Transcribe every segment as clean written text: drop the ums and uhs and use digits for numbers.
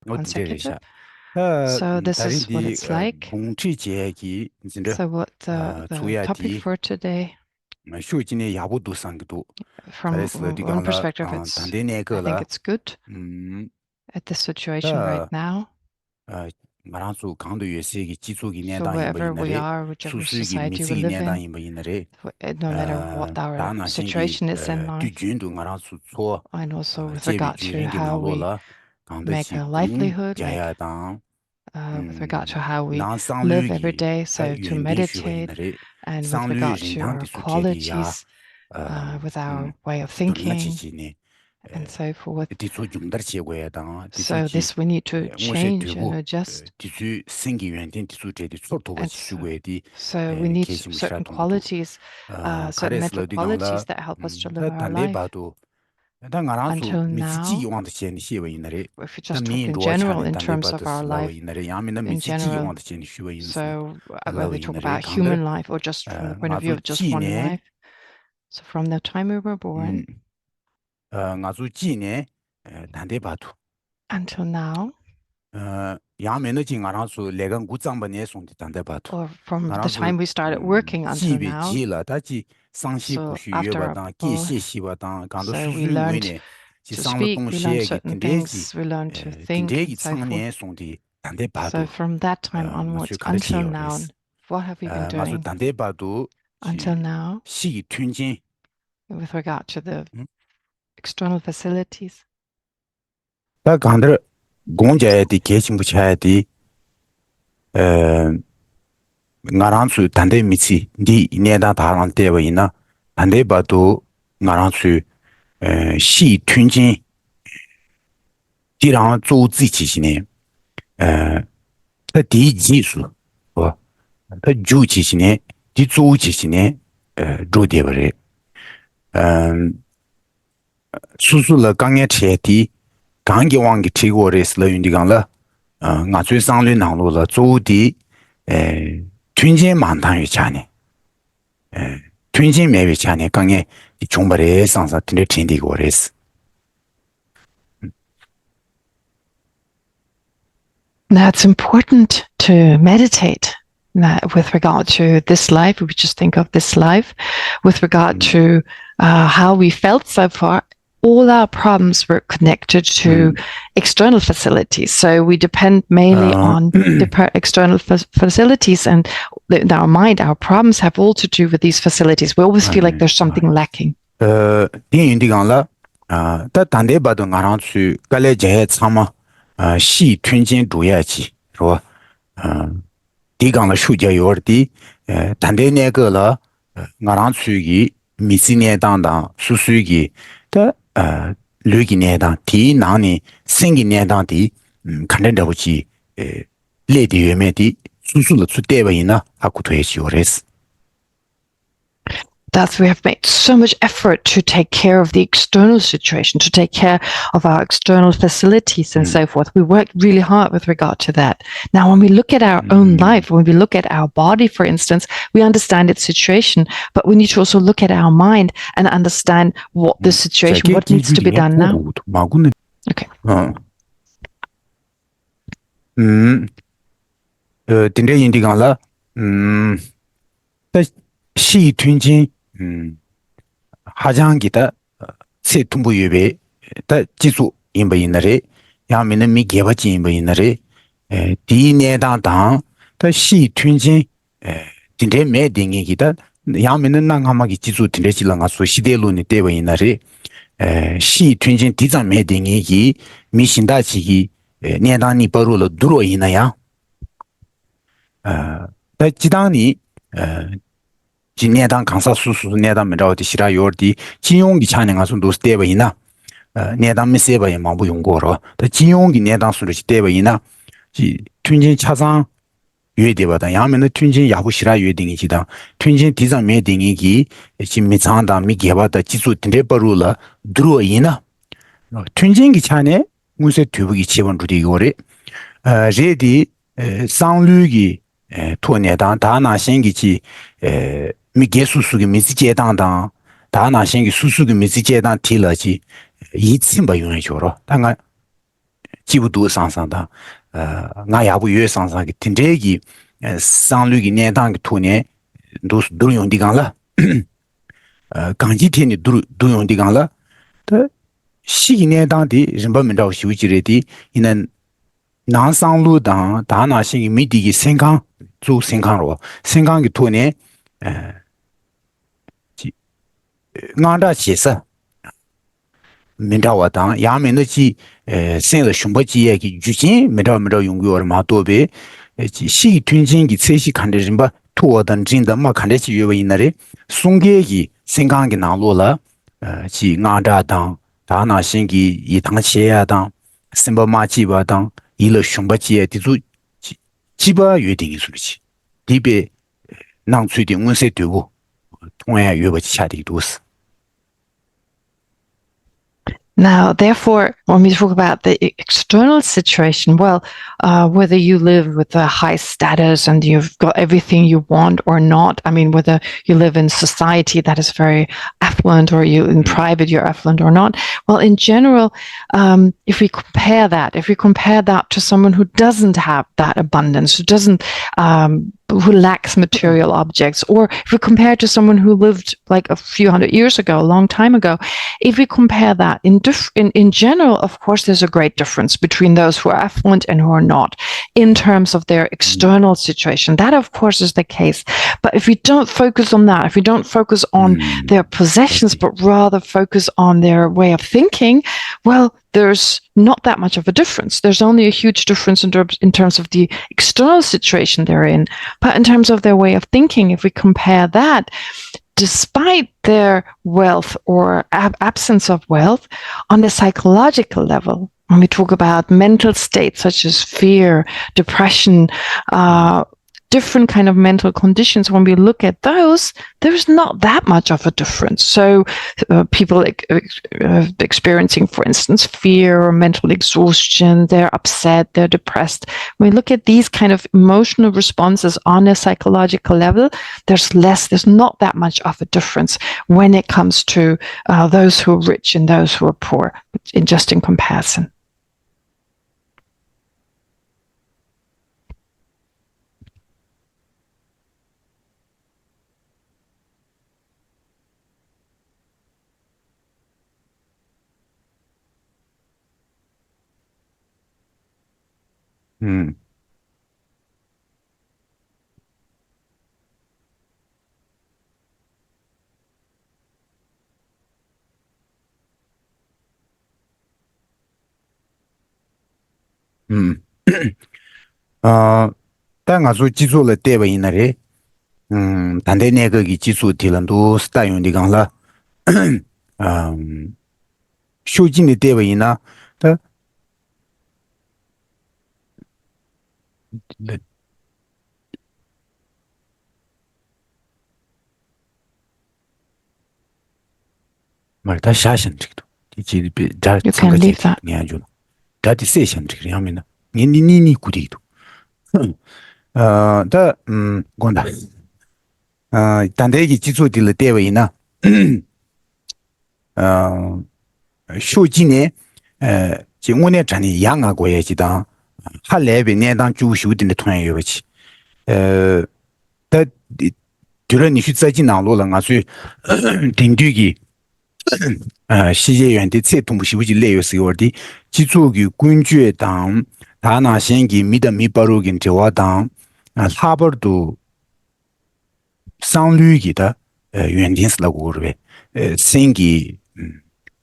consecutive. 어디래리샤. 어, So this is what 다른디 it's like. 봉치 제기 이제 So what the topic 주야디 for today, 쇼진의 야부도 상도 from 잘했어. one 디강라 perspective, I think 단대내거라 it's good 음, at this situation right 다 now. 말한수 강도 유세기 지속이 So 내다 wherever we 임바이너레 are, whichever 수수기 society we 미치기 live 내다 in, 임바이너레 no matter what our 다나 생기 situation is in life, 뒤준도 말한수 초 and also with 제비 regard to 주랭기 how we 나로라 make 강도치 a 공 livelihood, 자야당 with regard to how we live every 난상류기 day, 다 so to 유엔된 meditate, 슈바이너레 and with 상류 regard to 린당디 our 수제기야 qualities, with our way of 돈나 thinking, 지지네 and so forth. 디수 중달치고야당 So 디수지 this we need to ngose change and tubu adjust. 디수 생기 유엔된 디수 제디 소토바 And so, 슈고에디 so we need 계심 certain 시라동도 qualities, certain mental 가레슬러디 qualities 강라 that help us to live 다 our 단데 life. 봐도 다 나라수 Until 미치지 now, 요한테 chen 시we 이나레 if we 다 just talk in 민도 general 차네 in 단데 terms of 봐도 our 슬라we life 이나레 야미나 in 미치지 general, 요한테 chen 시we 인수 so whether 슬라we we talk 이나레 about 강들 human life or just from the point of view ngazu of just one 지네 life. So from the time we were born ngazu 지네 단데 봐도 until now, 야면의 징아라수 레간 구장번에 송디 단데 봐도 or from the 나라수 time we started working until 지비 now, 지라 다지 상시 so 구슈 after our 여바당 birth, 기시시바당 간도 so we learned 수수위네 지 to 상로 speak, we learned 동시에기 certain 딘데지 things, we learned to think, 딘데기 and so forth. 창내 송디 단데 So 봐도 from that time nga수 onwards until 가르치요 now, 레스 what have we been nga수 doing 단데 봐도 until 지 now 시기 튠진 with regard to the external facilities? 다 간들 공자에디 계심부 차에디 ngaransu 단데 미치 디 이내다 다란 때와 있나 단데 봐도 ngaransu 시 튠진 디랑 조自己呢他第一技术我他就自己呢第做自己呢做的不嘞叔叔了刚也车的刚给往给提过的是了用的讲了俺最上的南路了做的튠진 많다는 차네. 튠진 매비 차네. 강에 종발에 상사 딘데 딘디고 그랬어. That's important to meditate. That with regard to this life, we just think of this life. With regard to how we felt so far, all our problems were connected to external facilities. So we depend mainly on the external facilities, and in our mind, our problems have all to do with these facilities. We always feel like there's something lacking. 딘디 강라 다 단데 봐도 나랑 수 갈래 제 참아 시 튠진 주야지. 说디 강라 수제 요르디 단데 내거라 나랑 수기 미시네 당당 수수기 다 류기 내당 디 나니 생기 내당디 간단하고지 레디 외메디 수수로 수대바 있나 아고 되시 요레스 That we have made so much effort to take care of the external situation, to take care of our external facilities and so forth. We work really hard with regard to that. Now, when we look at our own life, when we look at our body, for instance, we understand its situation, but we need to also look at our mind and understand what the situation, what needs to be done now. Okay. 딘데 인디강라 시 튠진 하장기다 세 tumbu yuebe 다 지수 인바 있나래 야미는 미 개바지 인바 있나래 디 내다당 다시 튠진 딘데 매딩이기다 야미는 난가마기 지수 딘데 질랑아 소 시대로니 때바 있나래 시 튠진 디자 매딩이기 미신다지기 내다니 버로로 들어 있나야 다 지당니 내당 강사 수수 내당 메라오디 시라 요르디 진용기 차는 가서 노스테바 이나 내당 메세바에 마부 용고로 더 진용기 내당 수를 시대바이나 지 튠진 차상 유에데바다 야면의 튠진 야부 시라 유에딩이 지당 튠진 디자 메딩이기 진미장다 미게바다 지수 딘데버루라 드로이나 튠진기 차네 무세 튜브기 지원 루디고레 제디 상류기 토네당 다나신기지 미게 수수기 미지제당당 다나신기 수수기 미지제당 티러지 이침바 용해 줘로 당가 지부도 상상다 나 야부 유 상상기 틴제기 상류기 내당 토네 도 용디강라 강지티니 도 용디강라 더 시기 내당디 림바민다오 시위지레디 이는 난상루당 다나싱이 미디기 생강 주 생강로 생강기 토네 나다 시사 민다와당 야민의 생의 shum바지에기 주진 민다 용구어 마도베 시 튠진기 세시 칸데진바 투어던 진다 마 칸데지 유베이나레 송게기 생강기 나로라 지 나다당 다나싱기 이 당시야당 심바마지바당 이러 shum바지에 디주 지바约定 수리지 디베 낭수디 운세 되고 통해 유버지 차디 도스. Now, therefore, when we talk about the external situation, well, whether you live with a high status and you've got everything you want or not, I mean, whether you live in society that is very affluent or you in private you're affluent or not, well, in general, if we compare that to someone who doesn't have that abundance, who doesn't who lacks material objects, or if we compare to someone who lived like a few hundred years ago, a long time ago, if we compare that in general, of course, there's a great difference between those who are affluent and who are not in terms of their external situation. That, of course, is the case. But if we don't focus on that, if we don't focus on their possessions, but rather focus on their way of thinking, well, there's not that much of a difference. There's only a huge difference in terms of the external situation they're in. But in terms of their way of thinking, if we compare that, despite their wealth or absence of wealth, on the psychological level, when we talk about mental states such as fear, depression, different kind of mental conditions, when we look at those, there's not that much of a difference. So people experiencing, for instance, fear or mental exhaustion, they're upset, they're depressed. When we look at these kind of emotional responses on a psychological level, there's not that much of a difference when it comes to those who are rich and those who are poor, just in comparison. 당가서 지조를 때가 있나래 단대 내거기 지수 딜런도 스타용디 강라 쇼진의 때가 있나 다 말다 샤션직도 이제 다 You can leave that. 냐죠 다디 세션직 하면은 니니니 구디도 다 gonda 단대기 지수딜 때가 있나 쇼진의 지원의 전이 양하고 해지다 할래비 내당 주슈딘의 통해요지 다 들으니 휴자지 나로는 아주 딩뒤기 시제연의 최통부시부지 레요스요디 지주기 군주의당 다나신기 미더미바로긴 저와당 하버도 상류기다 연진스라고 그러베 생기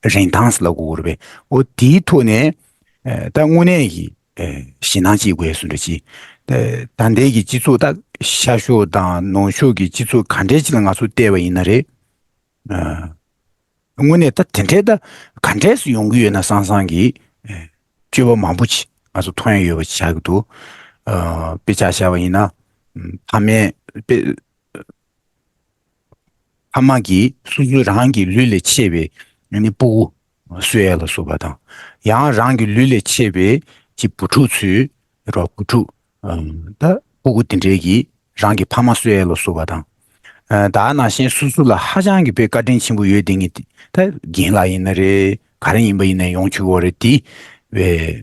렌당스라고 그러베 오 디토네 당원에기 신앙지구에 순듯이 단대기 지수다 샤쇼다 농쇼기 지수 간제지는 가서 때와 있나래 응원에 다 텐테다 간제스 용구에나 상상기 주버 마부치 아주 통해요 자기도 비자샤와이나 밤에 하마기 수주랑기 류레 체베 아니 보 수야를 소바다 양랑기 류레 체베 지 부추추 로 부추 다 보고 된제기 랑기 파마 수야를 소바다 다나신 수수라 하장기 백가된 친구约定이 다 긴라이너레 가rin 임바이네 용추고레디 왜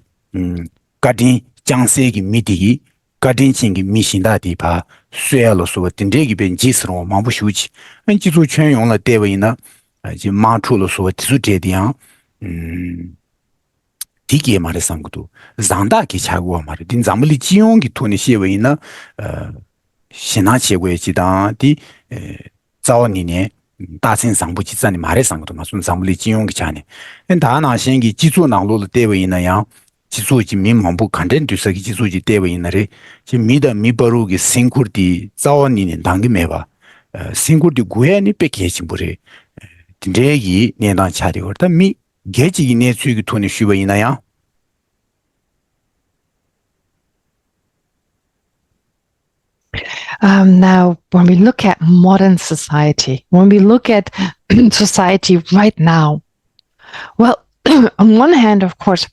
가딘 장세기 미디기 가딘칭기 미신다디파 쇠알로서 딘데기 벤지스로 마부슈지 엔지조全用了 대위나 이제 마출로서 지수제디양 디기에 말했던 것도 장다기 차고 말이 딘 잠물리 지용기 돈이 시에위나 신하체고의 지다디 자원이네 다신상부지산이 말했던 것도 맞은 잠물리 지용기 차네 다나신기 지수낭로의 대위나야 지수지 민망부 간전두서기 지수지 대위나리 지금 미다 미버루기 싱쿠르디 자원이네 당기매봐 싱쿠르디 구해니 뺏기신부리 딘데기 내나 차리거든 미 계직이 내 수익이 돈이 쉬워이나야? Now, when we look at modern society, when we look at society right now, well, on one hand, of course,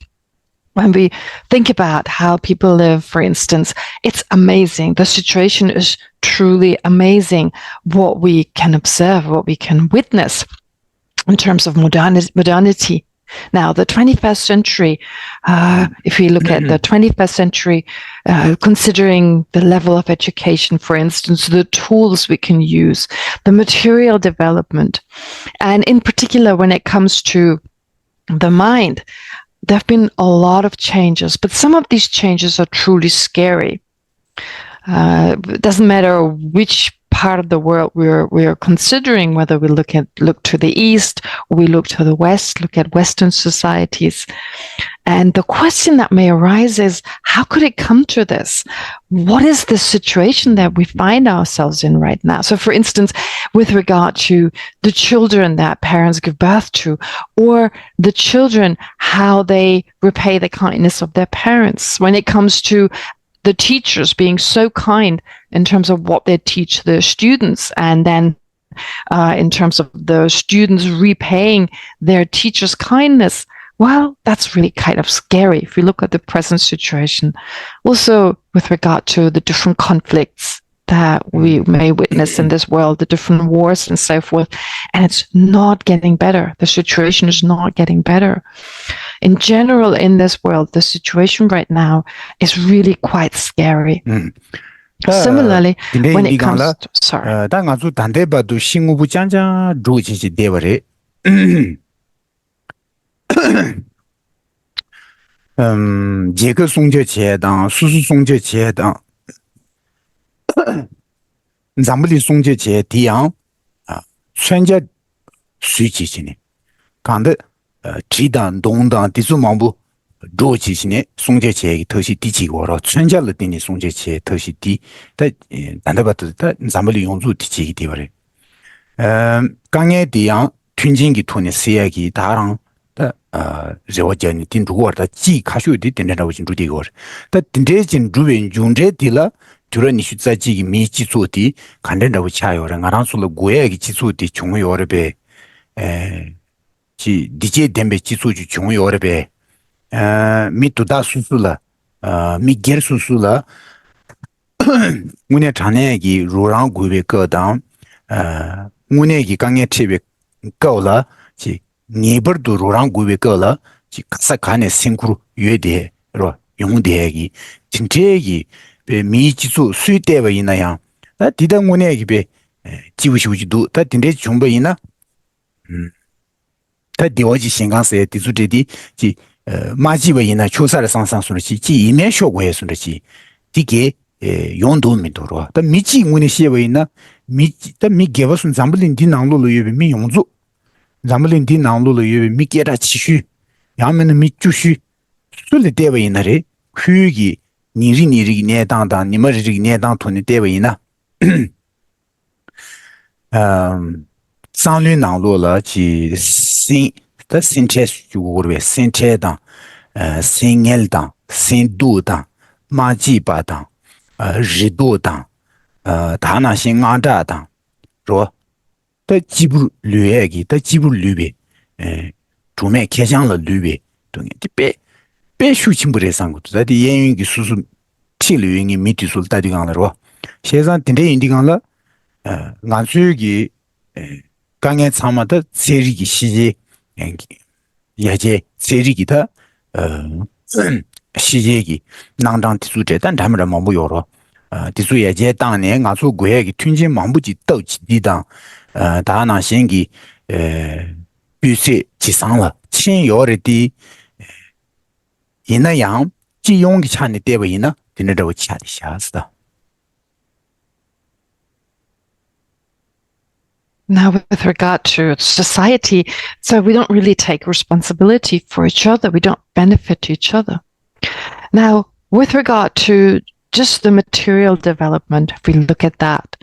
when we think about how people live, for instance, it's amazing. The situation is truly amazing, what we can observe, what we can witness in terms of modernity. Now, the 21st century, if we look at the 21st century, considering the level of education, for instance, the tools we can use, the material development, and in particular when it comes to the mind, there have been a lot of changes, but some of these changes are truly scary. It doesn't matter which part of the world we're considering, whether we look to the east or we look to the west, look at Western societies. And the question that may arise is, how could it come to this? What is the situation that we find ourselves in right now? So for instance, with regard to the children that parents give birth to, or the children, how they repay the kindness of their parents, when it comes to the teachers being so kind in terms of what they teach the students, and then in terms of the students repaying their teachers' kindness, well, that's really kind of scary if we look at the present situation. Also, with regard to the different conflicts that we may witness in this world, the different wars and so forth, and it's not getting better. The situation is not getting better. In general, in this world, the situation right now is really quite scary. Similarly, when it comes to, sorry. 당아주 단대바도 신우부 짱짱 조지지 대버래. 제거 송제 제당, 수수 송제 제당, 잠불리 송제 제 디양, 현재 수지지네. 간데 지단 동당 디수망부 조지시네 송제 제기 더시 디지고로 현재를 되니 송제 제 더시 디 단대바도 잠불리 용주 디지기 되버래. 강에 디양 튠진기 톤의 세야기 다랑 저어전이 딘두고다 지 가슈디 딘다고 진두디고 다 딘데진 주변 jun제딜라 주런이 슈자지기 미지소디 간된다고 차요라 나랑술로 고야기 지소디 중요어베 지 디제 덴베 지소주 중요어베 미투다 수술라 미게르수술라 문에 자네기 로랑 고베 거당 문에기 강에 티베 거라 지 네버도 로랑 고베거라 지 카사칸의 싱크루 유에데로 용대기 진짜기 미지수 수이대와 있나야 나 디당문에기 베 지우시우지도 다 딘데 좀바이나 다 디워지 신강세 디수데디 지 마지바이나 초사를 상상수르지 지 이메 쇼고에수르지 디게 용도미도로 다 미지 문에 시에바이나 미지 다 미게버슨 잠블린 디낭로로 유베 미용주 잠블린 디낭로로 유베 미게라 치슈 야면은 미주슈 술레 대바이나레 휴기 니리 내당당 니머리 내당 돈이 대바이나 상륜낭로라 지 다 신체스 주고르베 신체당 신엘당 신두당 마지바당 리도당 다나신아자당 로 더 지부 류에기 더 지부 류베 주매 개장了 류베 등에 배 배슈침불에상 것도 다디 예윤기 수수 티류인이 미티술 다디강으로 세상 딘데 인디강라 간수기 강에 참마다 세리기 시지 예제 세리기다 시제기 낭장 디수제 단 담으라 뭐뭐 요로 디수에 제 당내 가수 고액이 튠진 망부지 떠지 디당 다나 신기 비세 지상了亲友的 이나양 지용기 찬이 때문이나 드네라고 차리 샤스다. Now, with regard to society, so we don't really take responsibility for each other. We don't benefit each other. Now, with regard to just the material development, if we look at that,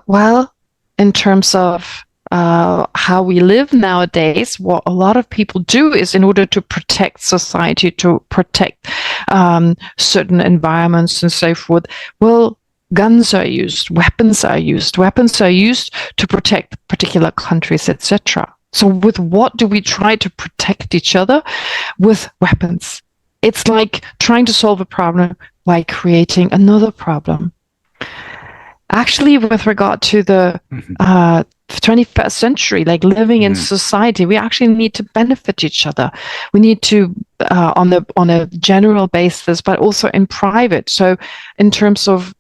well, in terms of how we live nowadays, what a lot of people do is, in order to protect society, to protect certain environments and so forth, well, guns are used, weapons are used to protect particular countries, etc. So with what do we try to protect each other? With weapons. It's like trying to solve a problem by creating another problem. Actually, with regard to the 21st century, like living in society, we actually need to benefit each other. We need to, on a general basis, but also in private. So in terms of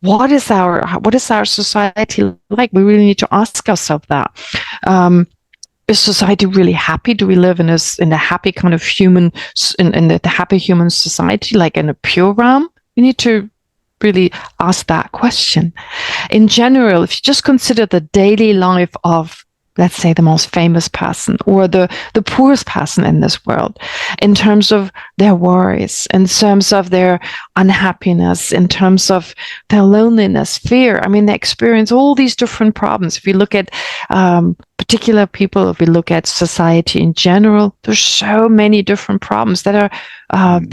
what is our society like? We really need to ask ourselves that. Is society really happy? Do we live in a happy kind of human, in the happy human society, like in a pure realm? We need to really ask that question. In general, if you just consider the daily life of, let's say, the most famous person or the poorest person in this world, in terms of their worries, in terms of their unhappiness, in terms of their loneliness, fear. I mean, they experience all these different problems. If you look at particular people, if we look at society in general, there's so many different problems that are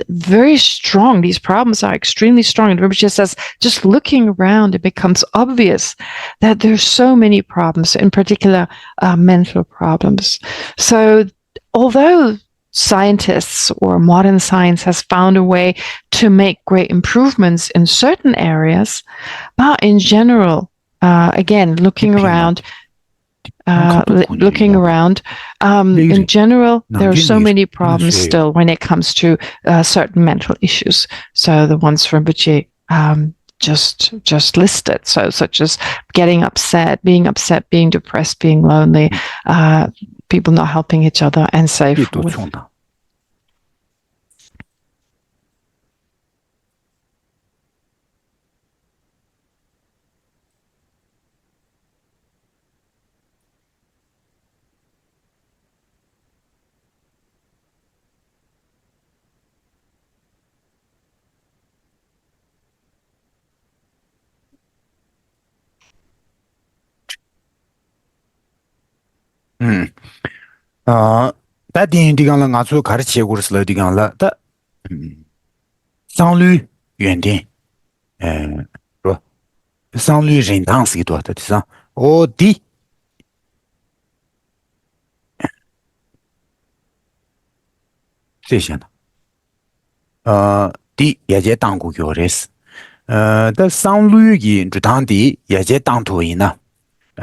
very strong. These problems are extremely strong. And Rinpoche says, just looking around, it becomes obvious that there's so many problems, in particular mental problems. So although scientists or modern science has found a way to make great improvements in certain areas, but in general, again, looking around, in general, there are so many problems still when it comes to certain mental issues. So the ones from Rinpoche just listed, so such as getting upset, being depressed, being lonely, people not helping each other, and so forth. 다 디간라 가서 가르치고 그랬을 디간라 다 상류 연대 로 상류 렌당스기도 하다 디사 어디 세시나 디 예제 당고 교레스 다 상류기 주당디 예제 당토이나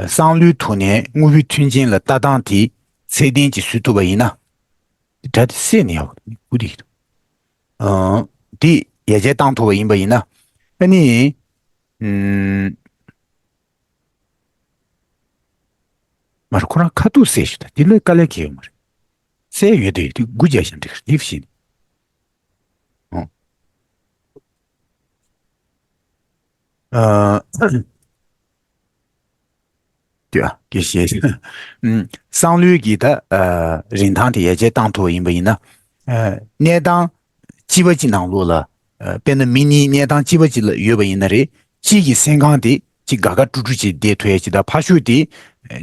상류 토네 우비 튠진라 따당디 세딘지 수도바이나 다디 세니요 우리도 디 예제 당토가 인바이나 아니 마르코나 카투 세시다 딜레 깔레키요 말 세유데 디 구제신데 디프신对啊，这些商旅给的人堂的也在当头因为呢，年当几百斤囊路了，变得明年年当几百斤了，原本那里几个香港的，几个个住去的推起的，爬树的，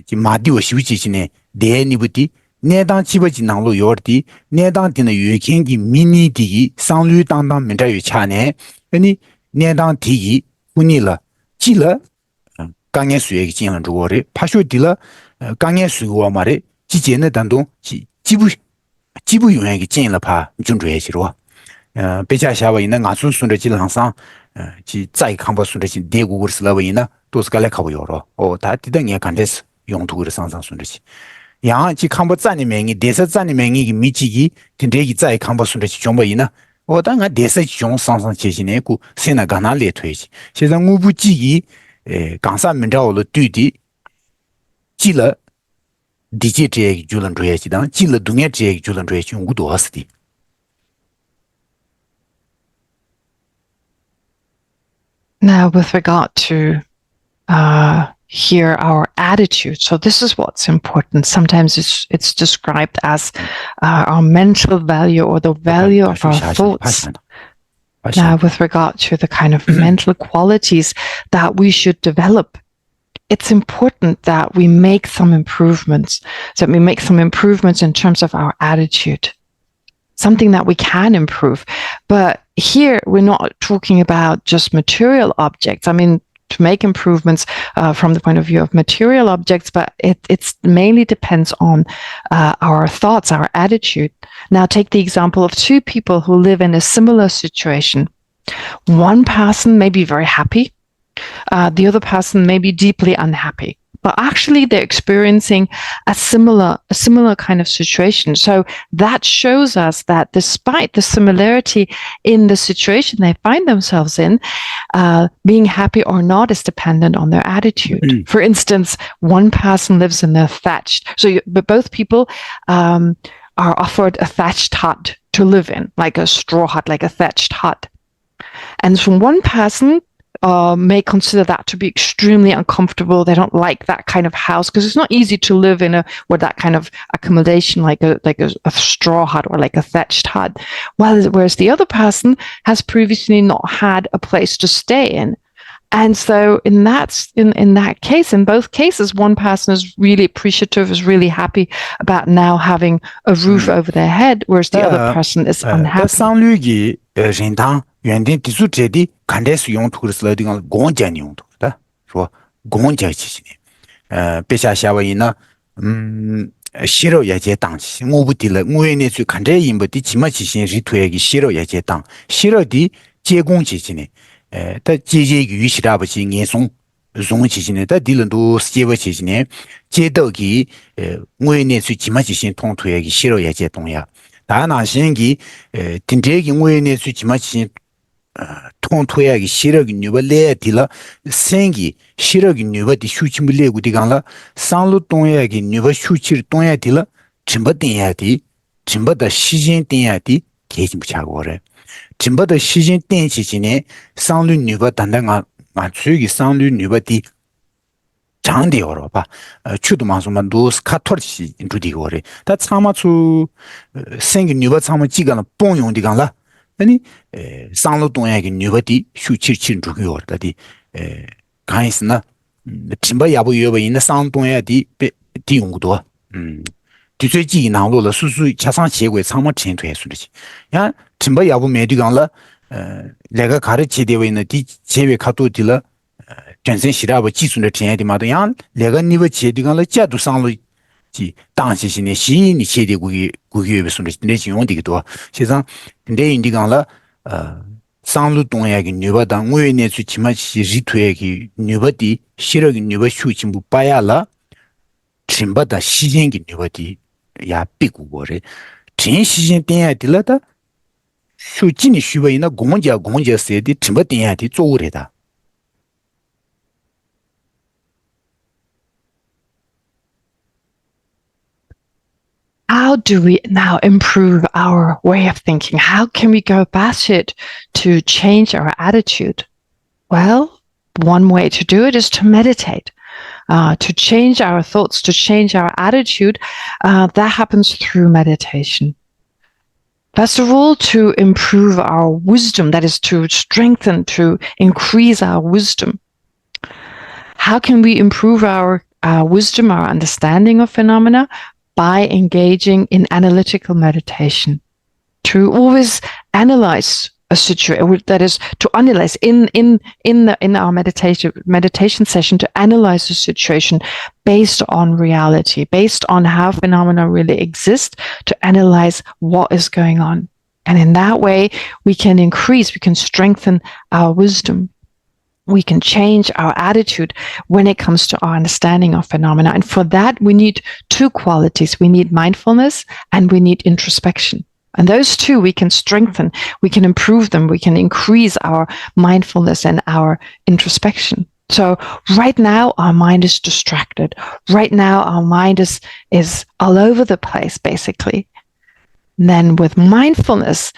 就马地我休息去呢，的你不的，年当几百斤囊路有的，年当的呢有看的明年的商旅当没这有钱呢，你年当的不你了，记了。강의 수액이 진행한 주고래 파쇼딜라 강의 수고 말에 지제는 단동 지부 용액이 진행了파 준주해지로 배자샤와 있는 가순순의 질항상 지在康波순의 지 대국을 쓰라고이나 도스갈래 가보요로 다 디등에 간데스 용도를 상상 순의 양 지康波站里面이 대사站里面이 미치기 된대기在康波순의 지 정보이나 어다가 대세 종 상상 제신에 고 세나 가나 레트웨지 세상 우부지기 강사 민자오로 뒤디 지了 디제 제기 줄은 줘야지다 지了 동에 제기 줄은 줘야지 용구도 왔으디 Now, with regard to here our attitude, so this is what's important. Sometimes it's described as our mental value or the value of our thoughts. Now, with regard to the kind of mental qualities that we should develop, it's important that we make some improvements. So we make some improvements in terms of our attitude, something that we can improve. But here we're not talking about just material objects. I mean, to make improvements from the point of view of material objects, but it's mainly depends on our thoughts, our attitude. Now, take the example of two people who live in a similar situation. One person may be very happy. The other person may be deeply unhappy, but actually they're experiencing a similar kind of situation. So that shows us that despite the similarity in the situation they find themselves in, being happy or not is dependent on their attitude. For instance, one person lives in a thatched, but both people are offered a thatched hut to live in, like a straw hut, like a thatched hut. And so one person may consider that to be extremely uncomfortable. They don't like that kind of house because it's not easy to live in with that kind of accommodation, like a straw hut or like a thatched hut. Whereas the other person has previously not had a place to stay in. And so in that case, in both cases, one person is really appreciative, is really happy about now having a roof over their head, whereas the other person is unhappy. 原定地主这的看待是用途的是那地方公家用途的，说公家起起的，别下夏威夷呢，西肉也接当起，我不的了，我原来去看这因不的起码起先是推个西肉也接当，西肉的接工起起呢，他接鱼是大不起，严松起起呢，他的人都接不起起呢，接到给我原来去起码起先通推个西肉也接东呀，当然现在听这个我原来去起码起先。通推个西热个女把来的了，三个西热个女把的休息没来过的讲了，上路东亚个女把休息东亚的了，真不东亚的，真不的西间东亚的，开心不下过来，真不的西间东起起呢，上路女把单单俺出个上路女把的。长的了吧？去的嘛什么都是卡托的西住的过来，他参嘛出三个女把参嘛几个了，帮用的讲了。아니 상로 동야기 뉴버디 슈치친 주기어다디 가이스나 timba yabu yoba ina sang 동야 di 용구도 뒤最近 나로了 수수 차상 제고에 상마 전투에 수리지 야 timba yabu 메디강라 내가 가르치 되어 있는 디 제외 카도디라 전선 시라버 기술의 전야디 마도 야 내가 니버 제디강라 자도 상로 지 당시신의 시인이 제대 구기에 손을 내지 용디기도 세상 근데 인디강라 상루 동야기 뉴바당 외에 수치마시 리토야기 뉴바디 시력이 뉴바 슈침부 빠야라 침바다 시jen기 뉴바디 야 삐구고래 진 시jen 땡야딜라다 슈진이 슈바이나 공자 세디 침바 땡야디 쪼우래다 How do we now improve our way of thinking? How can we go about it to change our attitude? Well, one way to do it is to meditate, to change our thoughts, to change our attitude. That happens through meditation. First of all, to improve our wisdom, that is to strengthen, to increase our wisdom. How can we improve our wisdom, our understanding of phenomena? By engaging in analytical meditation, to always analyze a situation, that is to analyze in our meditation session, to analyze a situation based on reality, based on how phenomena really exist, to analyze what is going on. And in that way, we can strengthen our wisdom. We can change our attitude when it comes to our understanding of phenomena. And for that, we need two qualities. We need mindfulness and we need introspection. And those two we can strengthen, we can improve them, we can increase our mindfulness and our introspection. So right now our mind is distracted. Right now our mind is all over the place, basically. And then with mindfulness,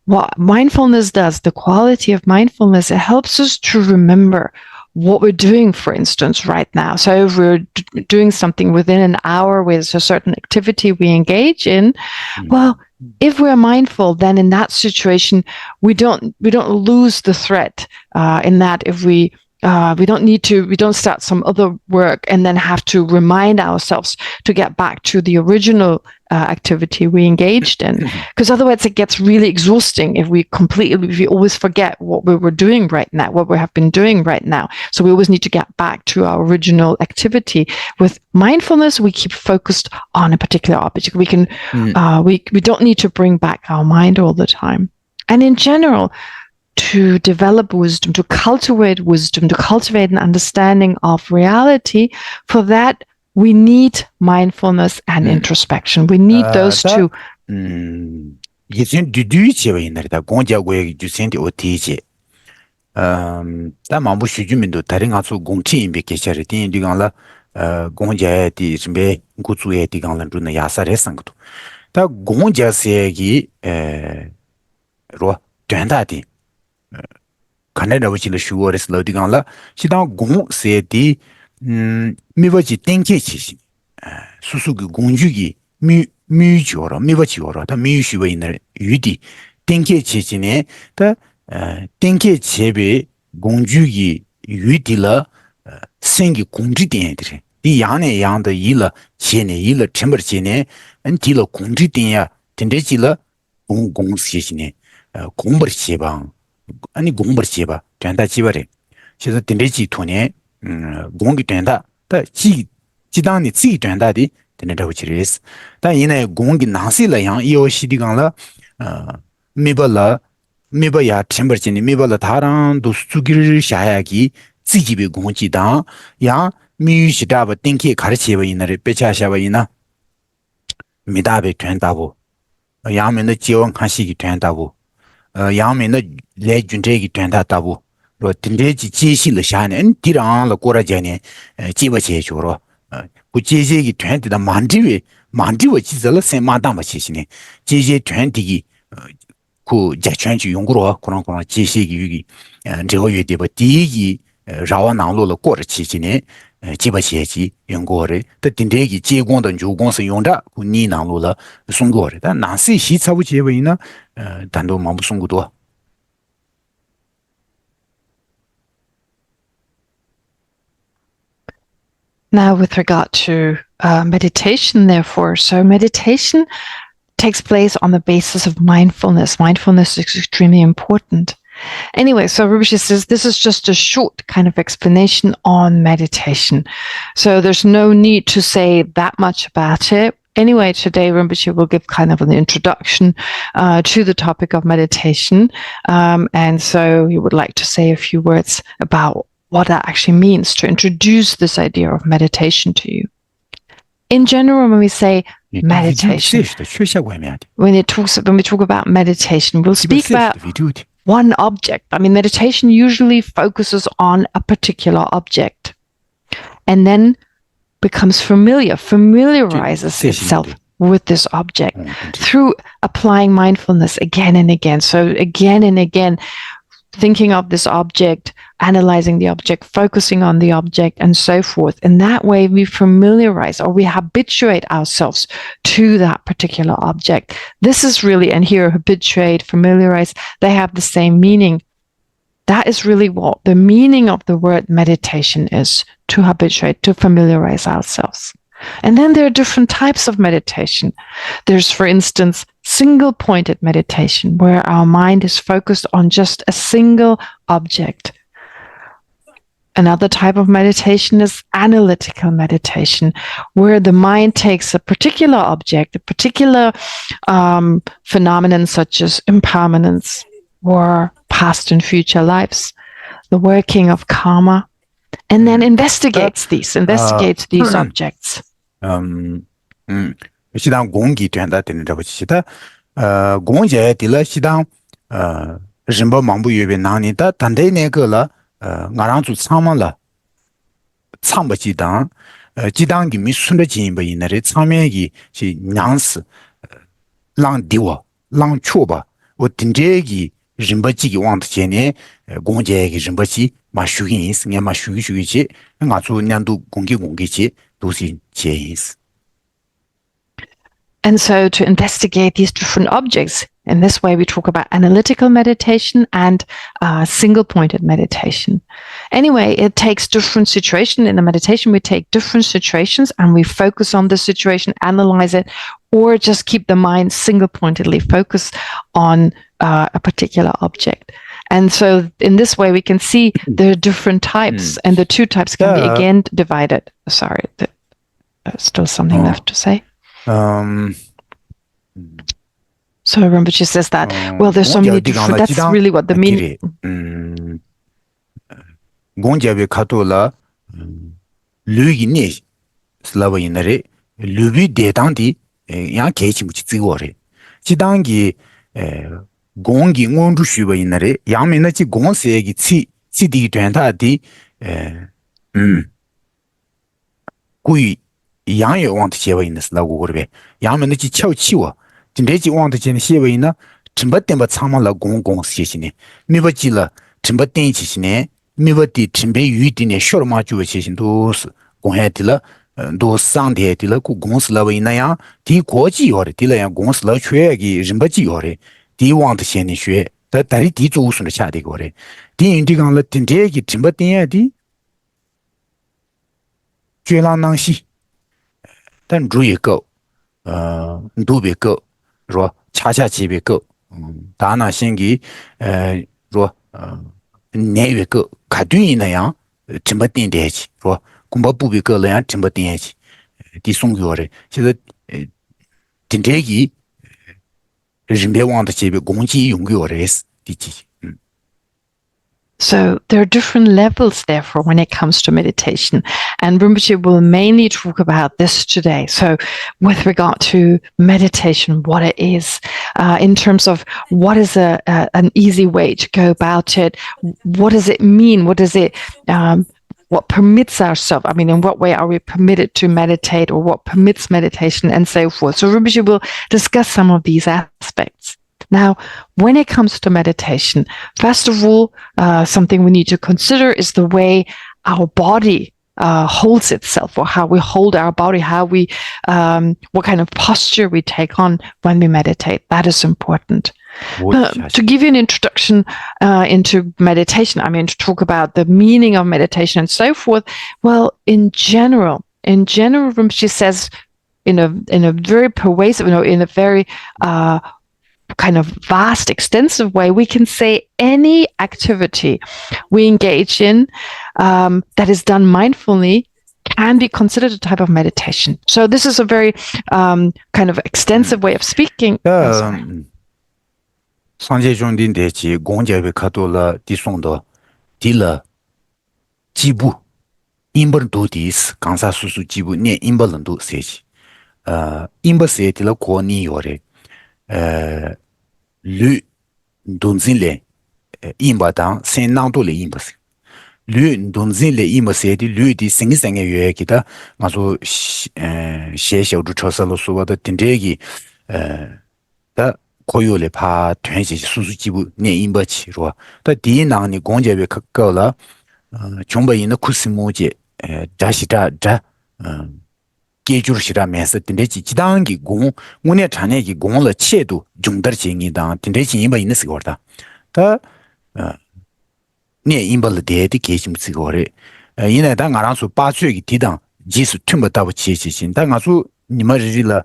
what mindfulness does, the quality of mindfulness, it helps us to remember what we're doing, for instance, right now. So if we're doing something within an hour with a certain activity we engage in, well, if we're mindful, then in that situation, we don't lose the thread in that if we don't start some other work and then have to remind ourselves to get back to the original activity we engaged in, because otherwise it gets really exhausting if we always forget what we were doing right now, what we have been doing right now. So we always need to get back to our original activity. With mindfulness, we keep focused on a particular object. We can we don't need to bring back our mind all the time. And in general, to develop wisdom, to cultivate an understanding of reality, for that we need mindfulness and introspection. We need those two. 예전 뒤뒤치에 있는데 공자고의 주센데 어디지? 다 마부 수주민도 다른 가수 공치인비 계셔야 돼. 디간라 공자의 디스베 구주의 디간라 주는 야사레상도. 다 공자세기 로 된다디. 카네다우치를 슈어레스 러디간라 시당 공세디 미버지 땡케치시 수수기 공주기 미주어라 미버지어라 다 미슈베 있는 유디 땡케치지네 다 땡케체베 공주기 유디라 생기 공지된들이 이 양내 양의 일을 제네 일을 첨버지네 안디로 공지된야 된대지라 공공시시네 공버시방 아니 공버시바 된다 지버래 그래서 된대지 돈에 공기 된다 다 지당니 지 된다디 된다고 지레스 다 이내 공기 나시라 양 이오시디강라 미발야 템버지니 미발라 다랑도 수기를 샤야기 지집의 공지당 야 미시다바 땡키 가르치바 이나를 빼차샤바 이나 미다베 된다고 양면의 지원 간식이 된다고 양면의 레준제기 된다고 로 딘데지 지시를 샤네 디랑을 꼬라자네 지버제조로 그 지제기 된다 만디위 지절을 세마담바 시시네 지제 된디기 그 자천주 용구로 그런 지시기 유기 저거 유디버 디기 라와나로로 꼬르치지네 지버제지 용고를 더 딘데기 제공的주공是用的그 니나로로 송고를 다 나시 시차부 제베이나 단도 마부 송고도 Now, with regard to meditation, therefore, so meditation takes place on the basis of mindfulness. Mindfulness is extremely important. Anyway, so Rinpoche says this is just a short kind of explanation on meditation. So there's no need to say that much about it. Anyway, today Rinpoche will give kind of an introduction to the topic of meditation. And so he would like to say a few words about what that actually means, to introduce this idea of meditation to you. In general, when we say meditation, when we talk about meditation, we'll speak about one object. I mean, meditation usually focuses on a particular object and then becomes familiarizes itself with this object through applying mindfulness again and again. So again and again, thinking of this object, analyzing the object, focusing on the object, and so forth. In that way, we familiarize or we habituate ourselves to that particular object. This is really, and here, habituate, familiarize, they have the same meaning. That is really what the meaning of the word meditation is, to habituate, to familiarize ourselves. And then there are different types of meditation. There's, for instance, single-pointed meditation, where our mind is focused on just a single object. Another type of meditation is analytical meditation, where the mind takes a particular object, a particular phenomenon such as impermanence or past and future lives, the working of karma, and then investigates these objects. 시당 공기 된다 되는 잡으시다 공제的了西当人不忙不月边那里的，但对那个了俺让做苍嘛了，苍不鸡当鸡当给没顺着进不因那的苍面的是娘死浪地我浪错吧，我顶这个人不鸡往的前呢，公节个人不鸡嘛属意思，俺嘛属意些，俺做两度公给些都是这意思。And so to investigate these different objects, in this way, we talk about analytical meditation and single-pointed meditation. Anyway, it takes different situations. In the meditation, we take different situations and we focus on the situation, analyze it, or just keep the mind single-pointedly focused on a particular object. And so in this way, we can see the different types, and the two types can be again divided. Sorry, there's still something left to say. So Rinpoche says that, well, there's so many different, that's really what the meaning. 공제베 카토라 류기니 슬라바이나레 류비 대당디 야 개치무치 찌고레 지당기 공기 원주 슈바이나레 야메나치 공세기 치디 된다디 구이 양也want to 结尾呢是那个呗，羊们那去敲气我，今天就 want to 见结尾呢，真不等不长嘛了公写些呢，没不记了，真不等起些呢，没不的真被雨的呢，小了嘛就些些都是公海的了，都上台的了，公司了为那样，的国际要的，的那样公司了缺个人不计要的，的 want 些呢学，但是的做出来下的个的，的人这个了，真这个真不等的，绝浪能西。但注意够，都别够，说恰齐别够，大那先给，说年月够，看对应那样，真不点点起，说恐怕不别够那样真不点起，的送给我的，现在点这个，人别忘的这边攻击用给我的是第几。So there are different levels, therefore, when it comes to meditation. And Rinpoche will mainly talk about this today. So with regard to meditation, what it is, in terms of what is an easy way to go about it, what does it mean, what does it, what permits ourselves, I mean, in what way are we permitted to meditate, or what permits meditation, and so forth. So Rinpoche will discuss some of these aspects. Now, when it comes to meditation, first of all, something we need to consider is the way our body holds itself, or how we hold our body, how we, what kind of posture we take on when we meditate. That is important. To give you an introduction into meditation, I mean, to talk about the meaning of meditation and so forth. Well, in general, Rinpoche says, in a very pervasive, in a very kind of vast, extensive way, we can say any activity we engage in that is done mindfully can be considered a type of meditation. So this is a very kind of extensive way of speaking. 상제 중딘데 지 공제베 카도라 디송도 딜라 지부 인버도 디스 강사 수수 지부 네 인버런도 세지 인버세 딜라 고니 요레 류 돈진레 인바당 센낭도레 인버스 류 돈진레 인버세디 류디 생생의 유에기다 아주 셰셔주 처서로 수와도 딘데기 다 고요레 파 된시 수수지부 네 인버치로 다 디나니 공제베 그거라 정보인의 쿠스모제 자시다 자 계주시라면서 딘데지 지당기 공 오늘 자네기 공을 채도 중들징이다 딘데지 인바 있는 거다 다 네 인벌 대디 계심스 거래 이내 당 알아서 빠수기 디당 지수 틈바다고 지지신 당 아주 니마리라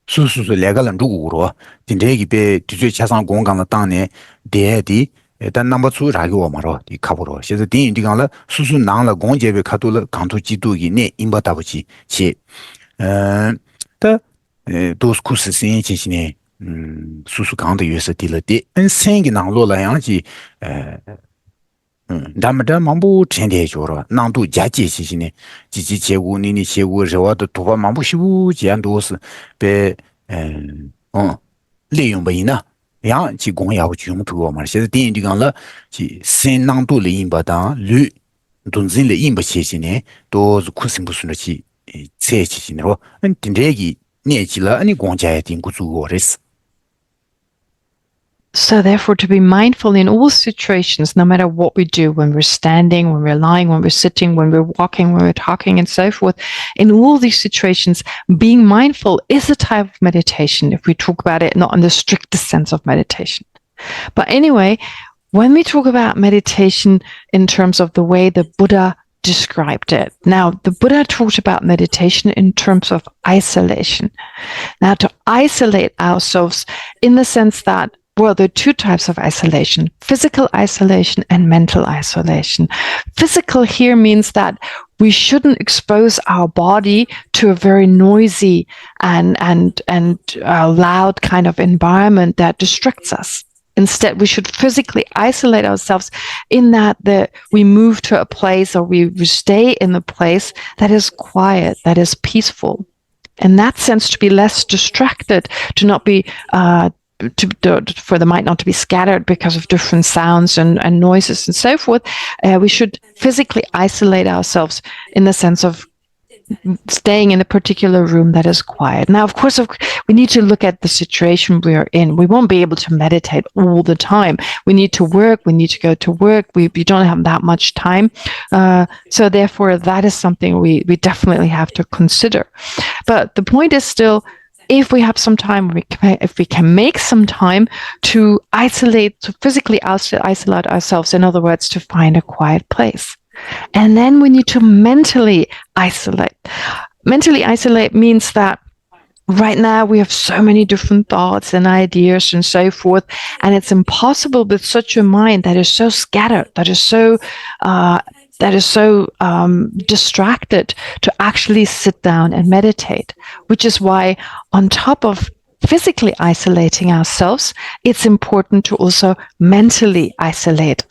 수수수 레갈은 누구로 딘데기 배 뒤에 차상 공간의 땅에 대디 단 넘버 2 라고 말어 이 카보로 그래서 딘디강라 수수 나라 공제베 카도를 강도 지도기 네 인바다고지 다 도스 쿠스 신치시네 수수 강도 유에서 딜러디 생기 나로라 양지 담다 망부 전대 줘라 난도 자지시시네 지지 제고 니니 제고 저와도 도바 망부 시부 제한도스 배利用不赢呢，样去公要去用头嘛，现在电影就讲了，去三难度的赢不当，驴，都是的赢不起些呢，都是苦心不顺的去，才去些呢，说，这个年纪了，你公家也顶不住我的事。So, therefore, to be mindful in all situations, no matter what we do, when we're standing, when we're lying, when we're sitting, when we're walking, when we're talking, and so forth, in all these situations, being mindful is a type of meditation if we talk about it not in the strictest sense of meditation. But anyway, when we talk about meditation in terms of the way the Buddha described it, now the Buddha talked about meditation in terms of isolation. Now, to isolate ourselves in the sense that, well, there are two types of isolation: physical isolation and mental isolation. Physical here means that we shouldn't expose our body to a very noisy and loud kind of environment that distracts us. Instead, we should physically isolate ourselves in that we move to a place, or we stay in a place that is quiet, that is peaceful. In that sense, to be less distracted, to not be for the mind not to be scattered because of different sounds and noises and so forth, we should physically isolate ourselves in the sense of staying in a particular room that is quiet. Now, of course, we need to look at the situation we are in. We won't be able to meditate all the time. We need to work. We need to go to work. We don't have that much time. So therefore, that is something we definitely have to consider. But the point is still, if we have some time, if we can make some time to physically isolate ourselves, in other words, to find a quiet place. And then we need to mentally isolate. Mentally isolate means that right now we have so many different thoughts and ideas and so forth, and it's impossible with such a mind that is so scattered, that is so distracted, to actually sit down and meditate, which is why, on top of physically isolating ourselves, it's important to also mentally isolate.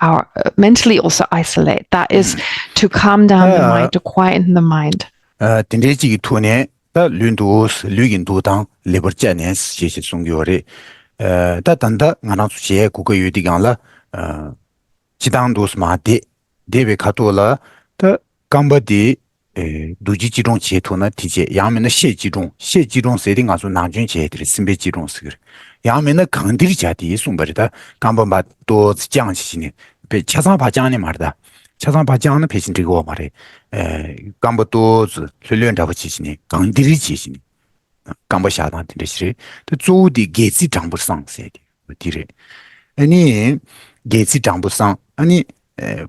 That is to calm down the mind, to quieten the mind. 顶这几个托年的轮都是绿印度当里边这年是些宗教的，但等到俺那出些各个有的讲了，其当都是嘛的。这位看多了，的刚把的都几几种接头呢？提前阳明的血几种谁的俺说南军接的身边几种是个，阳明的肯定家的送不的，刚把多讲起呢，被吃上把讲的嘛的，吃上把讲的培训这个我嘛的，刚把多是乱着不起呢，肯定的起呢，刚把下当的是，他做的给自己长不上些的，我提的，你给自己长不上，你。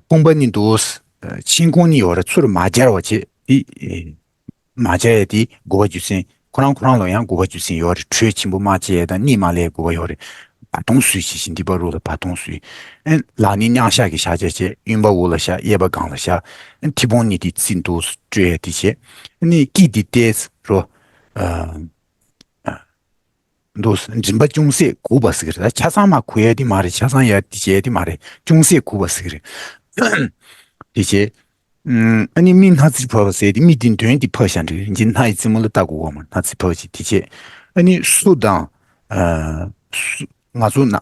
公本人都是清空你有了，除了马甲我去马甲的国就是可能老样国就是有的吹清不马甲的你马来国有的把东水是新的不如的把东水拉你两下给下这些云不无了下也不讲了下提供你的进度是最的些你给的点是说都是人把中世古不是个，加上嘛贵的嘛的，加上也低的嘛的，中世古不是个，这些，你明他自己跑谁的，明定短的跑向这个，你他一直没有打过我们，他自己跑去这些，你适当，我说那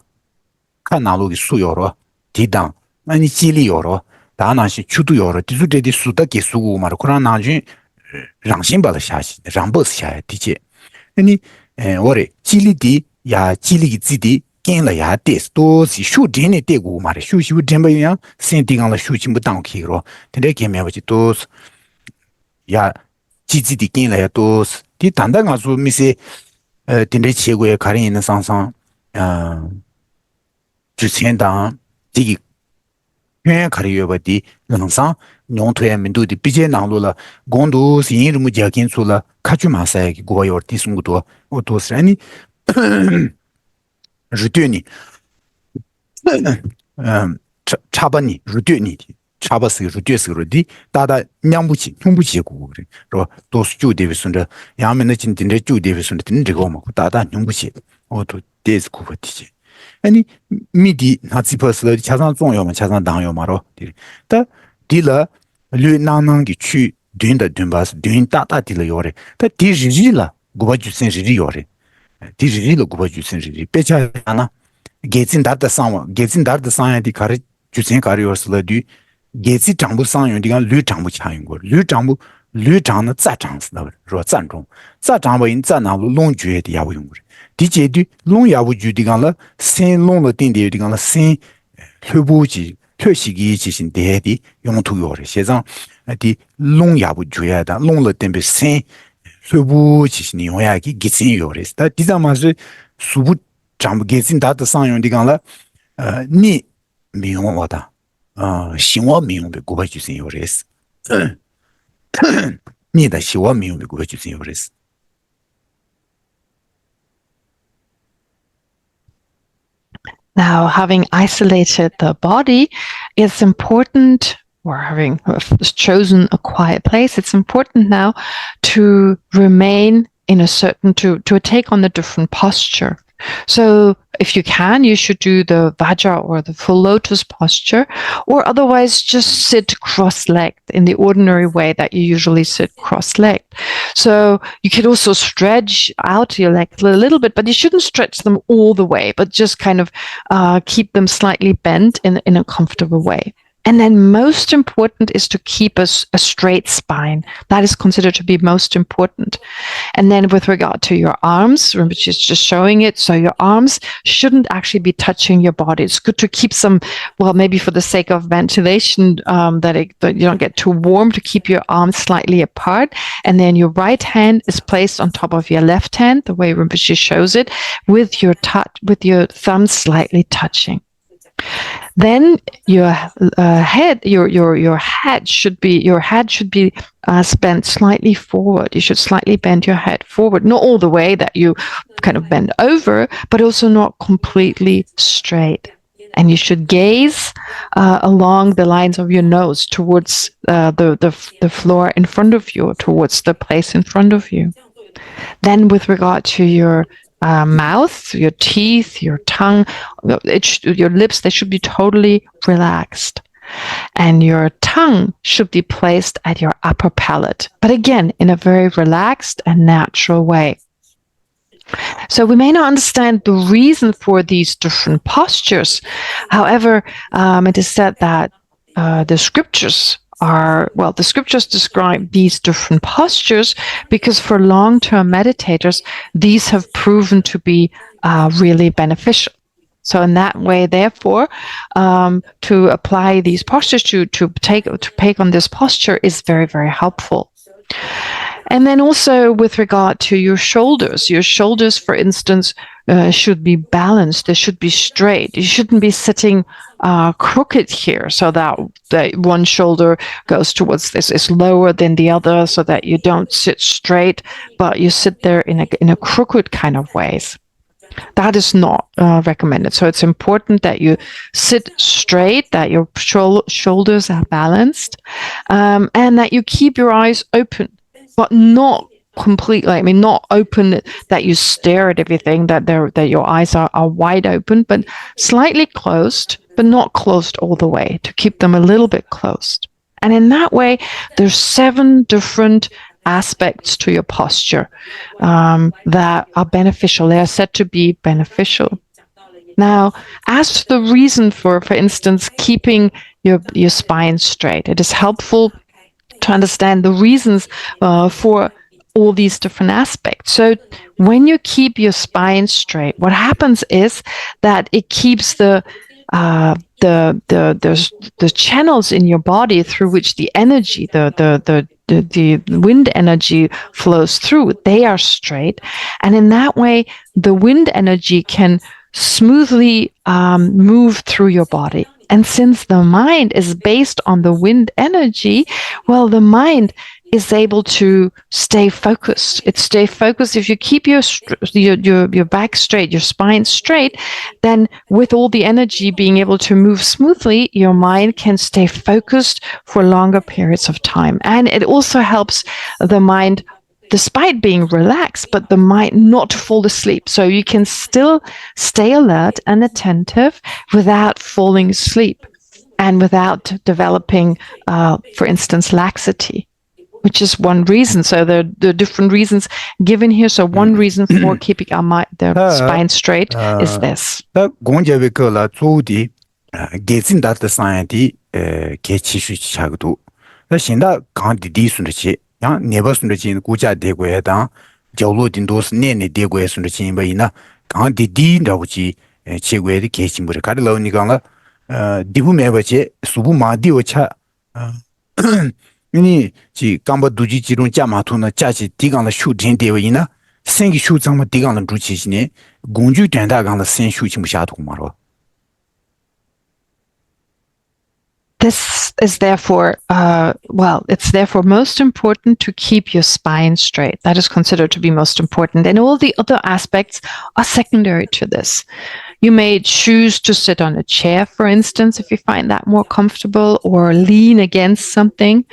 看哪路的树有了，地当，你激励有了，当然是出度有了，就是这的树的给树嘛的，可能那就让先把它下去，让不是下来这些，你。我的激励的呀，激励自己跟了呀，这都是学真的这个嘛的，学习不真不一样，身体讲了学习不当去了，现在见面不就都是呀，自己的跟了呀都是，的单单我说没些，现在结果也看人的上，之前当这个。远看的越不的，人上用腿面对的比较难路了，光都是因为没加进出了，看去马赛给国有的送不多，我多是你，是对你，差不你是对你的，差不是是对是个的，大大养不起，用不起国的，是吧？都是就得顺着，阳明的今天的就得顺着，听这个嘛，大大用不起，我都这是苦不提。你米的他只怕是加上中药嘛，加上糖药嘛咯，对。但第了略难的去炖的炖吧是炖大的了药的，但第日了，我就算是药的。 디지리로 구바 주신지 배차나 게진 다다 상와 게진 다다 상야디 가리 주신 가리어스라디 게지 장부 상용디가 류 장부 차인 거. 류 장의 在长是的说赞中在长为在那龙觉的也不用过的节的龙也不觉的讲了先龙的定的的讲了先推不及推西个进行的用途有的现在的龙也不觉的龙的定被先推不进行用呀给进有的但第三嘛是数不长不给进大的上用的讲了你没用我的希望没用的古巴进行有的是你的希望没有美国就真有意思。Now, having isolated the body, it's important, or having chosen a quiet place, it's important now to remain in a certain, to take on a different posture. So if you can, you should do the Vajra or the full lotus posture, or otherwise just sit cross-legged in the ordinary way that you usually sit cross-legged. So you could also stretch out your legs a little bit, but you shouldn't stretch them all the way, but just kind of keep them slightly bent in a comfortable way. And then most important is to keep a straight spine. That is considered to be most important. And then with regard to your arms, which is just showing it, so your arms shouldn't actually be touching your body. It's good to keep some, well, maybe for the sake of ventilation, that you don't get too warm, to keep your arms slightly apart. And then your right hand is placed on top of your left hand, the way Rinpoche shows it, with your thumb slightly touching. Then your head should be bent slightly forward. You should slightly bend your head forward, not all the way that you kind of bend over, but also not completely straight. And you should gaze along the lines of your nose towards the floor in front of you, or towards the place in front of you. Then, with regard to your mouth, your teeth, your tongue, your lips, they should be totally relaxed. And your tongue should be placed at your upper palate, but again, in a very relaxed and natural way. So we may not understand the reason for these different postures. However, it is said that the scriptures describe these different postures because for long-term meditators, these have proven to be really beneficial. So in that way, therefore, to apply these postures, to take on this posture is very, very helpful. And then also with regard to your shoulders, for instance, should be balanced. They should be straight. You shouldn't be sitting crooked here, so that one shoulder goes towards this, is lower than the other, so that you don't sit straight, but you sit there in a crooked kind of ways. That is not recommended. So it's important that you sit straight, that your shoulders are balanced, and that you keep your eyes open, but not completely. I mean, not open that you stare at everything, that your eyes are wide open, but slightly closed, but not closed all the way, to keep them a little bit closed. And in that way, there's 7 different aspects to your posture that are beneficial. They are said to be beneficial. Now, as to the reason for instance, keeping your spine straight, it is helpful to understand the reasons for all these different aspects. So when you keep your spine straight, what happens is that it keeps the channels in your body through which the energy, the wind energy flows through, they are straight. And in that way, the wind energy can smoothly move through your body. And since the mind is based on the wind energy, well, the mind is able to stay focused. It stays focused. If you keep your back straight, your spine straight, then with all the energy being able to move smoothly, your mind can stay focused for longer periods of time. And it also helps the mind, despite being relaxed, but the mind not to fall asleep. So you can still stay alert and attentive without falling asleep and without developing, for instance, laxity. which is one reason. So there are different reasons given here. So one reason for keeping our mind, the spine straight is this. 다 공제베 거라 조디 게진다트 사이티 개치슈 차고도 다 신다 강디디 순르치 야 네버 순르치 고자 대고에다 저로딘도스 네네 대고에 순르치 바이나 강디디 라고지 제고에 개침부를 가르러니가라 디부메버체 수부마디오차 이니 지 감바 두지 지론 자마토나 자지 디강의 슈진 대위나 생기 슈장마 디강의 주치시네 공주 된다강의 생 슈칭부샤도 말어. This is therefore, it's therefore most important to keep your spine straight. That is considered to be most important. And all the other aspects are secondary to this. You may choose to sit on a chair, for instance, if you find that more comfortable, or lean against something.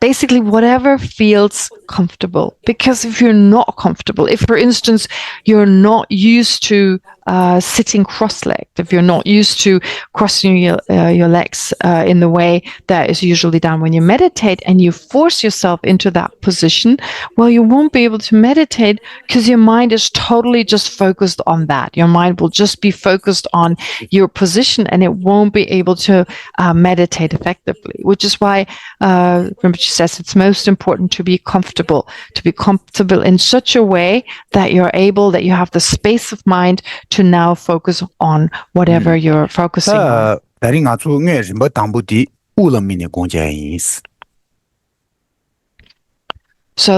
Basically, whatever feels comfortable. Because if you're not comfortable, if, for instance, you're not used to sitting cross-legged, if you're not used to crossing your legs in the way that is usually done when you meditate, and you force yourself into that position, well, you won't be able to meditate because your mind is totally just focused on that. Your mind will just be focused on your position, and it won't be able to meditate effectively, which is why Rinpoche says it's most important to be comfortable in such a way that that you have the space of mind to now focus on whatever you're focusing on. So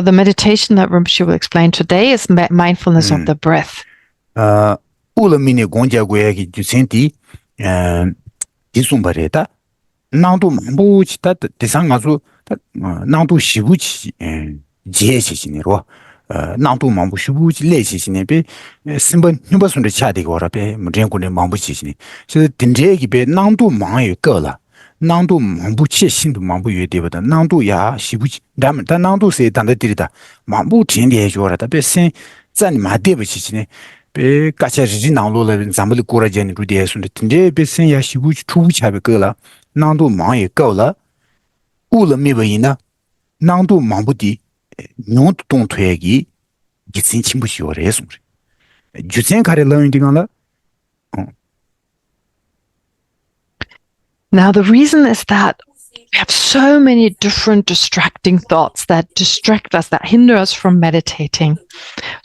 the meditation that Rinpoche will explain today is mindfulness of the breath. 나도 mambu치다 대상가서 나도 시부치 제시시네로 나도 mam부 시부치 레시시네베 심번 누버선데 차디고라베 무전군의 mam부치시네 그래서 딘제기베 나도 망에 거라 나도 mam부치 신도 mam부여대보다 나도야 시부치 다만 나도 세단데들이다 mam부 진리해 줘라다 베신 잔 마데버치시네 베 까차지 나로를 잠을 고라제니 루디에선데 딘제 베신 야 시부치 투부차베 거라 나도 망에 거라 우르미베이나 나도 망부디 뇽도 동퇴기 기신 침부시오레스 주생 가래러인딩알라 Now the reason is that we have so many different distracting thoughts that distract us, that hinder us from meditating,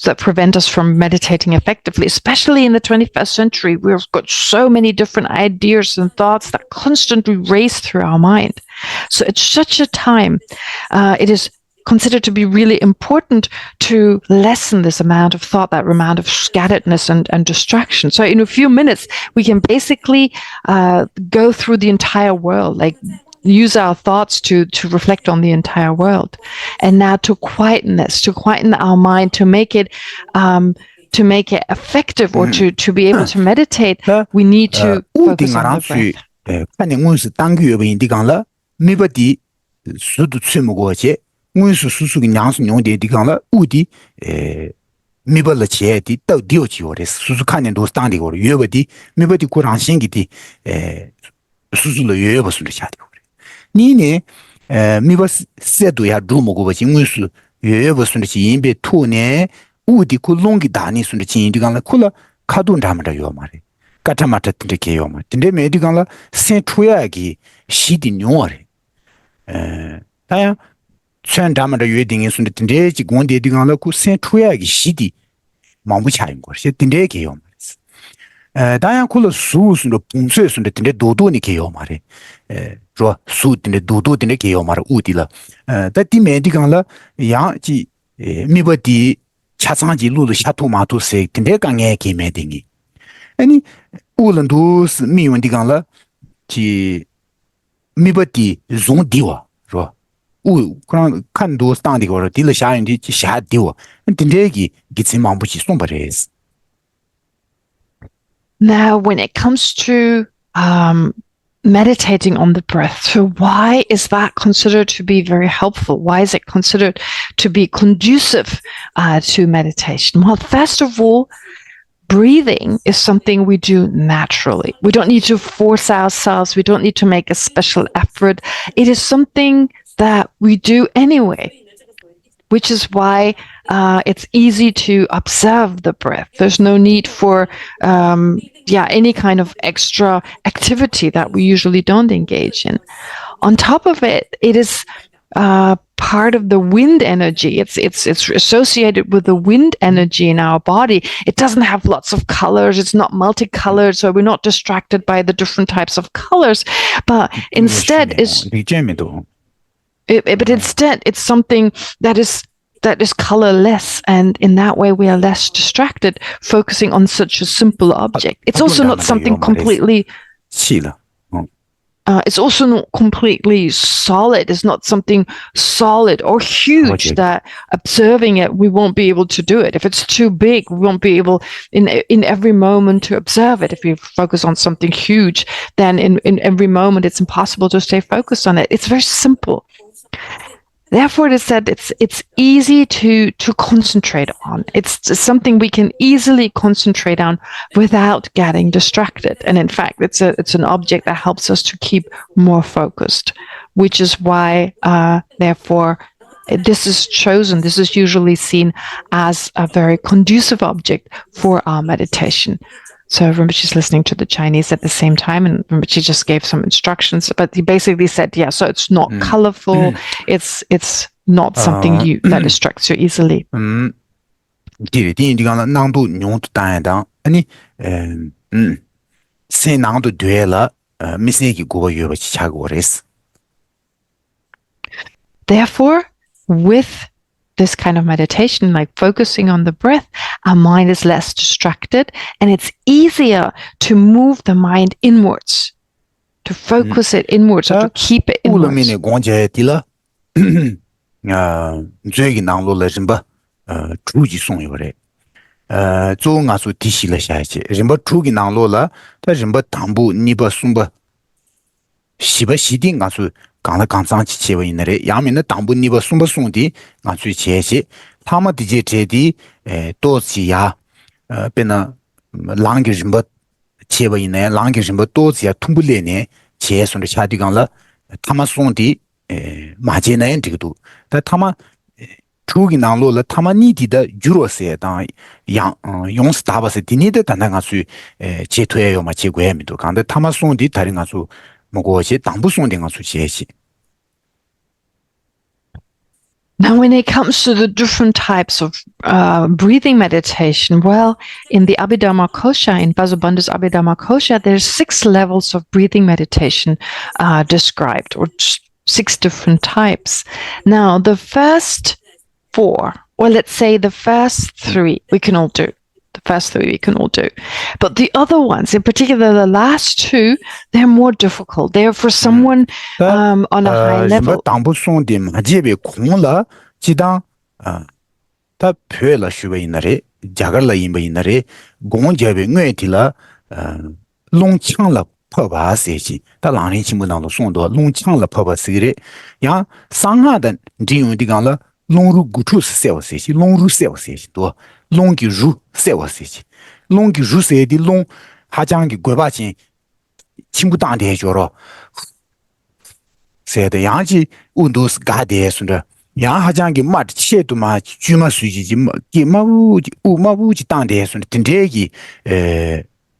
that prevent us from meditating effectively, especially in the 21st century. We've got so many different ideas and thoughts that constantly race through our mind. So at such a time, it is considered to be really important to lessen this amount of thought, that amount of scatteredness and distraction. So in a few minutes, we can basically go through the entire world, like use our thoughts to reflect on the entire world. And now to quieten our mind, to make it effective, or to be able to meditate, we need to focus on the breath. 문수 수수기 냥수 뇽데 디강라 우디 미벌라 제디 떠디오지오레스 수수칸년도 스탄디고 여버디 미버디 고랑신기디 수수로 여버스를 샤디고 니네 미버스 세도야 루모고버지 문수 여버스를 지인베 토네 우디 콜롱기 다니 순데 지인디강라 콜라 카돈담다 요마레 까타마타 틴데게 요마 틴데 메디강라 센투야기 시디 뇽어레 다야 chen damada yue ding sun de tinde ji gon de ding la ku sen tuya gi shidi mambu cha yin go she tinde ge yo ma da yang ku lo su sun de pung sui sun de tinde do do ni ge yo ma re ro su tinde do do tinde ge yo ma u di la da di me di gang la yang ji mi ba di cha sang ji lu lu sha tu ma tu se tinde gang ye ge me ding yi ani u len du si mi wen di gang la ji mi ba di zong di wa ro 그런 칸도 스탠디고 딜러 샤인디 샤디오 딘데기 기침망부치 송바레스. Now when it comes to meditating on the breath, so why is that considered to be very helpful? Why is it considered to be conducive to meditation? Well, first of all, breathing is something we do naturally. We don't need to force ourselves. We don't need to make a special effort. It is something that we do anyway. which is why it's easy to observe the breath. There's no need for any kind of extra activity that we usually don't engage in. On top of it, it is part of the wind energy. It's associated with the wind energy in our body. It doesn't have lots of colors. It's not multicolored, so we're not distracted by the different types of colors. But instead, it's something that is colorless, and in that way we are less distracted, focusing on such a simple object. It's also not something completely. It's also not completely solid. It's not something solid or huge that observing it, we won't be able to do it. If it's too big, we won't be able in every moment to observe it. If we focus on something huge, then in every moment, it's impossible to stay focused on it. It's very simple. Therefore, it is said it's easy to concentrate on. It's something we can easily concentrate on without getting distracted. And in fact, it's an object that helps us to keep more focused, which is why, therefore, this is usually seen as a very conducive object for our meditation. So Rinpoche's listening to the Chinese at the same time, and Rinpoche just gave some instructions, but he basically said, so it's not colorful, it's not something that distracts you easily. Therefore, with this kind of meditation, like focusing on the breath, our mind is less distracted, and it's easier to move the mind inwards, to focus it inwards, or to keep it inwards. 강라 강상치 제와 있는데 야면의 당분니버 숨버송디 나주 제시 타마디제 제디 도지야 베나 랑게즘버 제와 있네 랑게즘버 도지야 퉁불레네 제선의 샤디강라 타마송디 마제나엔 디도 다 타마 주기 나로라 타마니디다 주로세 당 용스 다바세 디니데 단당가수 제토예요 마 제고야미도 간데 타마송디 다른 가수 Now, when it comes to the different types of breathing meditation, well, in the Abhidharma-kosha, in Vasubandhu's Abhidharma-kosha, there's 6 levels of breathing meditation described, or 6 different types. Now, the first 4, well, let's say the first 3, we can all do. The first 3 we can all do. But the other ones, in particular the last 2, they're more difficult. They're for someone on a high level. Longi ru sewa sechi. Longi ru se di long hajangi gweba chin chimbu dang de joro. Se de yang ji undos ga de sunda. Yang hajangi mat che du ma juma suji ji ma wu ji dang de sunda. Tende gi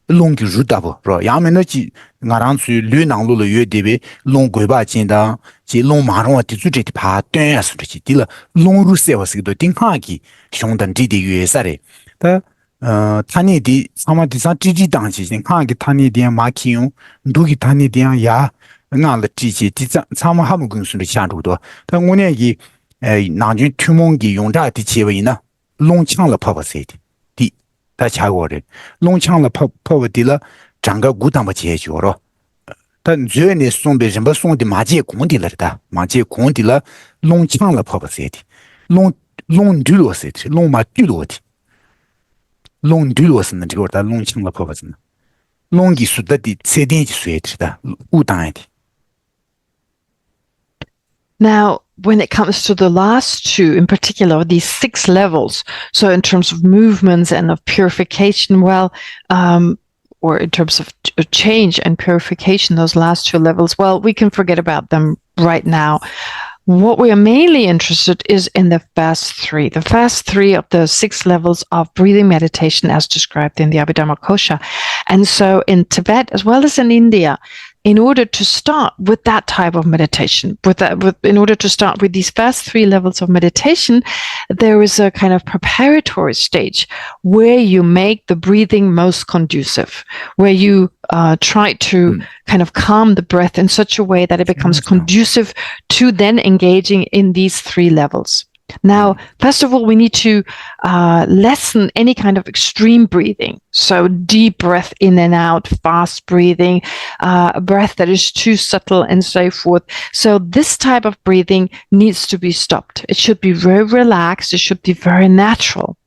longi ru da bo ro. Yang me no ji ngarang su lu nang lu yue de be long gweba chin da ji long ma rong di zu de pa duen ya sunda ji di la long ru sewa se do ding ha gi xiongdan di yue sare. Da tani di sama di san ji dang ji jing ha gi tani di ma ki yong du gi tani di ya nga le ji ji di sama ha mu gung sun de xian zhu do. Da wo ne gi nanjun tumong gi yong zha di qie wei na long qiang le pa pa se di da qia guo de long qiang le pa di la zhang ge gu dang ba jie jiu ro. 但最呢送别人不送的马街工地了的，马街工地了，弄强了跑不塞的，弄对落塞的，弄马对落的，弄对落是呢这个的弄强了跑不是呢，弄的是的塞电就塞的，无当的。Now, when it comes to the last 2, in particular, these 6 levels, so in terms of movements and of purification, well, or in terms of change and purification, those last 2 levels, well, we can forget about them right now. what we are mainly interested is in the first three of the 6 levels of breathing meditation as described in the Abhidharma Kosha. And so in Tibet, as well as in India, in order to start with that type of meditation, in order to start with these first 3 levels of meditation, there is a kind of preparatory stage where you make the breathing most conducive, where you try to kind of calm the breath in such a way that it becomes conducive to then engaging in these 3 levels. Now, first of all, we need to lessen any kind of extreme breathing. So deep breath in and out, fast breathing, a breath that is too subtle and so forth. So this type of breathing needs to be stopped. It should be very relaxed. It should be very natural.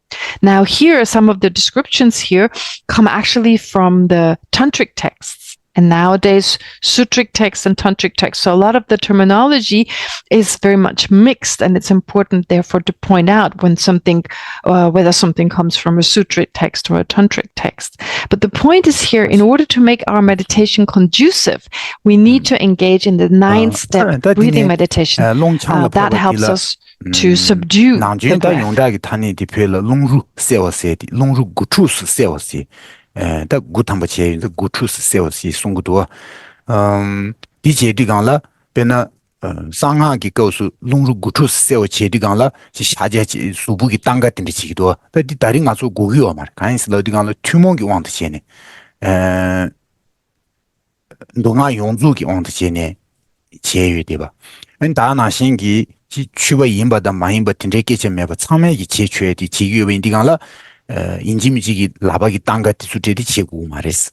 Now, here, some of the descriptions here come actually from the tantric texts. And nowadays, sutric texts and tantric texts. So a lot of the terminology is very much mixed, and it's important, therefore, to point out when something, whether something comes from a sutric text or a tantric text. But the point is here, in order to make our meditation conducive, we need to engage in the 9-step breathing meditation. That helps us to subdue the breath. 다 구탐바체 구추스 세워시 송구도 디제디강라 베나 상하기 거수 롱루 구추스 세워 제디강라 지 샤제지 수부기 땅같은 데 지기도 다디 다른 가서 고기와 말 간스러디강라 투몽기 왕드체네 동아 용주기 왕드체네 제유되바 다나 신기 지 추바 임바다 마임바 틴데케체 메바 참매기 제추에디 지유윈디강라 인지미지기 라바기 땅같이 수제디 제고 말했어.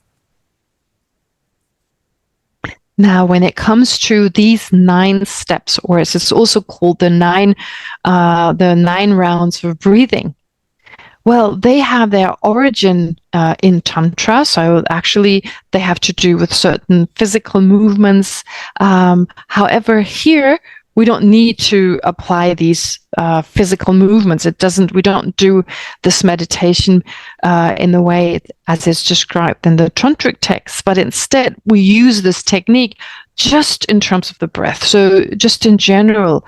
Now, when it comes to these 9 steps, or as it's also called the 9 rounds of breathing, well, they have their origin in Tantra. So actually, they have to do with certain physical movements. However, here, we don't need to apply these physical movements. We don't do this meditation in the way as is described in the tantric texts, but instead we use this technique just in terms of the breath. So just in general,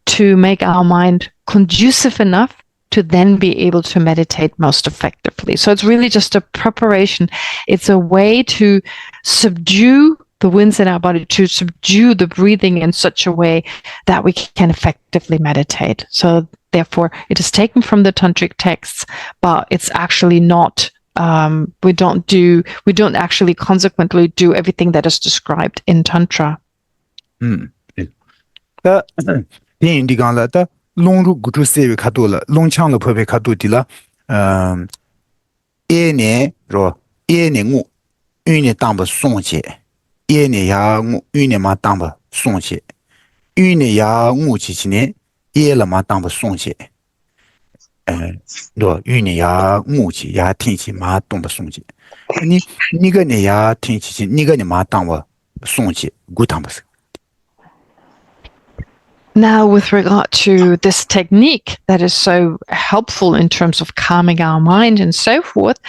to make our mind conducive enough to then be able to meditate most effectively. So it's really just a preparation. It's a way to subdue the winds in our body, to subdue the breathing in such a way that we can effectively meditate. So therefore, it is taken from the tantric texts, but it's actually not, we don't actually consequently do everything that is described in Tantra. 롱루 구추 세위 카도라 롱창로 퍼베 카도디라 에네로 에네งู유네 땅바 송제 에네야งู유네마 땅바 송제 유네야งู지지네 예라마 땅바 송제 로 유네야งู지 야팅치 마 땅바 송제 니가 야팅치 니가 마 땅바 송제 구탕바스. Now, with regard to this technique that is so helpful in terms of calming our mind and so forth,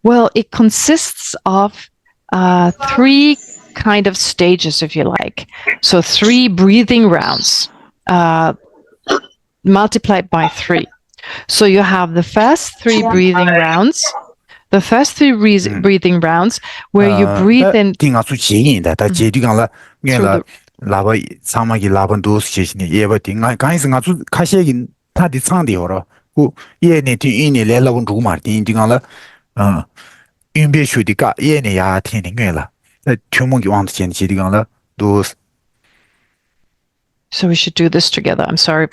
well, it consists of 3 kind of stages, if you like. So 3 breathing rounds multiplied by 3. So you have the first 3 breathing rounds. The first 3 breathing rounds where you breathe in. 라바 사마기 라반도스 제시니 예바딩 가이스 가주 카셰긴 타디 창디오라 고 예네 뒤이니 레라본 주마르티 인딩알라 인베슈디가 예네 야 티닝게라 튜몽기 왕드 젠지디간라 도스. So we should do this together. I'm sorry,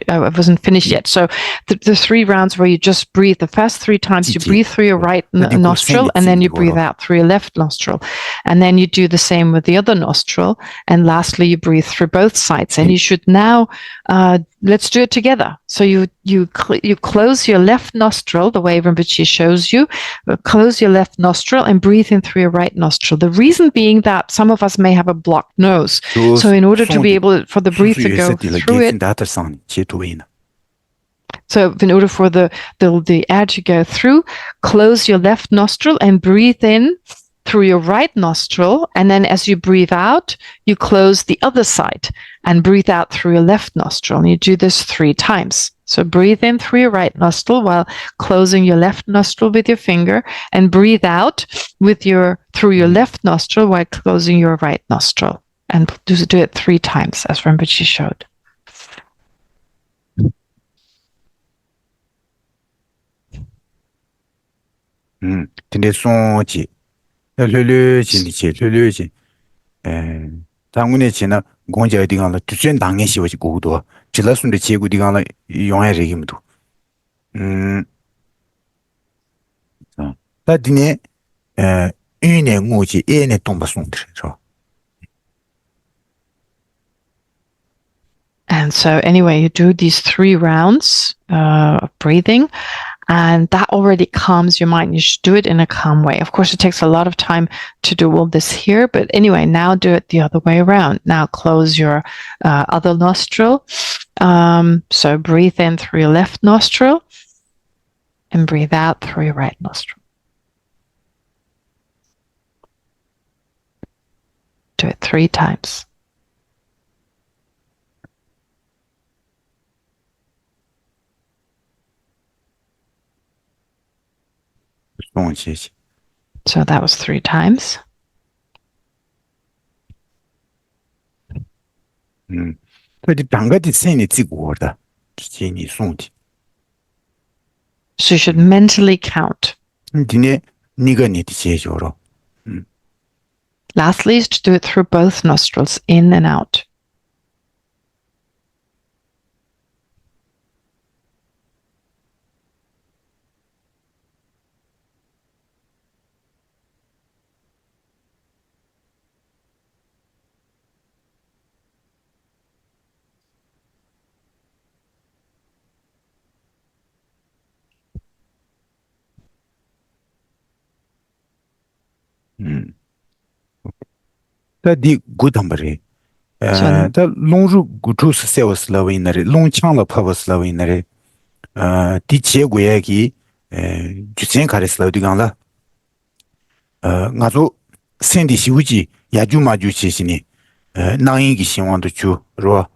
I wasn't finished yet. So the 3 rounds where you just breathe, the first 3 times you breathe through your right nostril and then you breathe out through your left nostril. And then you do the same with the other nostril. And lastly, you breathe through both sides. And you should now, let's do it together. So you close your left nostril, the way Rinpoche shows you, close your left nostril and breathe in through your right nostril. The reason being that some of us may have a blocked nose. So in order to be able for the breathe to go through it. So in order for the air to go through, close your left nostril and breathe in through your right nostril, and then as you breathe out, you close the other side and breathe out through your left nostril. And you do this 3 times. So breathe in through your right nostril while closing your left nostril with your finger, and breathe out through your left nostril while closing your right nostril. And do it 3 times as Rinpoche showed. 근데 송지 르르지 당군에 지나 공제 어디 가나 두전 당에 시워지 고도 질라순데 제고 어디 가나 용해 얘기면도 다디네 인의 무지 인의 동바송들죠. And so anyway, you do these 3 rounds of breathing, and that already calms your mind. You should do it in a calm way. Of course, it takes a lot of time to do all this here, but anyway, now do it the other way around. Now close your other nostril. So breathe in through your left nostril and breathe out through your right nostril. Do it 3 times. So that was 3 times. So you should mentally count. Lastly is to do it through both nostrils, in and out. 디 굿함버리 다 롱루 구투스 세워슬라위나리 롱창라 파버슬라위나리 디 제고야기 주생 가레슬라우디간라 나조 센디 시우지 야주마주 치시니 나잉기 신원도 주로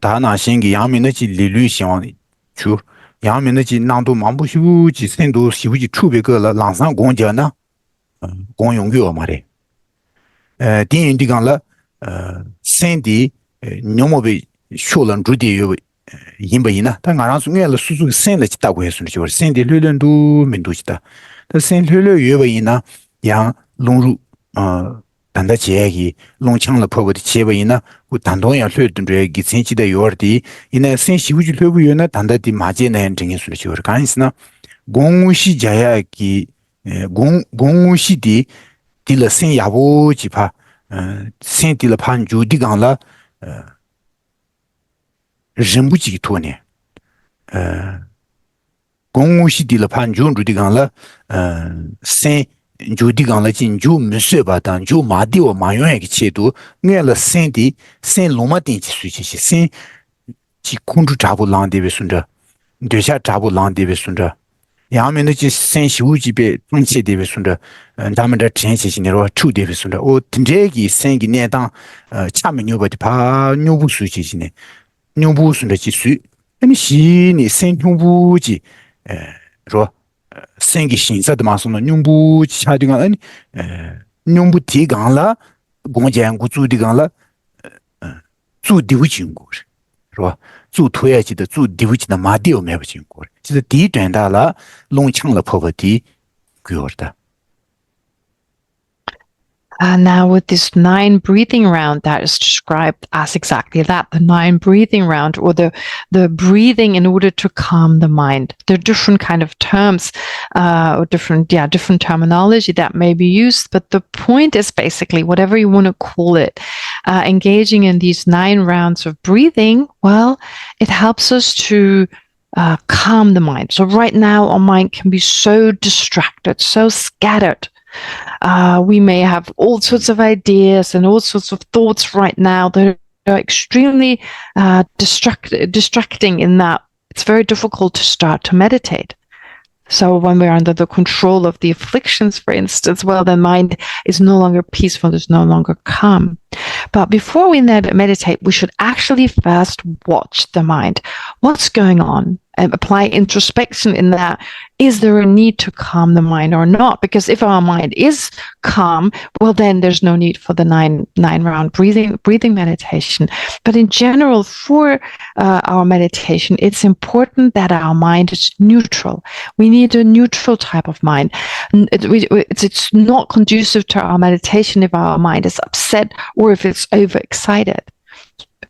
다나신기 양민의 리류 신원 주 양민의 난도 만부시우지 센도 시우지 추베거라 랑상 공자나 공용교 말에 디인디간라 센디 뇽모베 쇼런 주디요 임바이나 당가랑수 뇌를 수수 센을 짓다고 했으니 저 센디 르른도 민도시다 더 센 르르 유바이나 양 롱루 단다 제기 롱창을 퍼버디 제바이나 그 단동야 르든데 기센치다 요르디 이나 센시우지 르부요나 단다디 마제네 정인수를 저 간스나 공우시 자야기 공우시디 딜라 센 야보 지파 센 딜라 판주 디강라 림부지 토네 공우시 딜라 판주 디강라 센 주디강라 진주 무쇠바단 주 마디오 마요에기 체도 뇌라 센디 센 로마딘치 수치시 센 지군주 잡고 랑데베순다 되샤 잡고 랑데베순다 양면의 센시우지베 통치데베순다 담은데 전시신으로 추데베순다 오 든제기 생기 내당 차면요버디 파 뇨부수지시네 뇨부순데 지수 아니 시니 생뇨부지 로 생기 신사도 마소는 뇨부지 차딩아 아니 뇨부티강라 공장구 주디강라 주디우진고 로 주 토야지的주 디부지的马丢没不经过就是第一转大了弄强了婆婆的给我的 Now with this 9 breathing round that is described as exactly that, the 9 breathing round, or the breathing in order to calm the mind. There are different kind of terms, or different terminology that may be used, but the point is basically whatever you want to call it, engaging in these 9 rounds of breathing, well, it helps us to calm the mind. So right now our mind can be so distracted, so scattered. We may have all sorts of ideas and all sorts of thoughts right now that are extremely distracting in that it's very difficult to start to meditate. So when we're under the control of the afflictions, for instance, well, the mind is no longer peaceful, it's no longer calm. But before we meditate, we should actually first watch the mind. What's going on? And apply introspection in that. Is there a need to calm the mind or not? Because if our mind is calm, well, then there's no need for the nine round breathing meditation. But in general, for our meditation, it's important that our mind is neutral. We need a neutral type of mind. It's not conducive to our meditation if our mind is upset or if it's overexcited.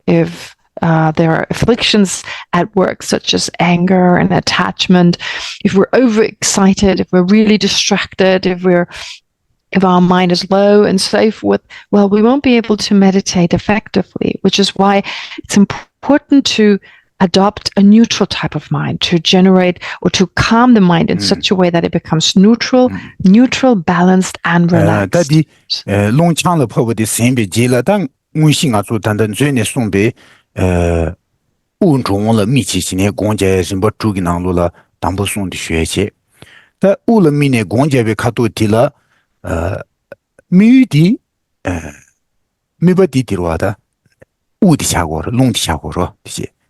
If there are afflictions at work, such as anger and attachment, if we're overexcited, if we're really distracted, if our mind is low and so forth, well, we won't be able to meditate effectively, which is why it's important to adopt a neutral type of mind, to generate or to calm the mind in such a way that it becomes neutral, balanced, and relaxed.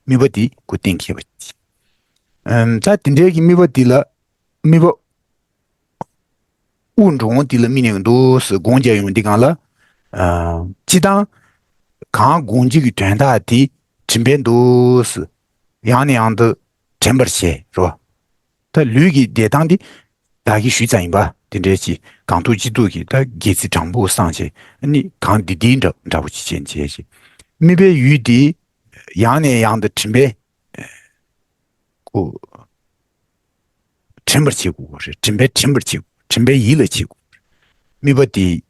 미버디 고땡키버지. 자 딘데기 미버디라 미버 운종디라 미닝도스 공제용디간라 지당 강 공지기 된다디 진변도스 양양의 쳔버시 로. 더 류기 대당디 다기 쉬자인바 딘데지 강도지도기 다 기지 정보 상지 아니 강디딘저 잡으지 젠제지 미베 유디 양의 양의 준비 그 챔버치고 챔버치고 준비 일을 치고 미버디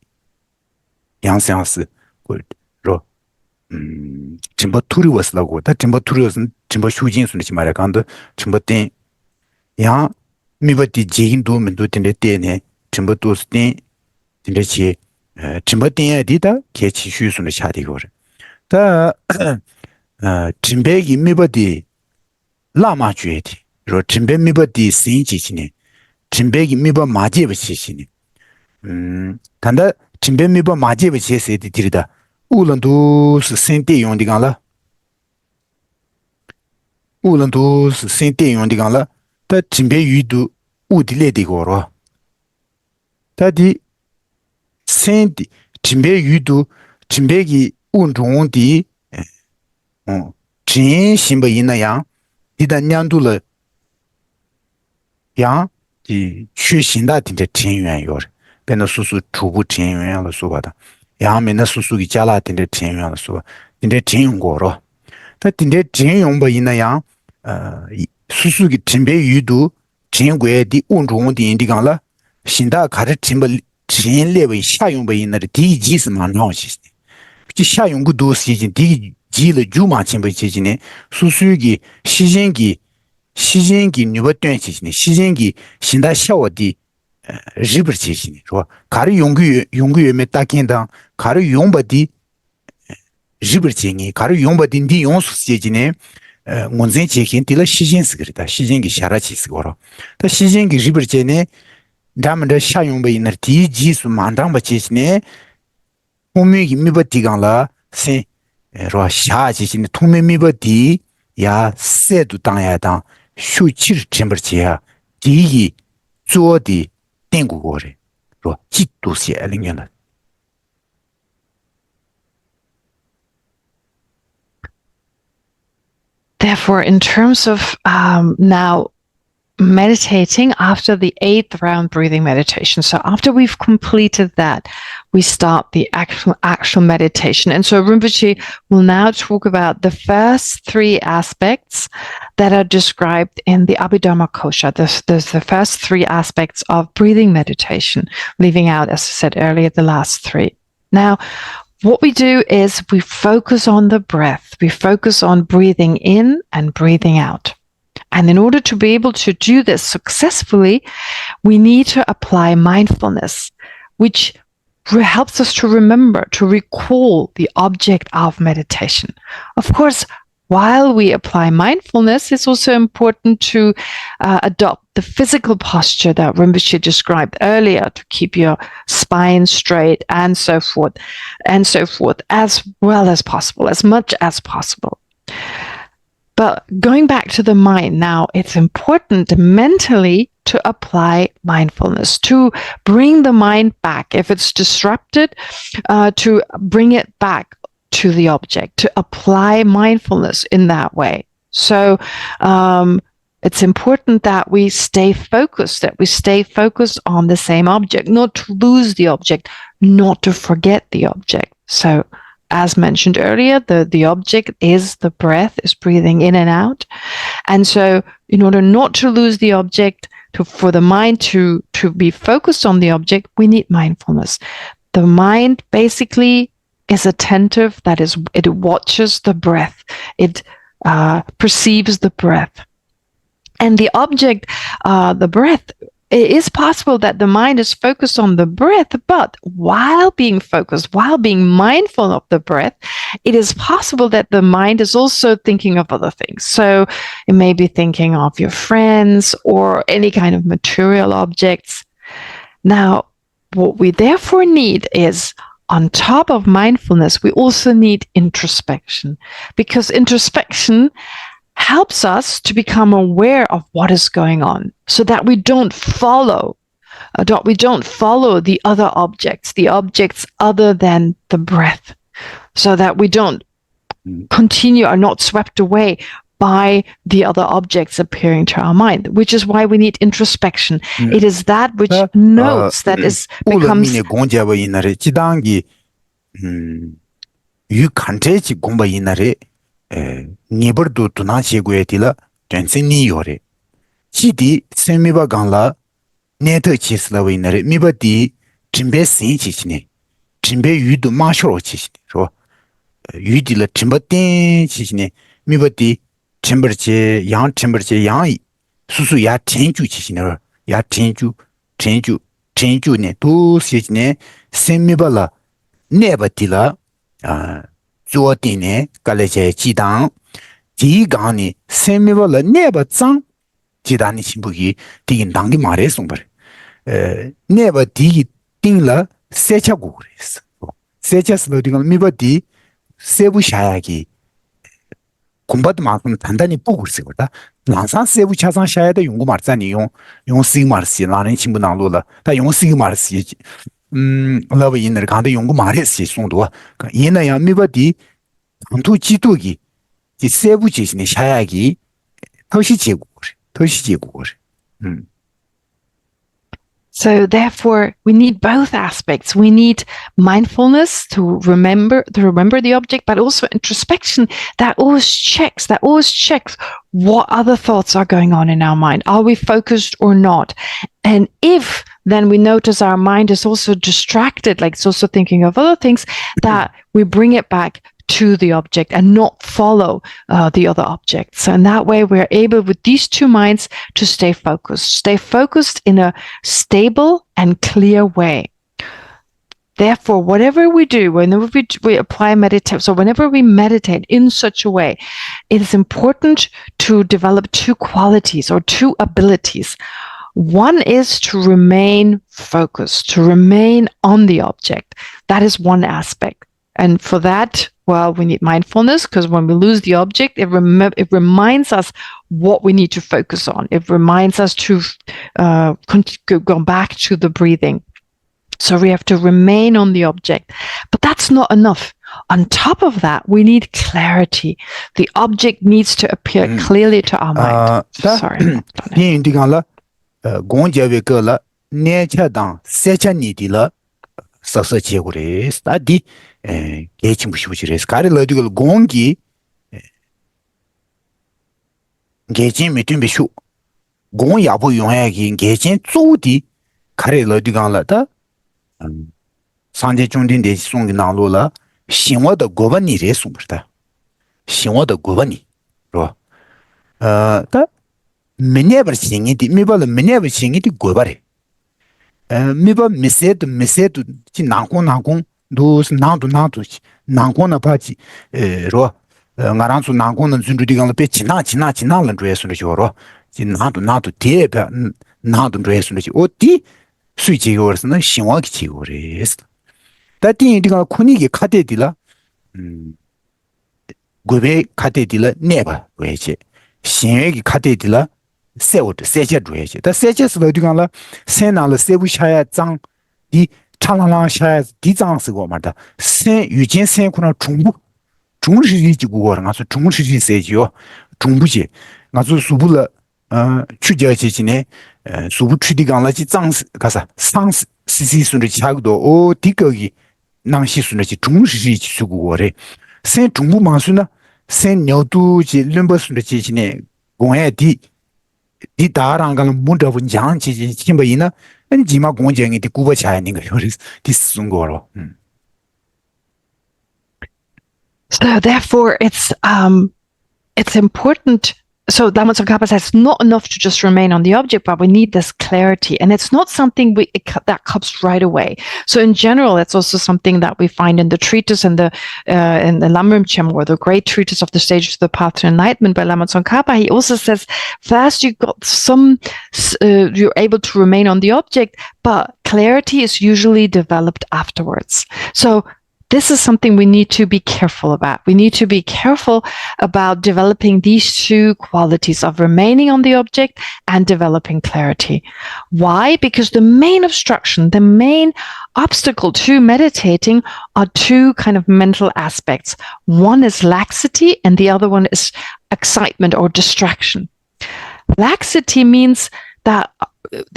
양상스 그로 챔버 투리워스라고 다 챔버 투리워스는 챔버 휴진수는 말이야 간데 챔버땡 양 미버디 지인도 면도 된데 때네 챔버 도스땡 된데지 챔버땡에 디다 개치 휴수는 샤디고 다 진백이 미버디 라마 주에디 로 진백 미버디 신지시니 진백이 미버 마제버시시니 단다 진백 미버 마제버시세디 디르다 우런도 센테 용디간라 우런도 센테 용디간라 다 진백 유도 우딜레디고로 다디 센디 진백 유도 진백이 운종디 진 신부인나양 이단 냥두了양 이 최신다 딘데 진源有 变得叔叔初步真源了说吧的阳面的叔叔给加了딘데真源了说딘데真用过了他딘데真用不因那样叔叔给真别遇到真贵的温中的地方了现在开始真不真列为下用不因那的第一级是蛮长些就下用个多时间第一级了就蛮真不接近呢叔叔给时间给你不短期呢时间给现在小的日本接近是吧开始用个没大看当开始用不的日本接近开始用不的你用时间呢我们接近的了时间是个的时间给下来起是个了但时间给日本接呢他们的下用不那第一级是蛮长不接近呢我们给没不地方了是说下接近的同没不地呀塞都当呀当休息的真不接啊第一做的定过过的说几多些里面了Therefore, in terms of now meditating after the 8th round breathing meditation, so after we've completed that, we start the actual meditation. And so Rinpoche will now talk about the first 3 aspects that are described in the Abhidharma Kosha. There's the first 3 aspects of breathing meditation, leaving out, as I said earlier, the last 3. Now, what we do is we focus on the breath. We focus on breathing in and breathing out. And in order to be able to do this successfully, we need to apply mindfulness, which helps us to remember, to recall the object of meditation. Of course, while we apply mindfulness, it's also important to adopt the physical posture that Rinpoche described earlier to keep your spine straight and so forth, as well as possible, as much as possible. But going back to the mind now, it's important mentally to apply mindfulness, to bring the mind back. If it's disrupted, to bring it back to the object, to apply mindfulness in that way. So it's important that we stay focused, on the same object, not to lose the object, not to forget the object. So as mentioned earlier, the object is the breath, is breathing in and out. And so in order not to lose the object, for the mind to be focused on the object, we need mindfulness. The mind basically is attentive, that is, it watches the breath, it perceives the breath. And the object, the breath, it is possible that the mind is focused on the breath, but while being focused, while being mindful of the breath, it is possible that the mind is also thinking of other things. So it may be thinking of your friends or any kind of material objects. Now, what we therefore need is, on top of mindfulness, we also need introspection, because introspection helps us to become aware of what is going on, so that we don't follow the other objects other than the breath, so that we don't continue, are not swept away by the other objects appearing to our mind, which is why we need introspection. It is that which knows, that is becomes nibardu tuna chegwe tila tense ni yore chidi semiba gangla neta chisla winare mibadi timbe sin chichine timbe yudu mashoro chichine ro yudi la timba ten chichine mibadi timberche yang susu ya tenju chichine ro ya tenju ne to chichine semiba la nebati la zuo dine galeje jidang ji gang ni semiba la neba zang jidang ni chimbugi digin dangi mare songbar neba digi ding la secha gugres secha slo digal miba di sebu shayagi kumbat makun 단단히 보고 있을 거다. 항상 세부 차상 샤야다 용고 말자니 용 쓰기 말시 나는 친구 나로라. 다 용 쓰기 말시 러브 인을 간다 용고 말했시 송도. 얘나야 미바디 전투 지도기 이 세부 지신의 샤야기 도시 제국. So therefore, we need both aspects. We need mindfulness to remember the object, but also introspection that always checks what other thoughts are going on in our mind. Are we focused or not? And if then we notice our mind is also distracted, like it's also thinking of other things, that we bring it back to the object and not follow the other objects. And that way we're able with these two minds to stay focused in a stable and clear way. Therefore, whatever we do, whenever we apply meditation, so whenever we meditate in such a way, it is important to develop two qualities or two abilities. One is to remain focused, to remain on the object. That is one aspect. And for that, well, we need mindfulness, because when we lose the object, it reminds us what we need to focus on. It reminds us to go back to the breathing. So we have to remain on the object. But that's not enough. On top of that, we need clarity. The object needs to appear clearly to our mind. Sorry. 서서 지구래 스타디 개치 무시부지레스 가르러디글 공기 개진 미팅비슈 공 야부 용하기 개진 쪼디 가르러디간라다 산제 중딘 대시 송기 나로라 신워의 고번이래 송부다 신워의 고번이 다 미네버 싱이디 미벌 미네버 싱이디 고바레 미바 미세도 지 나고 도스 나도 나고나 바지 로 나란수 나고는 준주디간 베 지나는 주에서는 저로 지 나도 대가 나도 그래서지 어디 수지고서는 신화기 지고래스 다띵이가 코니기 카데딜라 고베 카데딜라 네바 왜지 신외기 카데딜라 세우드 세제 줘야지 다 세제스 어디가라 세나를 세부샤야 장이 차라라샤야 디장스고 말다 세 유진 세구나 중부시지 구거랑 가서 중부시지 세지요 중부지 가서 수부를 추저지지네 수부 추디강라지 장스 가서 상스 시시순의 자고도 오 디거기 낭시순의 중부시지 수구거래 세 중부만수나 세 녀두지 림버순의 지지네 공해 디 다랑간 문더분 장지지 김바이나 아니 지마 공쟁이 디 구버 차이니가 요리스 디스순거로 So therefore, it's important. So Dhamma Tsongkhapa says it's not enough to just remain on the object, but we need this clarity, and it's not something that comes right away. So in general, it's also something that we find in the treatise and the Lamrimchen, or the great treatise of the stages of the path to enlightenment by Lama Tsongkhapa. He also says first you got you're able to remain on the object, but clarity is usually developed afterwards. So this is something we need to be careful about. We need to be careful about developing these two qualities of remaining on the object and developing clarity. Why? Because the main obstruction, the main obstacle to meditating are two kind of mental aspects. One is laxity and the other one is excitement or distraction. Laxity means that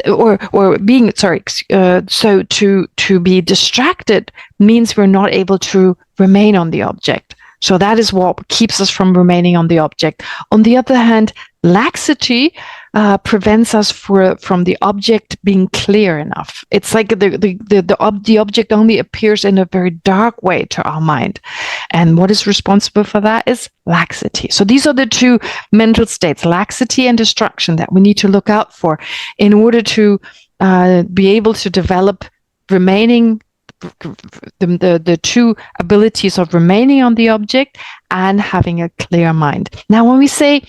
or being so to be distracted means we're not able to remain on the object. So that is what keeps us from remaining on the object. On the other hand, laxity prevents us from the object being clear enough. It's like the object only appears in a very dark way to our mind. And what is responsible for that is laxity. So these are the two mental states, laxity and distraction, that we need to look out for in order to be able to develop remaining the two abilities of remaining on the object and having a clear mind. Now, when we say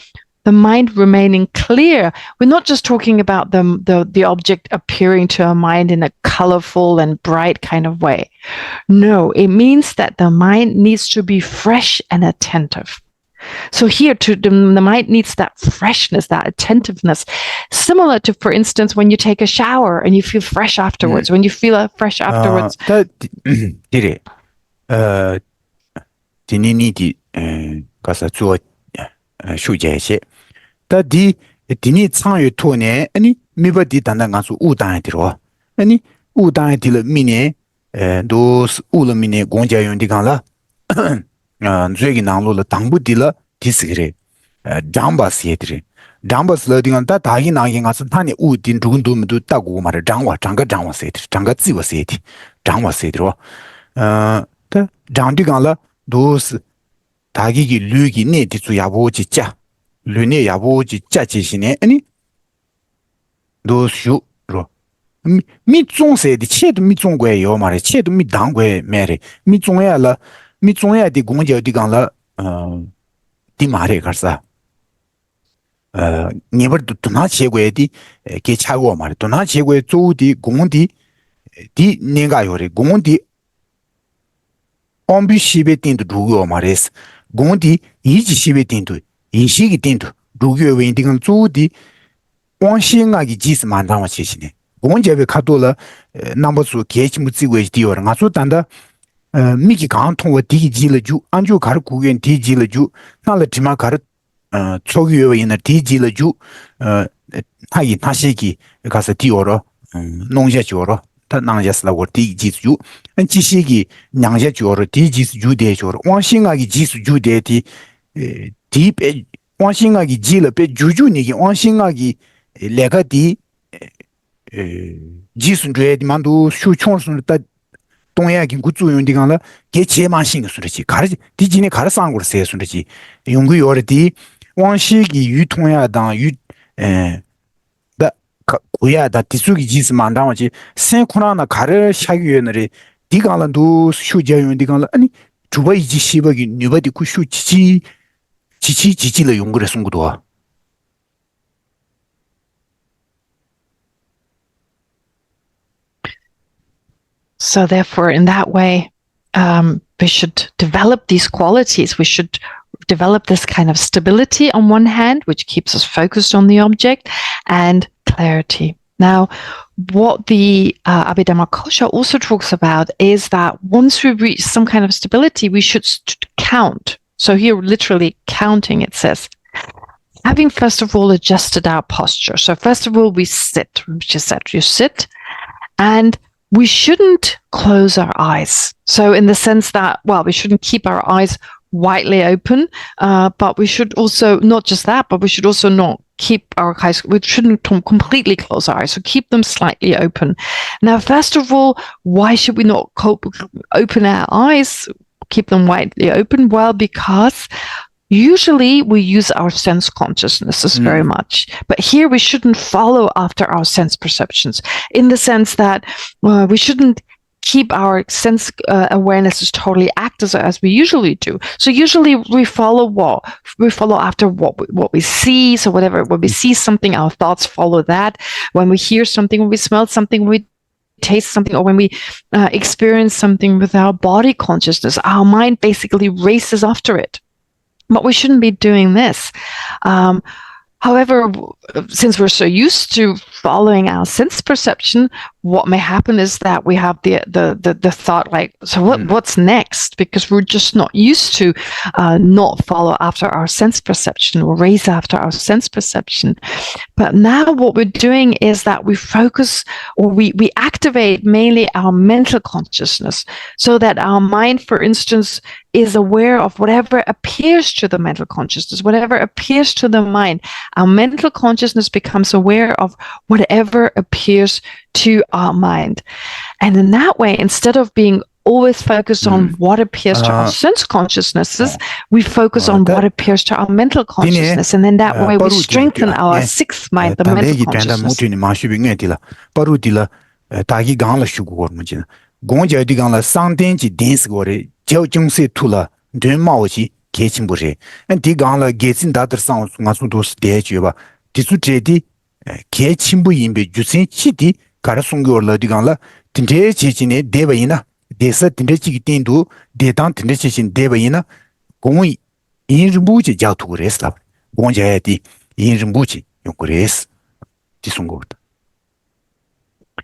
the mind remaining clear, we're not just talking about the object appearing to our mind in a colorful and bright kind of way. No, it means that the mind needs to be fresh and attentive. So here, the mind needs that freshness, that attentiveness, similar to, for instance, when you take a shower and you feel fresh afterwards. When you feel fresh afterwards. 디레 디니니디 가서 주 수제시 다디 디니 참여 토네 아니 미버디 단단 가서 우단에 들어 아니 우단에 들어 미네 도스 우르 미네 공자연디 간라 저기 나로로 당부딜라 디스그레 장바스예드레 장바스러딩한테 다기 나게 가서 타니 우딘 두근두면도 따고 말을 장가 세드 장가 지워세드 장와 세드로 다 장디간라 도스 다기기 류기 네디주 야보지 짜 류네 야보지 짜지시네 아니 도슈로 미종세디 체도 미종괴요 말에 체도 미당괴 메레 미종야라 미종야 디 공제 어디간라 디 말에 가서 니버도 도나 제고에디 개차고 말에 도나 제고에 조디 공디 디 내가 요래 공디 엄비시베 틴도 두고 말레스 공디 이지시베 틴도 인식이 틴도 두고 웬딩은 조디 원신하기 지스 만나와 치시네 공제베 카도라 넘버수 개치무지고 디오라 가서 단다 미기 강통과 디지르주 안주 가르 구겐 디지르주 나를 디마 가르 초기에 있는 디지르주 하이 다시기 가서 디오로 농제주로 다 낭제스라고 디지주 지시기 낭제주로 디지주 대주로 원신하기 지수주 대디 디베 원신하기 지르베 주주니기 원신하기 레가디 지순주에디 만도 슈총스는 다 동야긴 구조용디간라 개체만신의 수르지 가르지 디진에 가르상고로 세 수르지 용구 요르디 원시기 유통야당 다 고야다 디수기 지스 만다마지 생쿠나나 가르 샤기연을 디간란도 슈제용디간라 아니 주바이지 시버기 뉴바디 쿠슈 지지를 용거를 송고도와 So therefore, in that way, we should develop these qualities. We should develop this kind of stability on one hand, which keeps us focused on the object, and clarity. Now, what the Abhidhamma Kosha also talks about is that once we reach some kind of stability, we should count. So here, literally counting, it says, having first of all adjusted our posture. So first of all, we sit, which is that you sit, and we shouldn't close our eyes. So in the sense that, well, we shouldn't keep our eyes widely open, but we should also, not just that, but we should also not keep our eyes, we shouldn't completely close our eyes, so keep them slightly open. Now, first of all, why should we not open our eyes, keep them widely open? Well, because usually we use our sense consciousnesses very much, but here we shouldn't follow after our sense perceptions, in the sense that we shouldn't keep our sense awarenesses totally active as we usually do. So usually we follow what? We follow after what we see. So whatever, when we see something, our thoughts follow that. When we hear something, when we smell something, we taste something, or when we experience something with our body consciousness, our mind basically races after it. But we shouldn't be doing this. However, since we're so used to following our sense perception, what may happen is that we have the thought like, so what's next? Because we're just not used to not follow after our sense perception or race after our sense perception. But now what we're doing is that we focus, or we activate mainly our mental consciousness, so that our mind, for instance, is aware of whatever appears to the mental consciousness, whatever appears to the mind. Our mental consciousness becomes aware of whatever appears to our mind. And in that way, instead of being always focused on what appears to our sense consciousnesses, we focus on what appears to our mental consciousness. And then that way we strengthen our sixth mind, the mental consciousness. Jiao Jungse Tula, Dun Maoji, Kechimbury, and Digala gets in that sounds Masudos de Juba, Tisu Jedi, Kechimbu Imbe, Jusin Chiti, Karasungo Ladigala, Tinde Chichin Devaina, Desa Tindechi Tindu, Detan Tindechin Devaina, going in Rumbuchi Jatu Resla, Bonjati, in Rumbuchi, Yokures, Tisungot.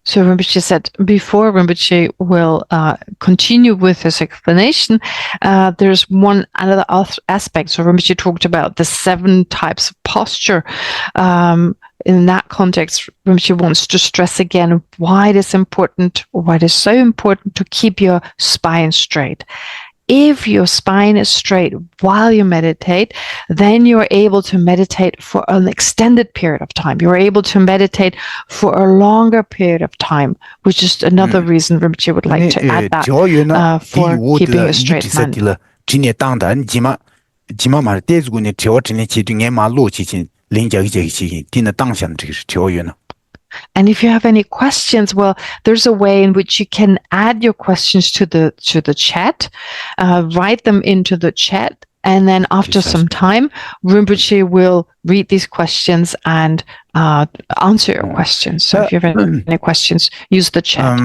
So Rinpoche said before Rinpoche will continue with his explanation, there's one another aspect. So Rinpoche talked about the 7 types of posture. In that context, Rinpoche wants to stress again why it is important, or why it is so important to keep your spine straight. If your spine is straight while you meditate, then you're able to meditate for an extended period of time. You're able to meditate for a longer period of time, which is another reason Rinpoche would like to add that for keeping a straight mind. And if you have any questions, well, there's a way in which you can add your questions to the chat, write them into the chat, and then after some time, Rinpoche will read these questions and answer your questions. So if you have any questions, use the chat.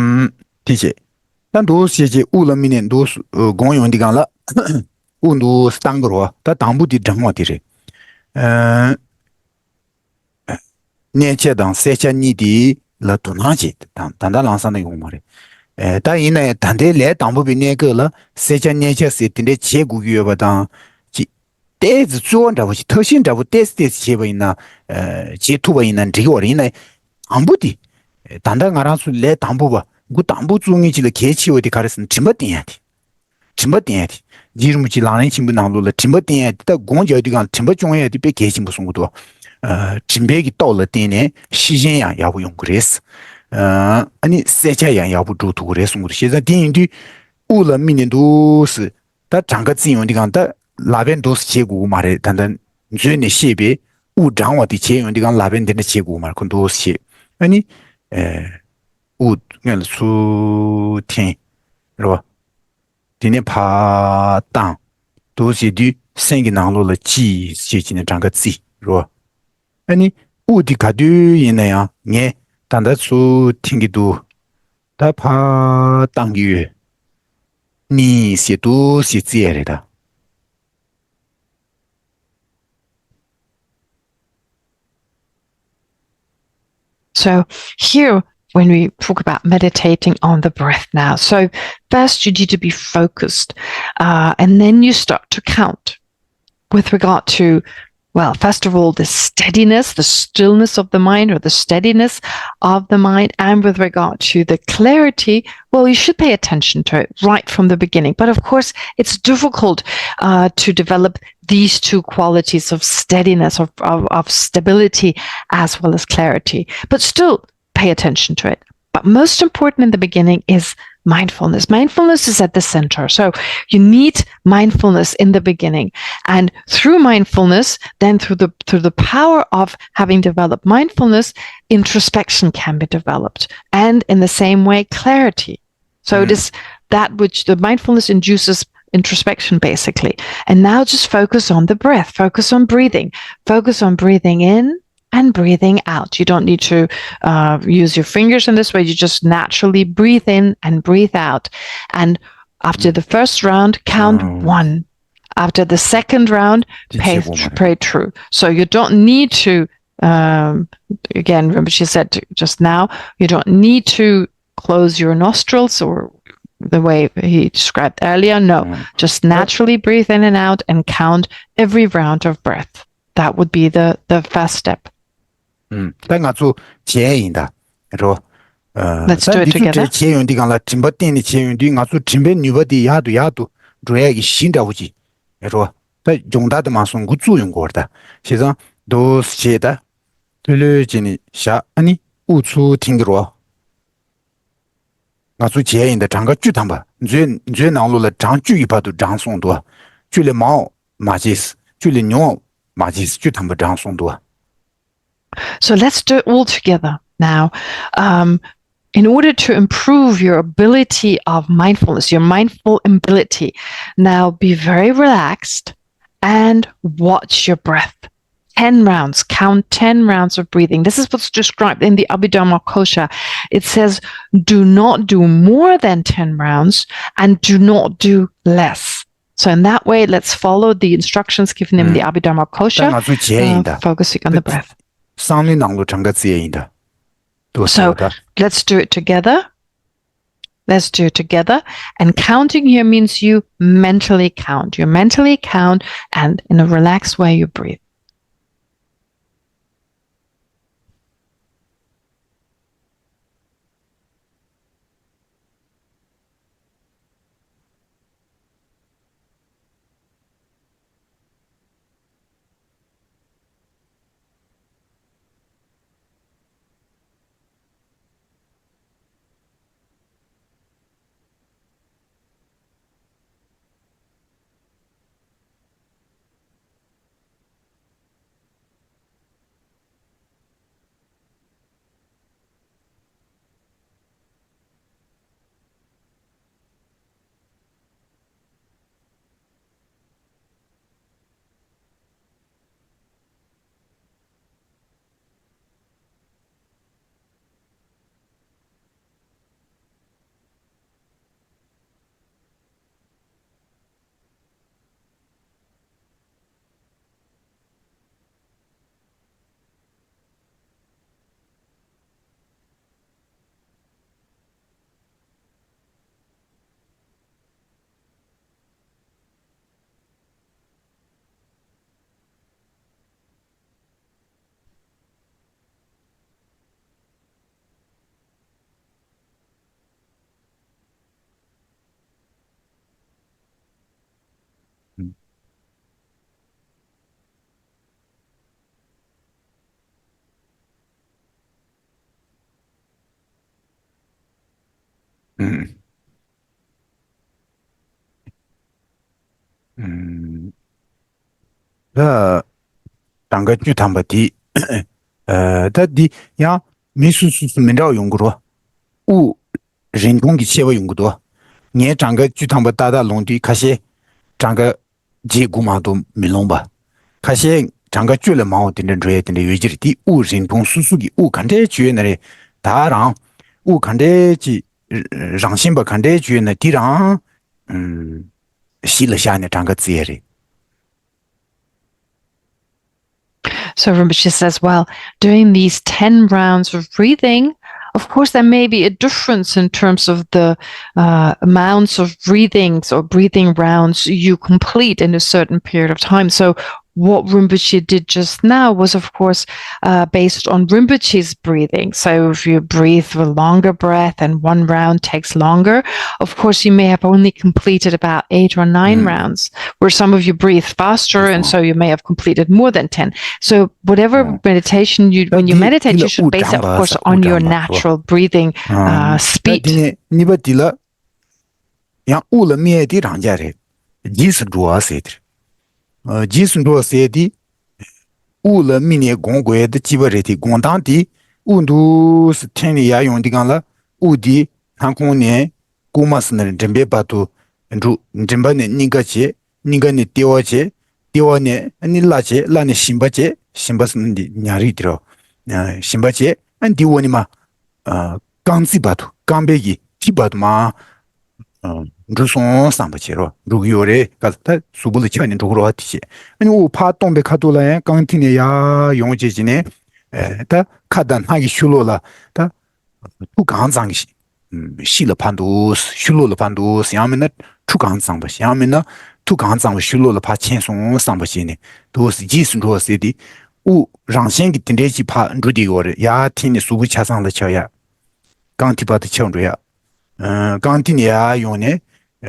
Nietzsche dans secha nidi la tonaji tanda lansan de yomare da ina tande le dambu bi ne ge la secha nietzsche se tinde che gu yue ba dang ji de zi zuo da wo ji te xin da wo de de che ba ina ji tu ba ina ji wo ina ambu di tanda ngara su le dambu ba gu dambu zungi ji le ke chi wo de karesin jima din ya di jima din ya di ji mu ji lang ren chim bu nang lu le jima din ya da gong jia di gang jima zhong ya di be ke chim bu song gu duo 진백이 떠올라 때네 시즌야 야부 용 그랬어 아니 세자야 야부 두두 그랬어 우리现在电影的乌了민년도是다 장가 지용이 간다 라벤도 제고 말에 단단 주인의 시비 우장와 디 제용 디간 라벤데 제고 말 건도 시 아니 우 그냥 수天 로 디네 파당 도시디 생기 나로了지 지진의 장가 지 로 아니 우디 가두 있네요. 예. 단다수 튕기도 다 파 당규 니 시도 시지에다. So here, when we talk about meditating on the breath now, so first you need to be focused, and then you start to count with regard to, well, first of all, the steadiness, the stillness of the mind, or the steadiness of the mind, and with regard to the clarity, well, you should pay attention to it right from the beginning. But of course, it's difficult to develop these two qualities of steadiness, of stability, as well as clarity. But still, pay attention to it. But most important in the beginning is mindfulness. Mindfulness is at the center. So you need mindfulness in the beginning. And through mindfulness, then through the power of having developed mindfulness, introspection can be developed. And in the same way, clarity. So it is that which the mindfulness induces introspection, basically. And now just focus on the breath, focus on breathing in and breathing out. You don't need to use your fingers in this way. You just naturally breathe in and breathe out. And after the first round, count 1. After the second round, pray true. So you don't need to, again, remember she said just now, you don't need to close your nostrils or the way he described earlier. No, just naturally breathe in and out and count every round of breath. That would be the first step. Let's do it together. So let's do it all together now. In order to improve your ability of mindfulness, your mindful ability, now be very relaxed and watch your breath. 10 rounds, count 10 rounds of breathing. This is what's described in the Abhidharma Kosha. It says, do not do more than 10 rounds and do not do less. So in that way, let's follow the instructions given in the Abhidharma Kosha, focusing on the breath. So let's do it together. Let's do it together. And counting here means you mentally count. You mentally count, and in a relaxed way, you breathe. Tanga ju tamba di da di ya mi su su su min rao yung guo u ren gong gi xie yung guo nie tanga ju tamba da da long di ka xie tanga ji gu ma do mi long ba ka xie tanga ju le ma de den zhe de yu ji di u ren gong su su gi u kan de ju ne da rang u kan de ji 랑신바 칸데 주에나 디랑 실샤네 장가 지에리. So Rinpoche says, well, doing these 10 rounds of breathing, of course, there may be a difference in terms of the amounts of breathings or breathing rounds you complete in a certain period of time. So what Rinpoche did just now was, of course, based on Rinpoche's breathing. So if you breathe with a longer breath and one round takes longer, of course, you may have only completed about 8 or 9 rounds, where some of you breathe faster, and so you may have completed more than 10. So whatever meditation when you meditate, you should base it, of course, on your natural breathing speed. 디네 니바 딜라 야 우르 미에디 랑자레 지스 두아세드 지스 두아세디 우르 미네 공고에드 지버레티 공단디 운두 스테니 야용디간라 우디 한콩네 고마스네 젬베바투 루 젬바네 닝가체 닝가네 띠와체 띠와네 아닐라체 라네 심바체 심바스는디 냐리디로 심바체 안디오니마 강지바투 강베기 티바드마 루송 삼바체로 루기오레 가스타 수불이 쳐는 도로 하티시 아니 우파 동베 카돌라에 강티네 야 용제지네 다 카단 하기 슐로라 다 투강장시 시르 판도 슐로르 판도 야면나 투강장바 야면나 투강장 슐로르 파 첸송 삼바시네 도스 지스 로세디 우 랑생기 딘데지 파 루디오레 야 티네 수부 차상的쳐야 강티바드 쳐로야 강티니아 용네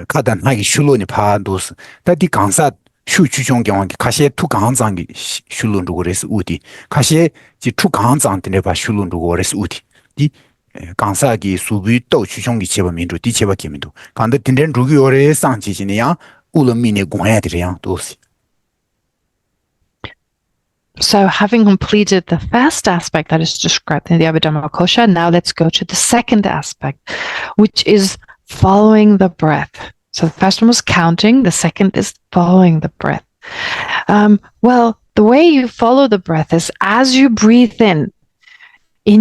카단 하기 슐로니 파도스 다디 강사 슈추종 경기 가시에 투강장기 슐론도 그래서 우디 가시에 지 투강장한테 봐 슐론도 그래서 우디 디 강사기 수비 또 추종기 제바 민주 디 제바 기민도 간데 딘덴 루기오레 상지지니야 울미네 공해들이야 도스. So having completed the first aspect that is described in the Abhidhammakosha, now let's go to the second aspect, which is following the breath. So the first one was counting, the second is following the breath. Well, the way you follow the breath is as you breathe in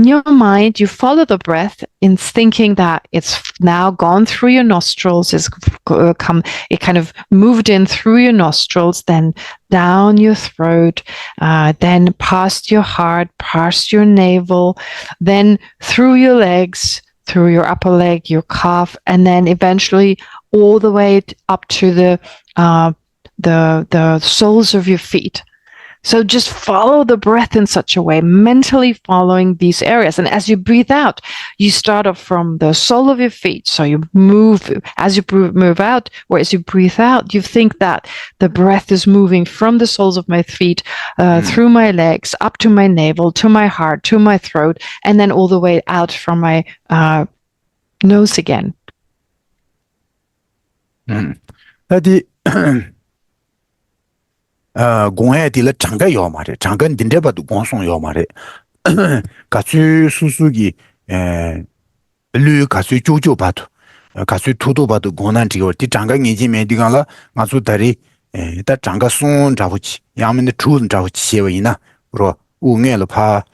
your mind, you follow the breath in thinking that it's now gone through your nostrils, it kind of moved in through your nostrils, then down your throat, then past your heart, past your navel, then through your legs, through your upper leg, your calf, and then eventually all the way up to the soles of your feet. So just follow the breath in such a way, mentally following these areas. And as you breathe out, you start off from the sole of your feet. So you move, as you move out, or as you breathe out, you think that the breath is moving from the soles of my feet, through my legs, up to my navel, to my heart, to my throat, and then all the way out from my nose again. 다디 공에 딜라 장가 요 말에 장간 딘데바도 공송 요 말에 가수 수수기 류 가수 조조 봐도 가수 투도 봐도 고난 지고 디 장가 이지 메디가라 가수 다리 다 장가 손 잡으치 야면의 주는 잡으치 세워이나 그러 우응엘로 파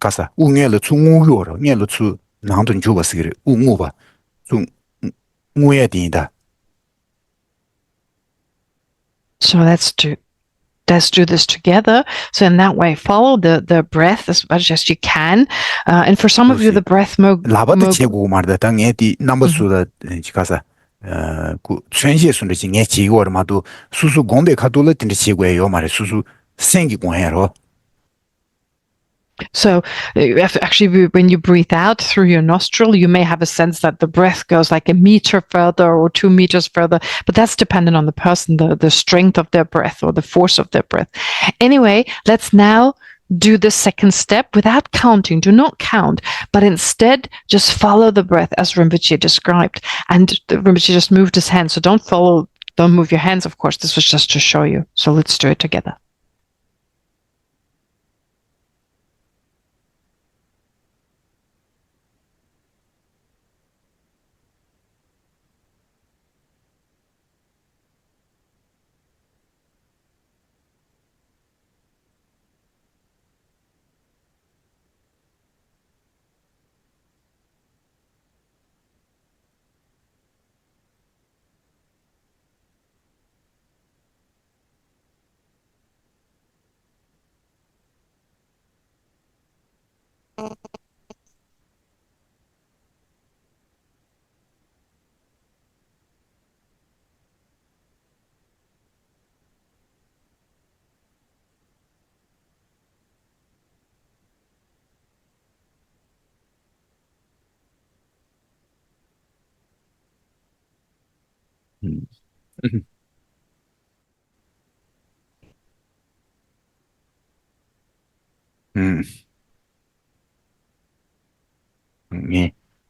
가사 우응엘로 충우요로 녜로 추 나도 주버스기를 우무바 좀 우야 딘다. So let's do this together. So in that way, follow the breath as much as you can. And for some of you, the breath 라바드 제고 말다 당에디 넘버수다 지가사 그 전시에서는 지게 지고르마도 수수 공배 카돌을 딘데 지고예요 말에 수수 생기 공해로. So actually, when you breathe out through your nostril, you may have a sense that the breath goes like a meter further or 2 meters further, but that's dependent on the person, the strength of their breath or the force of their breath. Anyway, let's now do the second step without counting. Do not count, but instead just follow the breath as Rinpoche described. And Rinpoche just moved his hands, so don't move your hands, of course. This was just to show you. So let's do it together.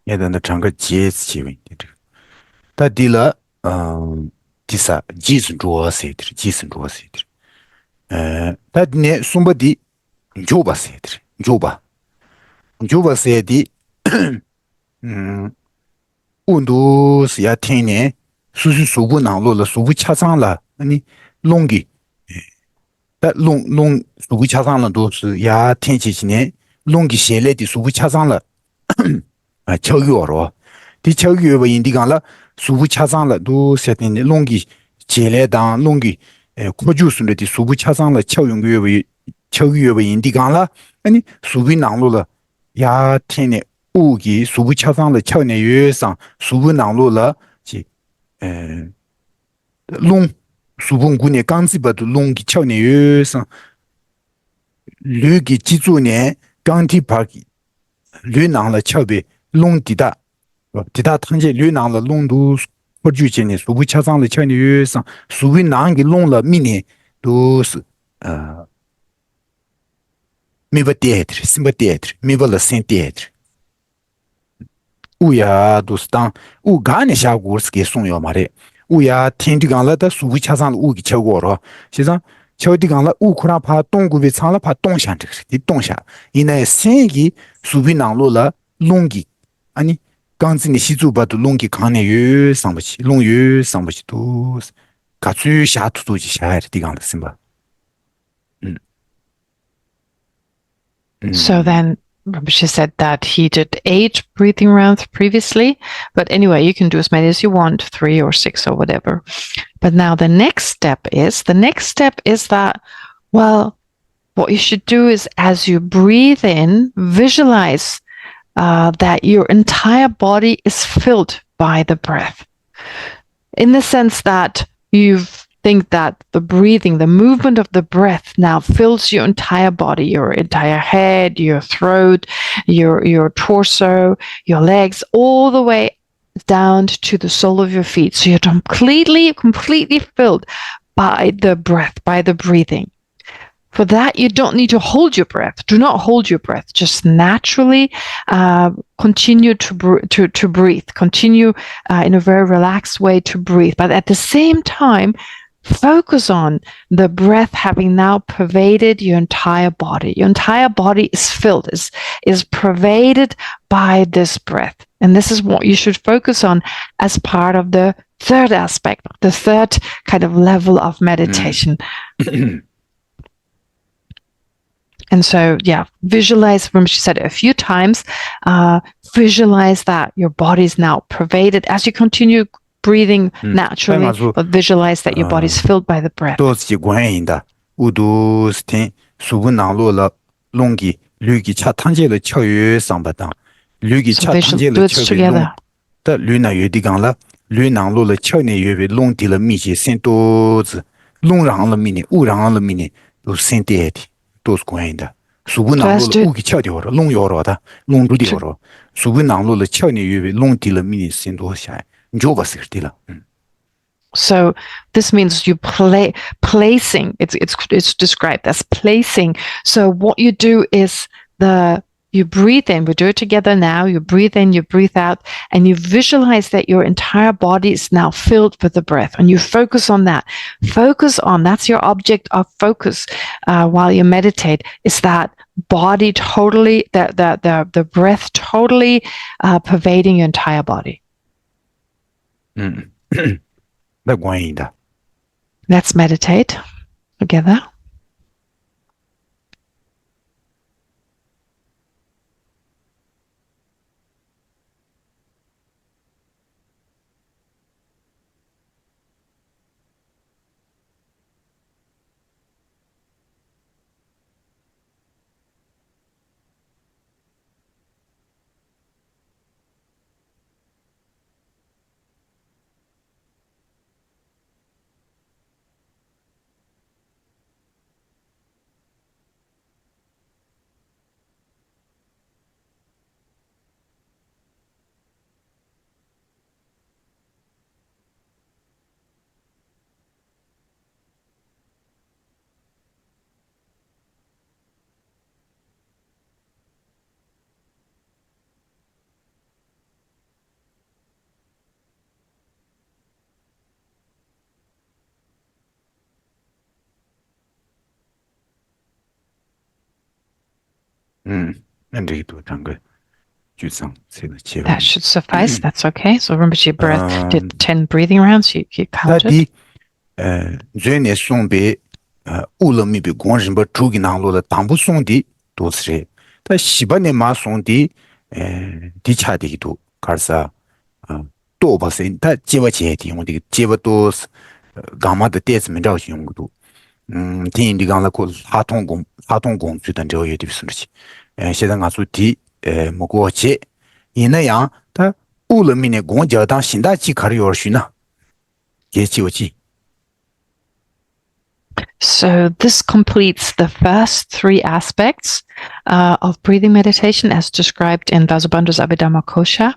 也等到整个节气问题这个，他第了，第三，寄生着谁的，寄生着谁的，他呢，送不的，你就把谁的，你就把，你就把谁的，嗯，温度是要天呢，是苏不囊落了，苏不恰上了，那你弄的，但弄苏不恰上了都是呀，天气今年弄的下来的苏不恰上了。7月了，第7月吧，印地讲了，苏不恰上了，都说的弄个接来当弄个，扩就是了的，苏不恰上了，7月吧，印地讲了，那你苏不囊路了，呀天呢，乌鸡苏不恰上了，7年月上，苏不囊路了，是，呃，弄，苏不姑娘刚子把都弄个7年月上，绿个记住呢，刚体把绿囊了，桥边弄地大。地大汤节绿囊了弄都不就今年，所谓吃上了吃的月上，所谓囊给弄了，明年都是没不跌的，什么跌的，没不了先跌的。乌鸦都是当乌干的下锅是给送药嘛的，乌鸦天地讲了，他所谓吃上了乌给吃过了，实际上吃的讲了乌可能怕东古被长了怕东乡这个是的东乡，因为先给所谓囊落了弄给，啊你。刚子你西祖把都弄给康年月上不去，弄月上不去都是，嘎最下土都去下来的地方了，是吧？嗯 So 嗯 then she said that he did 8 breathing rounds previously. But anyway, you can do as many as you want, 3 or 6 or whatever. But now the next step is that, well, what you should do is as you breathe in, visualize that your entire body is filled by the breath. In the sense that you think that the breathing, the movement of the breath now fills your entire body, your entire head, your throat, your torso, your legs, all the way down to the sole of your feet. So you're completely filled by the breath, by the breathing. For that, you don't need to hold your breath. Do not hold your breath. Just naturally continue to breathe. Continue in a very relaxed way to breathe. But at the same time, focus on the breath having now pervaded your entire body. Your entire body is filled, is pervaded by this breath. And this is what you should focus on as part of the third aspect, the third kind of level of meditation. And so, yeah, visualize, remember she said it a few times, visualize that your body is now pervaded as you continue breathing naturally, but visualize that your body is filled by the breath. 都是关系的，我都是听苏不囊落了，弄给绿给吃汤节了7月上不当，绿给吃 So 汤 visual, 节 do 了 it 7月弄 together. 的绿那月的讲了，绿囊落了7年月被弄的了米些先都是弄上了米呢，污染了米呢，都是先跌的，都是关系的。苏不囊落了乌给吃掉了，弄掉了的，弄住掉了，苏不囊落了7年月被弄的了米呢，先多下来，你就不是的了，So this means you placing. It's described as placing. So what you do is you breathe in. We do it together now. You breathe in, you breathe out, and you visualize that your entire body is now filled with the breath, and you focus on that. Focus on that's your object of focus while you meditate. Is that body totally the breath totally pervading your entire body. 那关系的。Let's meditate together. 엔드기도 장거 주상 세는 That 제바인. should suffice. That's okay. So Rinpoche breath did 10 breathing rounds. You counted. 다디 즈네 송베 우르미비 공진버 투기 나로다 담부 송디 도스레 다 시바네 마 송디 디차디기도 가르사 또바세 다 제바제디 용디 제바도 가마的电子门照用度听你刚才过하통工 주단 저也就是了现在俺说第莫过去因那样他乌了明年公交当新大机卡的要去呢也就记 So this completes the first three aspects of breathing meditation as described in Vasubandhu's Abhidhamma Kosha.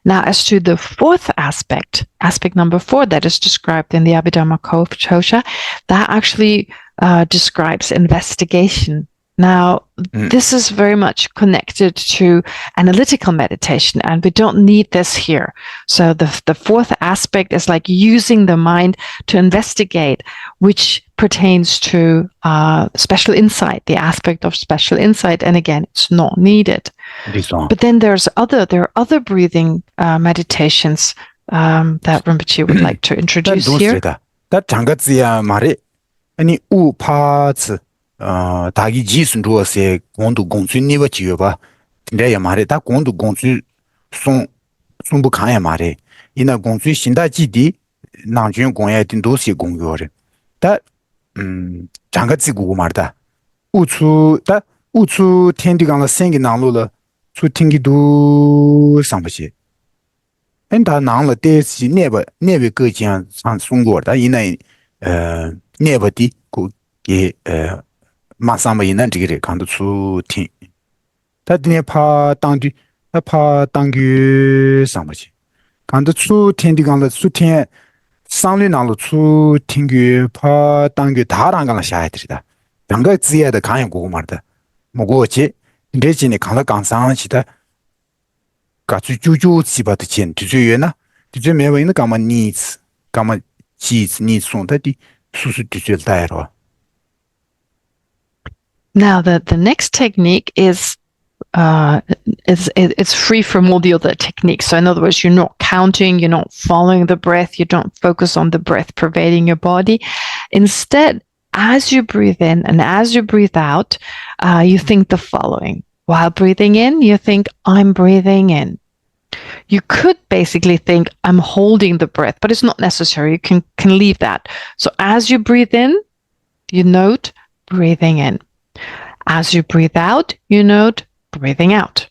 Now, as to the fourth aspect, aspect number 4 that is described in the Abhidhamma Kosha, that actually describes investigation. Now, this is very much connected to analytical meditation, and we don't need this here. So the fourth aspect is like using the mind to investigate, which pertains to special insight, the aspect of special insight. And again, it's not needed. But then there are other breathing meditations that Rinpoche would like to introduce here. 다기 지순 주어세 공도 공주 니버 지여봐 근데야 말해 다 공도 공주 송부 칸야 말해 이나 공주 신다 지디 나중 공야 din 도시 공요래 다 장가지 구고 말다 우추天地강의 생기 나로了추 팅기도 상버시 엔다 나로 대시 네베 거지한 상 송고다 이나 네버디 고예 마삼바 있는 지기를 간도 추팅 다디네 파 당뒤 파 당규 상버지 간도 추팅디 간도 추팅 상륜나로 추팅규 파 당규 다랑간을 샤야들이다 당가 지야의 강연 고고 말다 뭐고지 레진이 간다 강상시다 가주 주주 지바드 진 뒤주여나 뒤주 매워있는 가마 니츠 가마 지츠 니츠 손다디 수수 뒤주를 다이로 Now, the next technique is it's free from all the other techniques. So, in other words, you're not counting, you're not following the breath, you don't focus on the breath pervading your body. Instead, as you breathe in and as you breathe out, you think the following. While breathing in, you think, I'm breathing in. You could basically think, I'm holding the breath, but it's not necessary. You can leave that. So, as you breathe in, you note breathing in. As you breathe out, you note breathing out.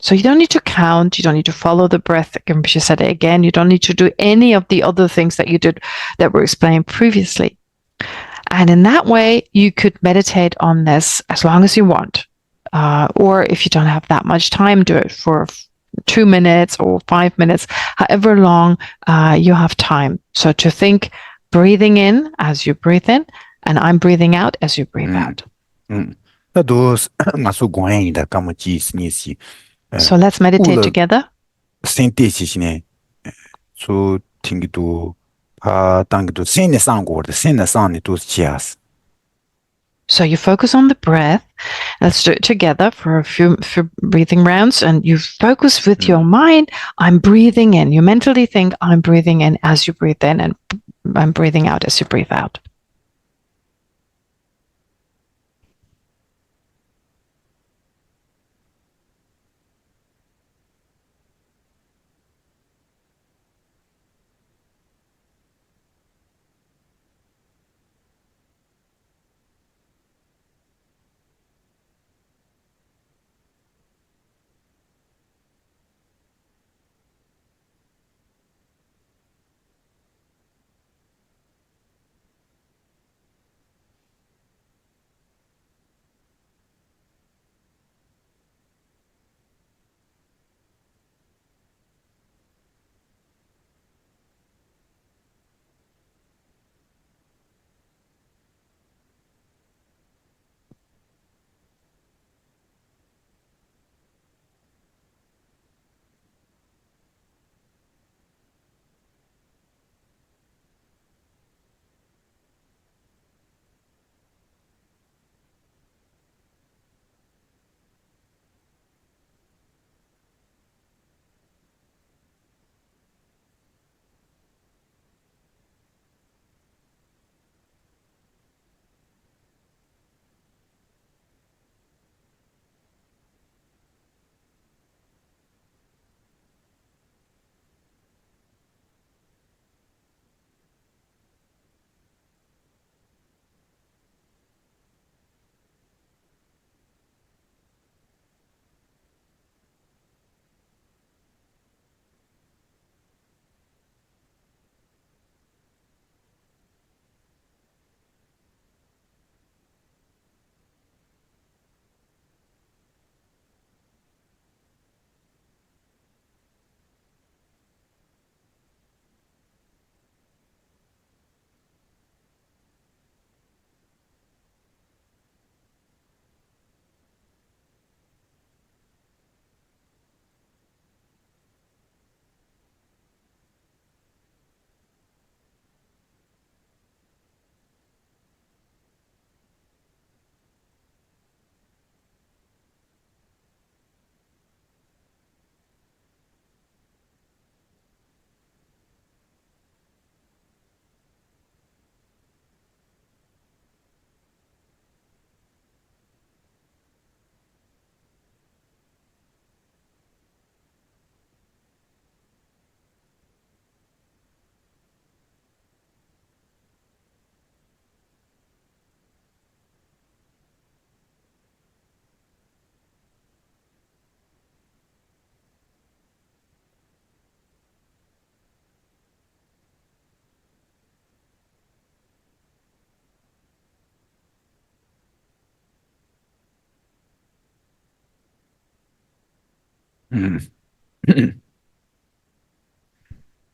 So you don't need to count. You don't need to follow the breath. She said it again. You don't need to do any of the other things that you did that were explained previously. And in that way, you could meditate on this as long as you want. Or if you don't have that much time, do it for 2 minutes or 5 minutes, however long you have time. So to think breathing in as you breathe in, and I'm breathing out as you breathe out. So let's meditate together. So you focus on the breath. Let's do it together for a few breathing rounds. And you focus with your mind. I'm breathing in. You mentally think I'm breathing in as you breathe in, and I'm breathing out as you breathe out.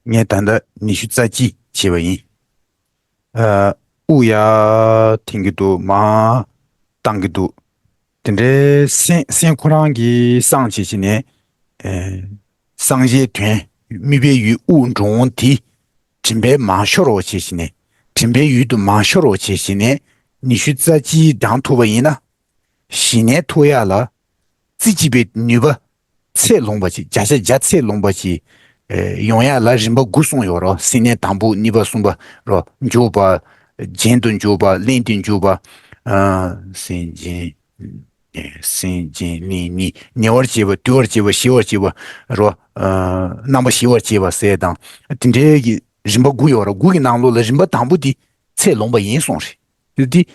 Nghe tanda nishu tsaji chiwa yin. Uya tingidu maa tangidu. Tende sen kurangi sangchi chine sangye tuen mibe yu u zhong ti jimbe maa shoro chi chine. Jimbe yu du maa shoro chi chine nishu tsaji dang tuba yina. Shine tuya la zijibe nyuba tse longba chi, jasha ja tse longba chi yongya la rinpa gusong yo ro, sine tambu nipa songba ro, njoba, jendun njoba, lindun njoba, sin jin, ni, nyawar jiba, duwar jiba, shiwar jiba ro, namba shiwar jiba se dang. Tinte ki rinpa gu yo ro, gu ki nanglo la rinpa tambu di tse longba yin song shi. Di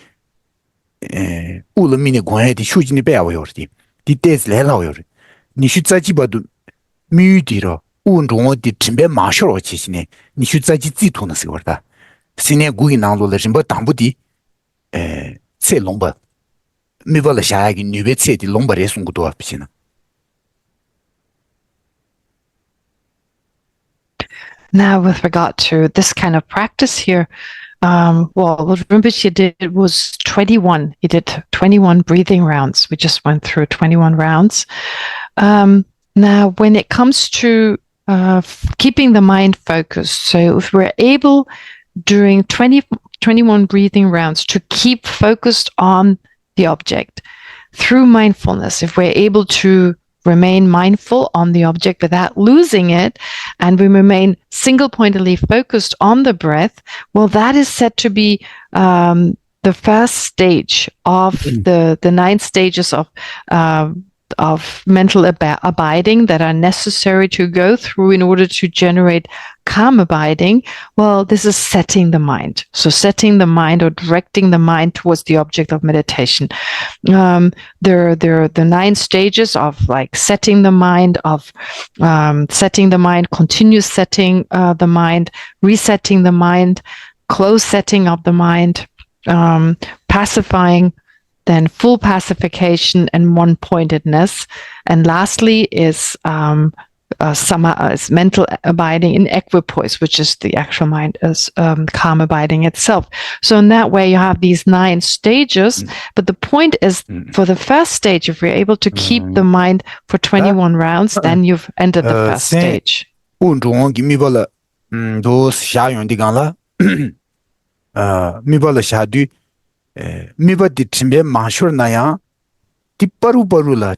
u la mini guanya di shu jini baya wa yo ri, di tezi le la wa yo ri. Nishu tsaji badu miyu di ro, u zhong di jimbe ma shoro chi shine, nishu tsaji zi tu na si war da. Sine gu ki nanglo la rinpa tambu di tse longba, miwa la shaya ki nyube tse di longba re sung kuduwa pi shina. Now, with regard to this kind of practice here, well, what Rinpoche did was 21. He did 21 breathing rounds. We just went through 21 rounds. Now, when it comes to keeping the mind focused, so if we're able during 21 breathing rounds to keep focused on the object through mindfulness, if we're able to remain mindful on the object without losing it, and we remain single-pointedly focused on the breath, well, that is said to be the first stage of the 9 stages of mental abiding that are necessary to go through in order to generate calm abiding. Well, this is setting the mind. So setting the mind or directing the mind towards the object of meditation. There are the 9 stages of like setting the mind, continuous setting the mind, resetting the mind, close setting of the mind, pacifying, then full pacification and one-pointedness. And lastly is is mental abiding in equipoise, which is the actual mind as calm abiding itself. So in that way, you have these 9 stages. But the point is, for the first stage, if you're able to keep the mind for 21 rounds, then you've entered the first stage. Miba di timbe mashur na yang di paru la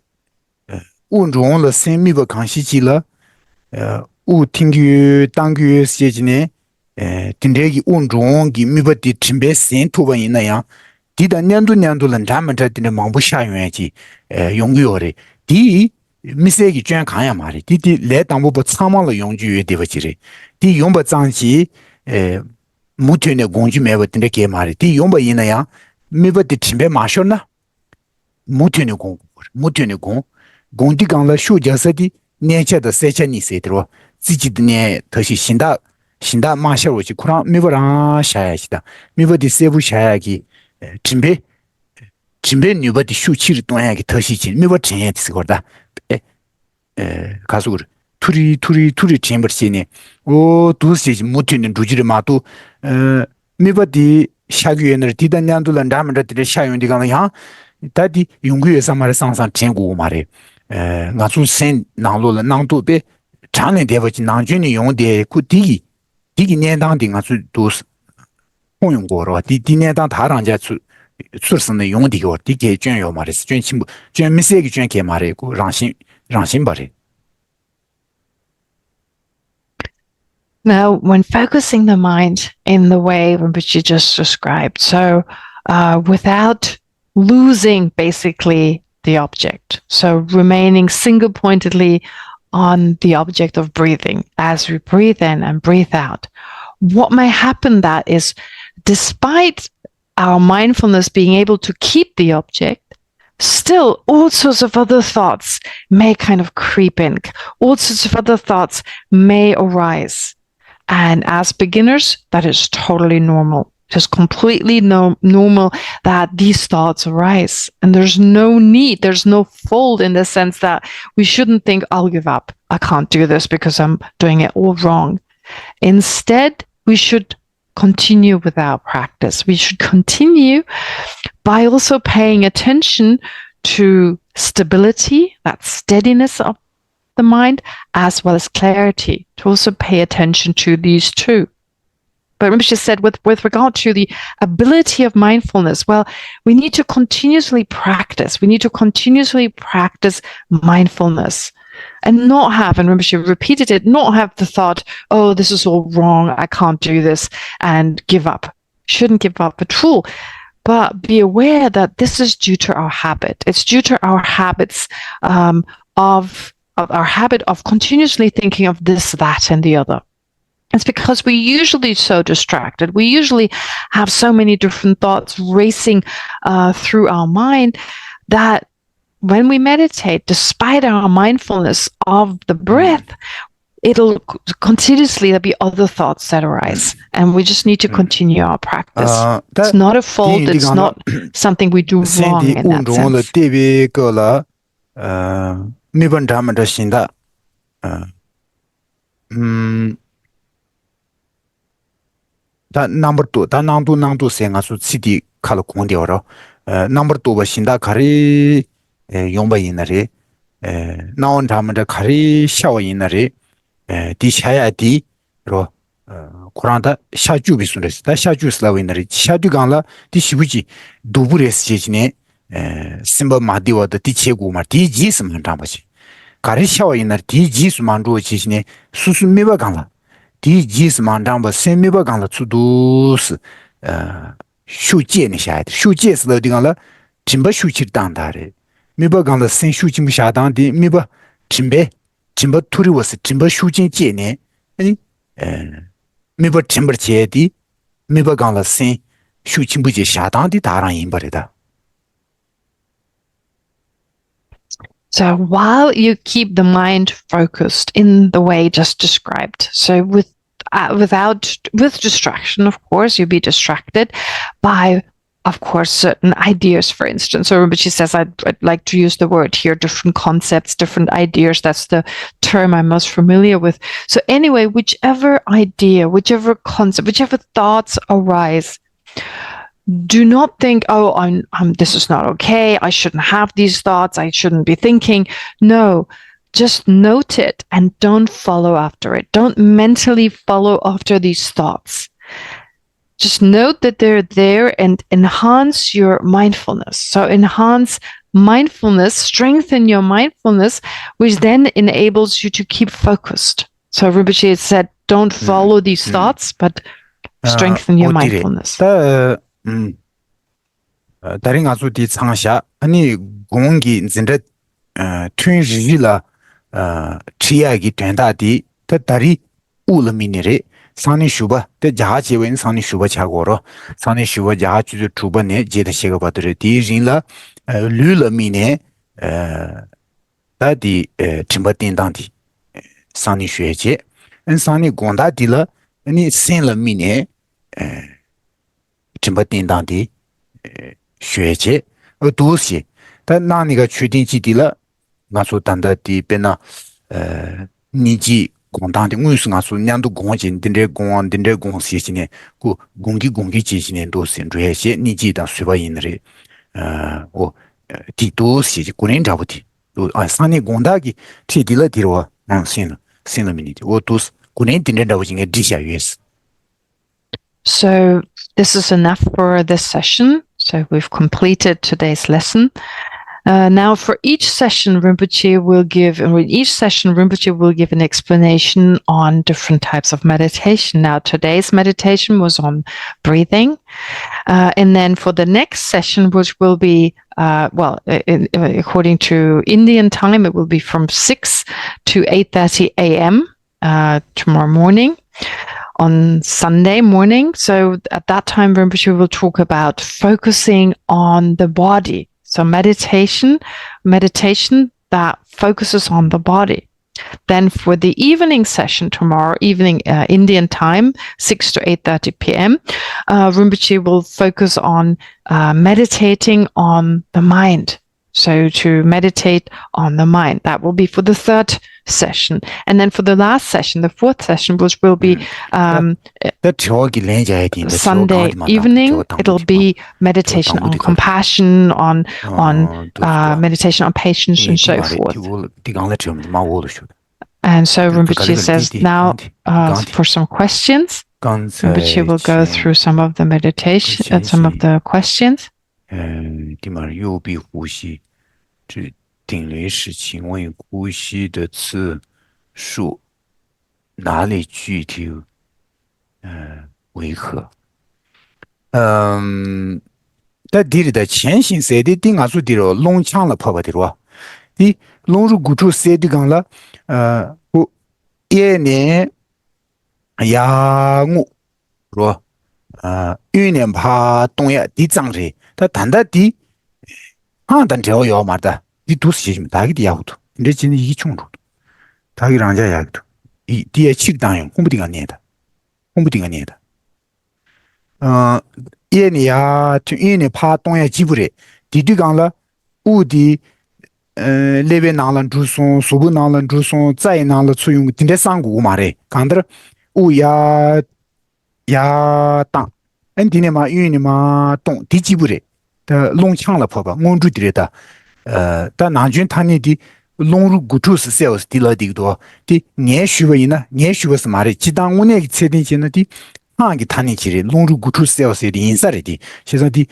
u zhong la sen miba kanshi chi la u tingyu tangyu xie jine tindegi u zhong gi miba di timbe sen tuba yin na yang di da nyandu lan zhaman zha dine mangbu sha yuan ji yong yu re di mise gi juan kanya ma re di le tangbu ba tsama la yong ju yu deva ji re di yong ba zang ji mutu ne gongju meba dinde ge ma re di yong ba yin na yang miba di timbe mashur na mutu ne gong di gang la shu jasa di nian cha da se cha ni se dro ziji di nian tashi shinda ma shar wuchi kurang miba rang shaya shida miba di sebu shaya ki timbe nyuba di shu chiri tuanya ki tashi chin miba chanya disi korda kasu kuru turi chimbar chi ne o dusi mutu ne rujiri ma tu miba di shagyu nar di dan nyandu lan dhamanda di shayun di gana yang da di yungu yu samara sang chengu ma re nga su sen nanglo la nangdu be chanlen deva chi nangjun ni yung de ku digi nyendang di nga su dus hong yung go ro di nyendang ta rangja sur san de yung di go di ge juan yo ma re juan chimbu juan mise gi juan ke ma re ku rangxin ba re. Now, when focusing the mind in the way which you just described, so without losing basically the object, so remaining single-pointedly on the object of breathing as we breathe in and breathe out, what may happen that is, despite our mindfulness being able to keep the object, still all sorts of other thoughts may kind of creep in, all sorts of other thoughts may arise. And as beginners, that is totally normal. Just completely normal that these thoughts arise. And there's no need, there's no fault in the sense that we shouldn't think, I'll give up. I can't do this because I'm doing it all wrong. Instead, we should continue with our practice. We should continue by also paying attention to stability, that steadiness of the mind, as well as clarity, to also pay attention to these two. But Rinpoche said with regard to the ability of mindfulness, well, we need to continuously practice. We need to continuously practice mindfulness and not have, and Rinpoche repeated it, not have the thought, oh, this is all wrong, I can't do this, and give up. Shouldn't give up at all. But be aware that this is due to our habit. It's due to our habits of our habit of continuously thinking of this, that, and the other. It's because we're usually so distracted. We usually have so many different thoughts racing through our mind that when we meditate, despite our mindfulness of the breath, it'll continuously, there'll be other thoughts that arise. And we just need to continue our practice. It's not a fault. It's not something we do wrong in that sense. 다 number 2 다 낭도 생아수 CD 칼 공디어로 number 2 버신다 가리 용바 이나리 나온 다음에 가리 샤워 이나리 디샤야디로 코란다 샤주비 순레스다 샤주슬라고 이나리 샤두강라 디시부지 두부레스 제진에 심바 마디와도 디체고 마 디지스만 담바시 가리 샤워 이나리 디지스만 로 제진에 수수메바강라 디 지스 만담바 세미바 강라 추두스 슈제니 샤이드 슈제스로 디강라 짐바 슈치 당다레 미바 강라 생 슈치 무샤당디 미바 짐바 투리워스 짐바 슈진 제네 아니 미바 짐바 제디 미바 강라 생 슈치 무제 샤당디 다랑 임바레다. So while you keep the mind focused in the way just described, so with distraction, of course, you'll be distracted by, of course, certain ideas, for instance. So Rinpoche says, I'd like to use the word here, different concepts, different ideas. That's the term I'm most familiar with. So anyway, whichever idea, whichever concept, whichever thoughts arise, do not think, oh, this is not okay. I shouldn't have these thoughts. I shouldn't be thinking. No, just note it and don't follow after it. Don't mentally follow after these thoughts. Just note that they're there and enhance your mindfulness. So enhance mindfulness, strengthen your mindfulness, which then enables you to keep focused. So Rinpoche said, don't follow these thoughts, but strengthen your mindfulness. 다른 아주디 상샤 아니 공기 진짜 튠지라 치야기 된다디 다리 울미니레 산이 슈바 때 자하지wen 산이 슈바 차고로 산이 슈바 자하주 주번에 제대시가 받으려 디진라 류르미네 다디 timbatindan디 산이 슈에제 산이 gond아디라 아니 센르미네 timbatindan디 슈에제 도시 다 나니가 추딩지디라 가서 단다디 베나 니지 공단데 무슨가서 냥도 공진 딘데 공시시네 고 공기 지시네 도신 주해시 니지다 수바인레 오 디도시 고린 잡부티 아 산이 공다기 티딜라 디로와 신미니티 오토스 고린 딘데 잡부징에 디샤유스. So this is enough for this session. So we've completed today's lesson. Now for each session, Rinpoche will give an explanation on different types of meditation. Now today's meditation was on breathing. And then for the next session, which will be, according to Indian time, it will be from 6 to 8:30 a.m. Tomorrow morning. On Sunday morning. So at that time, Rinpoche will talk about focusing on the body. So meditation that focuses on the body. Then for the evening session tomorrow evening, Indian time, 6 to 8:30 p.m., Rinpoche will focus on meditating on the mind. So to meditate on the mind, that will be for the third session. And then for the last session, the fourth session, which will be Sunday evening, it'll be meditation on compassion, on meditation on patience, and so forth. And so Rinpoche says now for some questions, Rinpoche will go through some of the meditation, some of the questions. 地方右臂呼吸，指顶轮时，请问呼吸的次数哪里具体为何？在地里的前行塞的顶啊，说地了弄强了，泡泡的了。的弄入古处塞的讲了，我一年呀我说，一年怕东亚地涨着。 다 단다디 단 되어요 말다 이 두시 다기디 야고도 근데 진이 이 총도 다기랑 자야도 이 뒤에 식당용 홍부딩가 니다 홍부딩가 니다 예니야 예니 파 동야 지부레 디디강라 우디 레베나란 주송 소부나란 주송 자이나라 추용 딘데 상고 말에 간들 우야 야땅 엔디네마 유니마 동 디지부레 더 롱창라 퍼바 몬주 디레다 다 나준 타니디 롱루 구투스 세우스 디라디도 디 녜슈베이나 녜슈베스 마레 지당 운에 체딘지나디 하기 타니지레 롱루 구투스 세우스 인사레디 시자디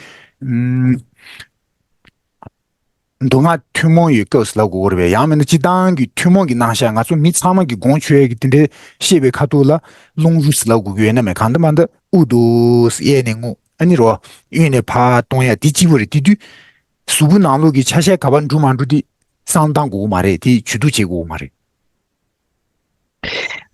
동아 튜몽이 거스라고 그러베 야면의 지당기 튜몽이 나샤가 좀 미참하게 공추에기 텐데 시베 카도라 롱루스라고 괴나메 간다만데 우도스 예능고 아니로 유네 파 동야 디지브리 디디 수분나로기 차샤 가반 주만주디 상당고 말에 디 주두지고 말에.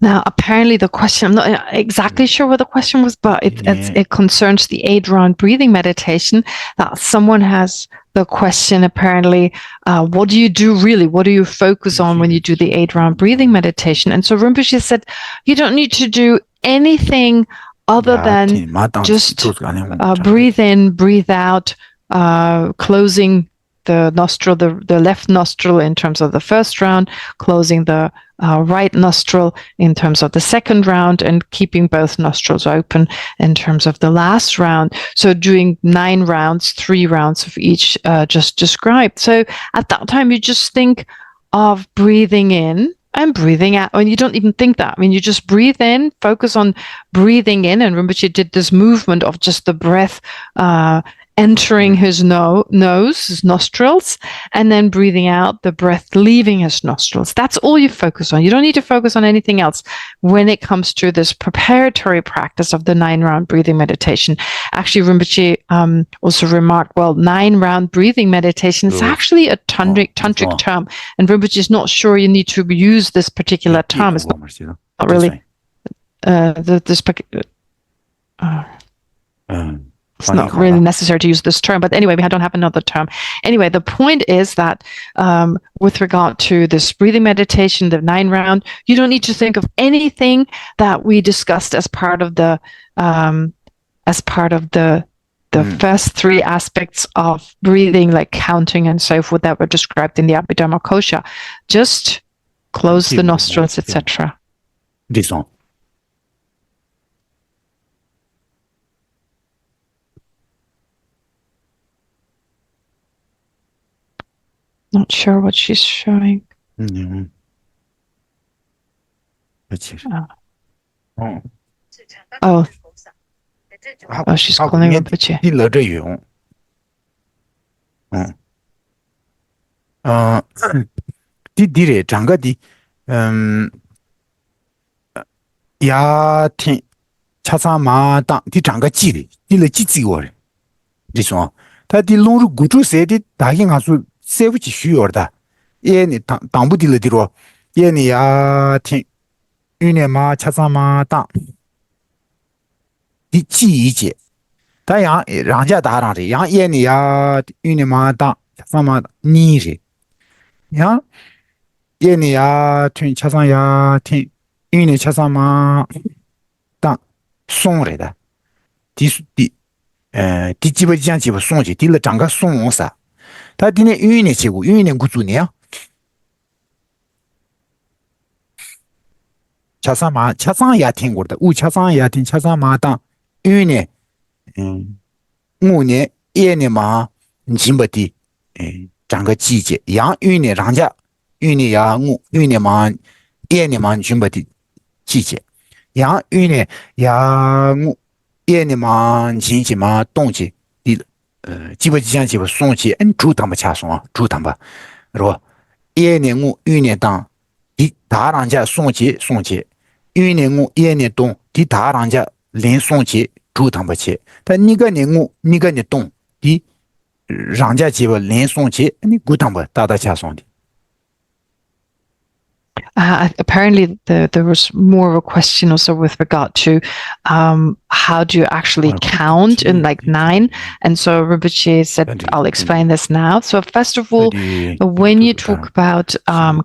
Now, apparently the question, I'm not exactly sure what the question was, but it concerns the 8-round breathing meditation, that someone has the question apparently, what do you do really? What do you focus on when you do the 8-round breathing meditation? And so Rinpoche said, you don't need to do anything other than just breathe in, breathe out, closing the nostril, the left nostril in terms of the first round, closing the right nostril in terms of the second round, and keeping both nostrils open in terms of the last round. So doing 9 rounds, 3 rounds of each just described. So at that time, you just think of breathing in and breathing out. And you don't even think that. I mean, you just breathe in, focus on breathing in. And Rinpoche did this movement of just the breath entering his nose, his nostrils, and then breathing out, the breath leaving his nostrils. That's all you focus on. You don't need to focus on anything else when it comes to this preparatory practice of the 9-round breathing meditation. Actually, Rinpoche also remarked, well, 9-round breathing meditation is actually a tantric term, and Rinpoche is not sure you need to use this particular term. It's not really it's not really necessary to use this term, but anyway, we don't have another term. Anyway, the point is that with regard to this breathing meditation, the 9-round, you don't need to think of anything that we discussed as part of the first 3 aspects of breathing, like counting and so forth, that were described in the Abhidharma Kosha. Just close the nostrils, etc. This one. Not sure what she's showing. Oh, she's calling Rinpoche. 디디레 장가디 야팅 차사마당 디 장가 지리 디레 지지고래 지소 다디 롱루 구주세디 다긴 가수 세부지 쉬어다 예니 당부딜디로 예니 야팅 유네마 차사마당 디 지이제 다양 랑자 다랑리 양 예니 야 유네마 당 차사마 니리 야 예니 야 튠 차상 야 튠 유니 차상마 땅 송래다 디디 디지버지장 지버 송지 딜러 장가 송사 다 디네 유니 지고 유니 구주니야 차상마 차상 야 팅고다 우 차상 야 팅 차상마 땅 유니5年1年嘛，你不的，整个季节，阳一年长假，一年呀一年嘛，一年嘛，你不的季节，阳一年呀一年嘛，晴季嘛，冬季的，基本上基本送去，主他们掐送啊，主他们，是吧？一年一年当，的大人家送去，一年一年冬，的大人家连送去。主他们去，但你个人你个人懂的，人家基本连送去，你古他们大家送的。Apparently, there was more of a question also with regard to how do you actually count in like 9? And so Rinpoche said, I'll explain this now. So first of all, when you talk about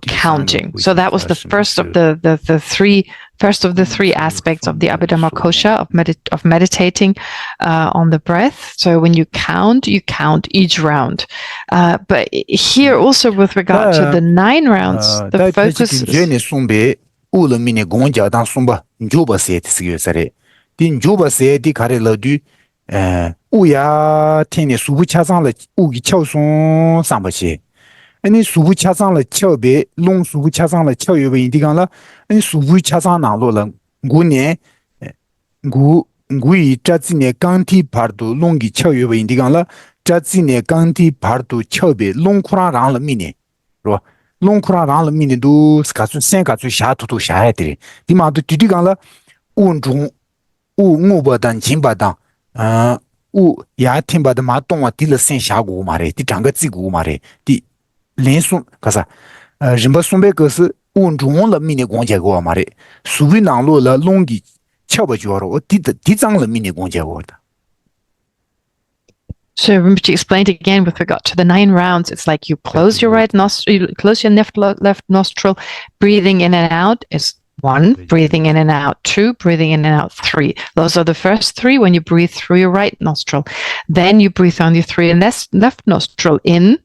counting, so that was the first of the three aspects of the Abhidhamma Kosha of meditating on the breath. So when you count each round. But here also with regard to the 9 rounds, the focus is... 你送别乌了米的公家当送吧，你就把谁的是个啥嘞？你就把谁的卡的老弟，乌呀天的苏不恰上了，乌给敲松上不去。你苏不恰上了敲别，龙苏不恰上了敲有问题讲了，你苏不恰上哪路了？我呢，我以这几年钢铁牌都龙给敲有问题讲了，这几年钢铁牌都敲别龙库拉让了米呢，是吧？ long kura rang la mini du skatsu sen katsu sha tu sha de di ma du di gang la un zhong u ngo ba dan jin ba dan u ya tin ba de ma dong wa di le sen sha gu ma re di zhang ge zi gu ma re di len sun ka sa ren ba sun be ge si un zhong la mini gong jie guo ma re su bi nang lu la long gi qiao ba jiao ro di zang la mini gong jie guo da. So Rinpoche explained again with regard to the 9 rounds. It's like you close your right nostril, you close your left nostril, breathing in and out is 1, breathing in and out 2, breathing in and out 3. Those are the first 3 when you breathe through your right nostril. Then you breathe on your 3 and left nostril in,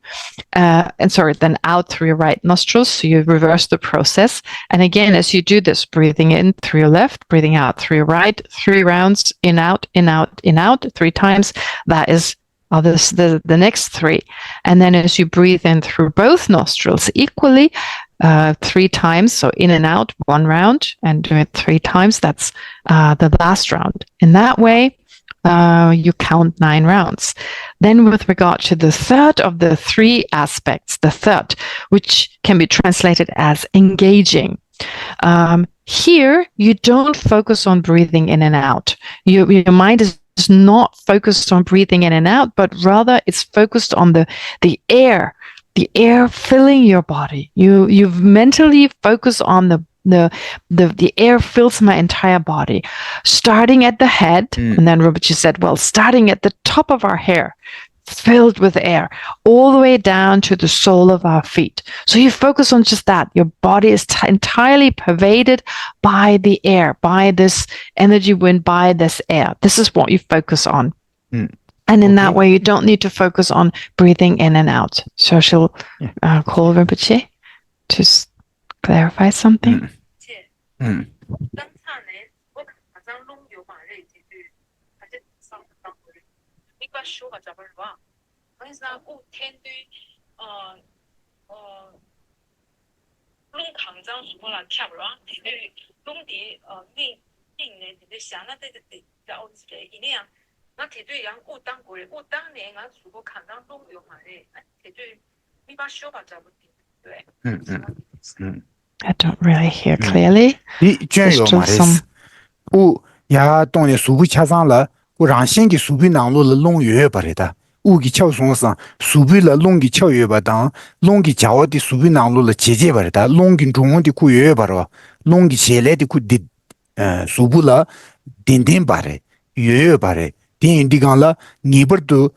then out through your right nostril. So you reverse the process. And again, as you do this, breathing in through your left, breathing out through your right, 3 rounds, in, out, 3 times. That is the next 3. And then as you breathe in through both nostrils equally, 3 times, so in and out, 1 round, and do it 3 times, that's the last round. In that way, you count 9 rounds. Then with regard to the third of the 3 aspects, the third, which can be translated as engaging. Here, you don't focus on breathing in and out. Your mind is not focused on breathing in and out, but rather it's focused on the air filling your body. You've mentally focused on the air fills my entire body, starting at the head. And then Rinpoche said, well, starting at the top of our hair, filled with air, all the way down to the sole of our feet. So you focus on just that. Your body is entirely pervaded by the air, by this energy wind, by this air. This is what you focus on. And in that way, you don't need to focus on breathing in and out. So she'll call Rinpoche to clarify something. I don't really hear clearly. There's still some... ya dong ne su bu cha sang la wo rang xin gi su bu nang lu le long yue ba re da wu gi qiao song sang su bu le long gi qiao yue ba dang long gi jiao de su bu nang lu le jie jie ba re da long gi zhong de ku yue ba ro long gi xie le de ku de su bu la din din ba re yue ba re din di gang la ni ber du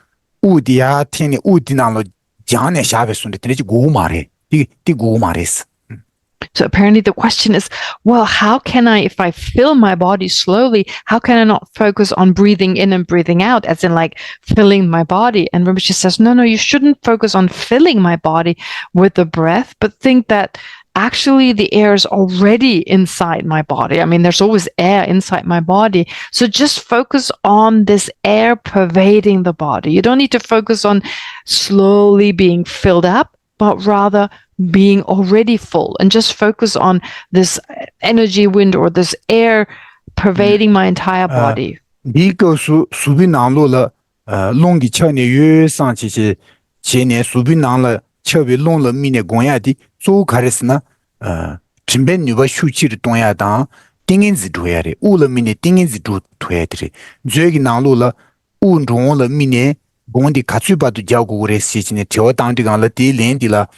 wu di ya tian ne wu di nang lu jiang ne xia be sun de de ji gu ma re di gu ma re So apparently the question is, well, how can I, if I fill my body slowly, how can I not focus on breathing in and breathing out, as in like filling my body? And Rinpoche says, no, you shouldn't focus on filling my body with the breath, but think that actually the air is already inside my body. I mean, there's always air inside my body. So just focus on this air pervading the body. You don't need to focus on slowly being filled up, but rather being already full, and just focus on this energy wind or this air pervading my entire body. 你告诉苏宾南路了，弄的桥呢越上去是前年苏宾南了，桥被弄了米呢公园的左开始呢，这边你把休息的东亚当定音子主要的，乌了米呢定音子主要的，这个南路了，乌中了米呢，公的卡嘴巴都交过来事情呢，调当这个了地连的了。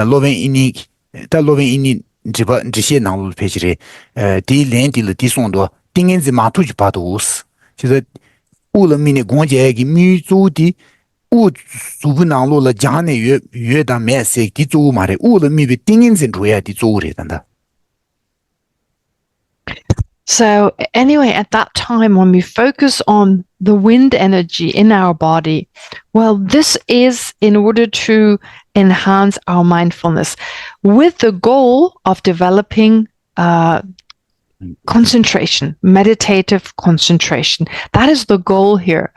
罗文印尼，在罗文印尼这些南路拍起来，第连的了第送多，第眼子马头就把都死，就是乌了米的国家给民族的乌苏不南路了，江南越当面色的做嘛的，乌了米的第眼子主要的做的，真的。So anyway, at that time, when we focus on the wind energy in our body, well, this is in order to enhance our mindfulness with the goal of developing concentration, meditative concentration. That is the goal here.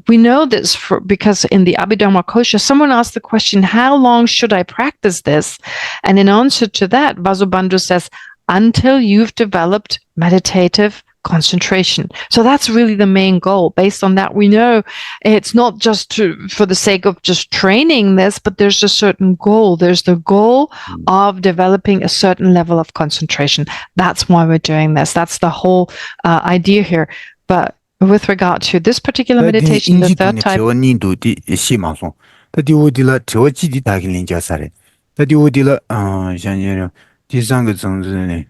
We know this because in the Abhidharma Kosha, someone asked the question, how long should I practice this? And in answer to that, Vasubandhu says, until you've developed meditative concentration. So that's really the main goal. Based on that, we know it's not just for the sake of just training this, but there's a certain goal. There's the goal of developing a certain level of concentration. That's why we're doing this. That's the whole idea here. But with regard to this particular meditation, the third type.第三个层次呢，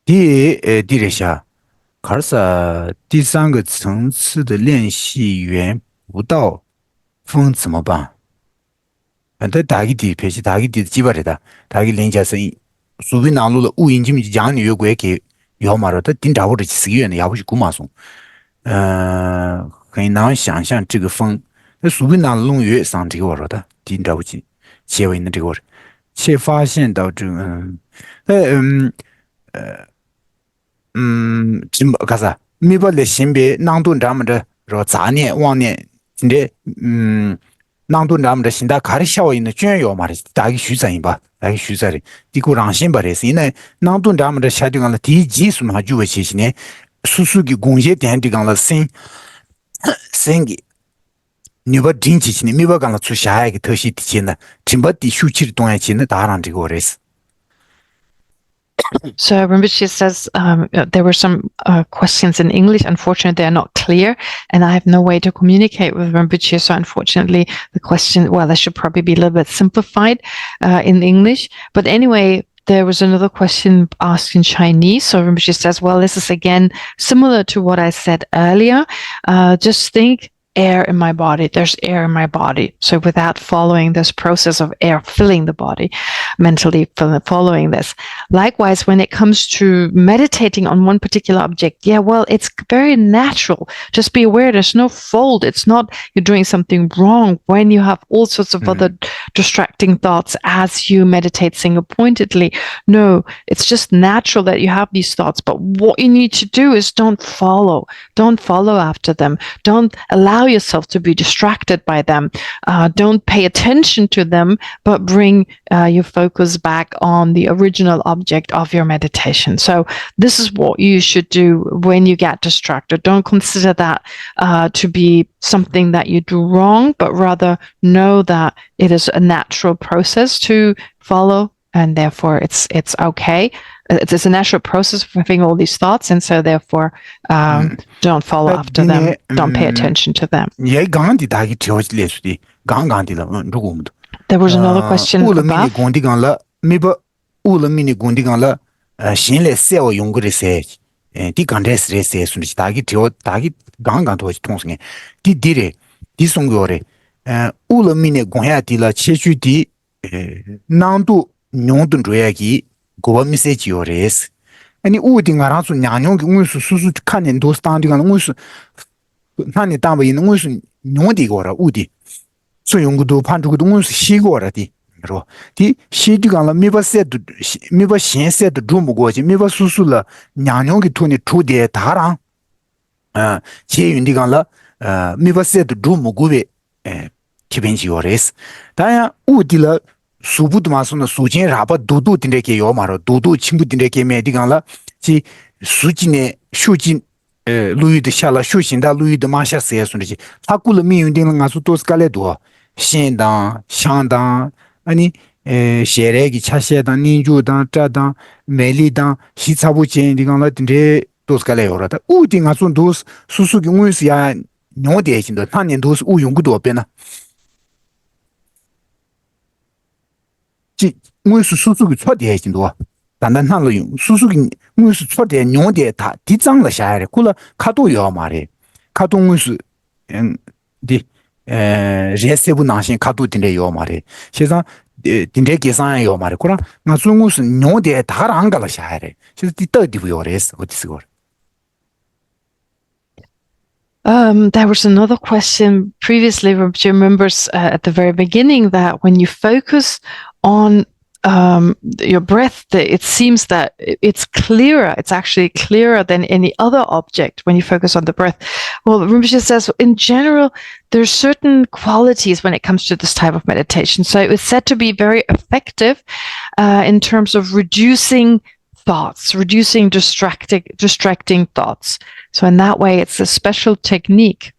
第二下，卡萨第三个层次的练习员不到风怎么办？打个底配是打个底基本的，打个人家生意，苏北南路的乌云就讲你越过给要嘛了，他顶着或者4个月呢，要不是古马松，很难想象这个风，那苏北南路越上这个我说的顶着不起，结尾的这个我，却发现到这个。怎么干啥？没把那新别囊顿咱们这说杂念妄念，今天囊顿咱们这现在看的效应的卷要嘛的，大概虚增吧，大概虚增的，这个让心吧的是，因为囊顿咱们这下地方了，第一技术嘛就会些呢，属的工业点地方了生的。你把真起去呢，没把干了出下一个特性的钱呢，真把地休息的东西呢，打上这个我认识。So Rinpoche says there were some questions in English. Unfortunately, they are not clear, and I have no way to communicate with Rinpoche. So unfortunately, the question, well, they should probably be a little bit simplified in English. But anyway, there was another question asked in Chinese. So Rinpoche says, well, this is again similar to what I said earlier. Just think air in my body. There's air in my body. So without following this process of air filling the body, mentally following this. Likewise, when it comes to meditating on one particular object, yeah, well, it's very natural. Just be aware there's no fault. It's not you're doing something wrong when you have all sorts of other distracting thoughts as you meditate single-pointedly. No, it's just natural that you have these thoughts. But what you need to do is don't follow after them. Don't allow yourself to be distracted by them. Don't pay attention to them, but bring your focus back on the original object of your meditation. So this is what you should do when you get distracted. Don't consider that to be something that you do wrong, but rather know that it is a natural process to follow, and therefore it's okay. It's a natural process of having all these thoughts, and so therefore don't follow after them. Don't pay attention to them. There was another question above. goba message yores. Ani udi ngaransu nyanyong ki ngusu susu kanen dos tandi kan ngusu nani tamba yin ngusu nyodi gora udi. So yungudu pantugudu ngusu shi gora di. Di shi di kan la miba shen set drumu goji miba susu la nyanyong ki tuni chude tarang. Che yundi kan la miba set drumu gube kibenchi yores. Daya udi la 수부도 마소는 수진 라바 두두 딘데게 요마로 두두 친구 딘데게 메디간라 지 수진의 슈진 루이드 샤라 슈신다 루이드 마샤스에 손지 타쿠르 미윤딩은 가수 도스칼레도 신당 샹당 아니 셰레기 차셰다 닌주다 짜다 멜리다 시차부진 디간라 딘데 도스칼레요라다 우딩 가수 도스 수수기 무스야 뇨데진도 탄년 도스 우용구도 없베나 무슨 수수기 초대해 진도 단단한 거 수수기 무슨 초대 뇨대 다 디장了下来过了卡都要嘛的卡都무슨 디 제세부 나신 카도 딘데 요 말에 세상 딘데 계산에 요 말에 그럼 나 무슨 뇨대 다안 갈라下来 그래서 디더디 요레스 어디서 거 There was another question previously. Jim remembers at the very beginning that when you focus on your breath, it seems that it's clearer. It's actually clearer than any other object when you focus on the breath. Well, Rinpoche says, in general, there's certain qualities when it comes to this type of meditation. So it's said to be very effective in terms of reducing thoughts, reducing distracting thoughts. So in that way, it's a special technique.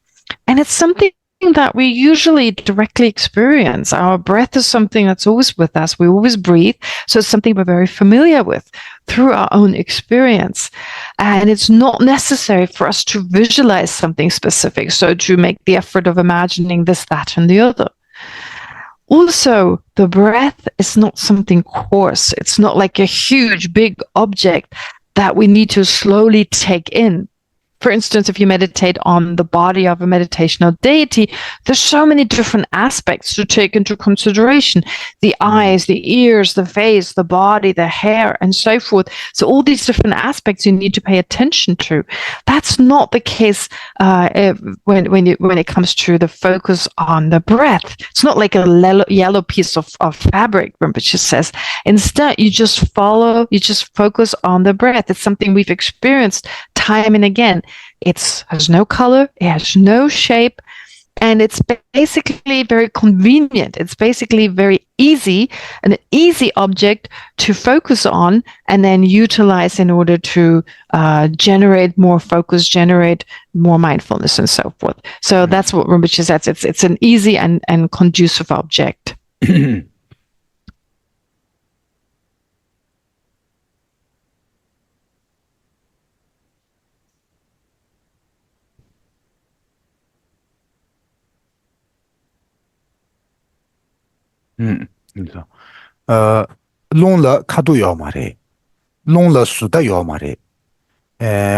And it's something that we usually directly experience. Our breath is something that's always with us. We always breathe. So it's something we're very familiar with through our own experience. And it's not necessary for us to visualize something specific. So to make the effort of imagining this, that, and the other. Also, the breath is not something coarse. It's not like a huge, big object that we need to slowly take in. For instance, if you meditate on the body of a meditational deity, there's so many different aspects to take into consideration. The eyes, the ears, the face, the body, the hair, and so forth. So all these different aspects you need to pay attention to. That's not the case when it comes to the focus on the breath. It's not like a yellow piece of fabric, Rinpoche says. Instead, you just focus on the breath. It's something we've experienced time and again. It has no color, it has no shape, and it's basically very convenient. It's basically very easy, an easy object to focus on and then utilize in order to generate more focus, generate more mindfulness, and so forth. So that's what Rinpoche says. It's an easy and conducive object. 그래서 롱러 카도 요 말에 롱러 수다 요 말에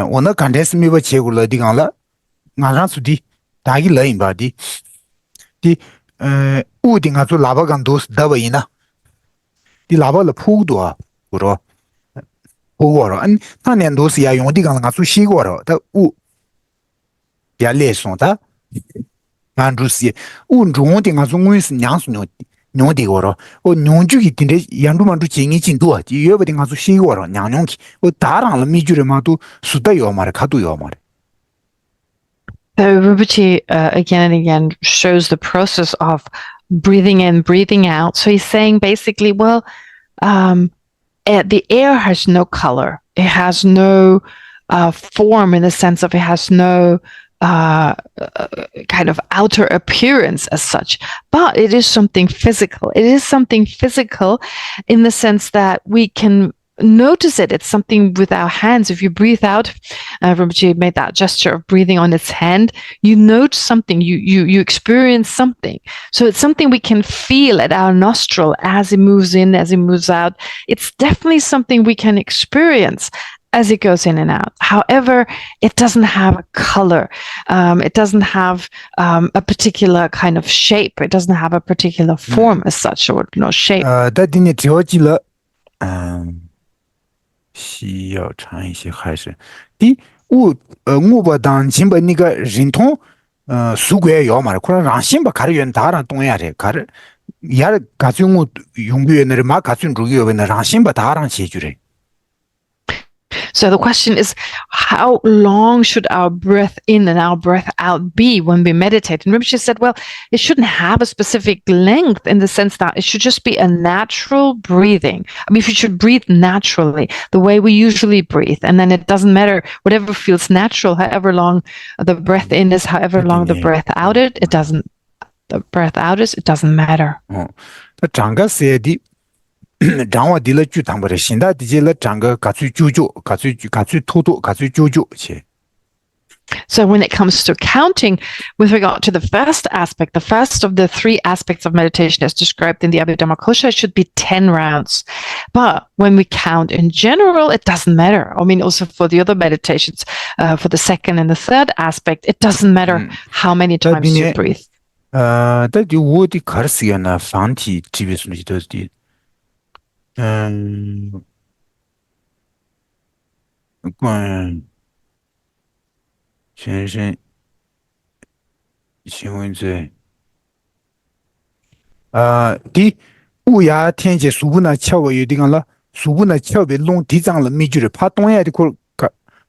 오늘 간데스 미버 제고러 디간라 나랑 수디 다기 러인 바디 디 우딩아 주 라바간도스 다바이나 디 라바르 푸도아 그러 보고로 안 타년도스 야 용디간 가수 시고로 다우 야레송다 만주시 운종딩아 중문스 냥수뇨 뇽디고로 뇽주기 딘데 양두만두 징이 진도 여버딩 가서 시고로 냥뇽기 다랑을 미주르마도 수다요 말에 가도요 말에. So Rinpoche again and again shows the process of breathing in, breathing out. So he's saying basically, well, the air has no color. It has no form in the sense of it has no kind of outer appearance as such, but it is something physical. It is something physical in the sense that we can notice it. It's something with our hands. If you breathe out, Rinpoche made that gesture of breathing on its hand, you note something, you experience something. So it's something we can feel at our nostril as it moves in, as it moves out. It's definitely something we can experience as it goes in and out. However, it doesn't have a color. It doesn't have a particular kind of shape. It doesn't have a particular form as such, or no shape. 다디네 지어지라 需要长一些还是第我把当前把那个人通苏国要嘛，可能让新把卡远大让东亚的卡的，也卡住我用不那嘛卡住主要那让新把大让解决的。So the question is, how long should our breath in and our breath out be when we meditate? And Rinpoche said, well, it shouldn't have a specific length in the sense that it should just be a natural breathing. I mean, if you should breathe naturally, the way we usually breathe, and then it doesn't matter, whatever feels natural, however long the breath in is, however long the breath out it doesn't matter. 他长个写的。长我的了就当不了，现在的这了长个干脆舅舅，干脆偷偷，干脆舅舅去。So when it comes to counting, with regard to the first aspect, the first of the three aspects of meditation as described in the Abhidhammakosha should be 10 rounds. But when we count in general, it doesn't matter. I mean, also for the other meditations, for the second and the third aspect, it doesn't matter how many times you breathe. 但就我的开始呢，方体这边是都是的。全身新闻罪。第乌鸦天气苏布呢，桥个有的讲了，苏布呢桥边弄地上了，没觉得怕东亚的可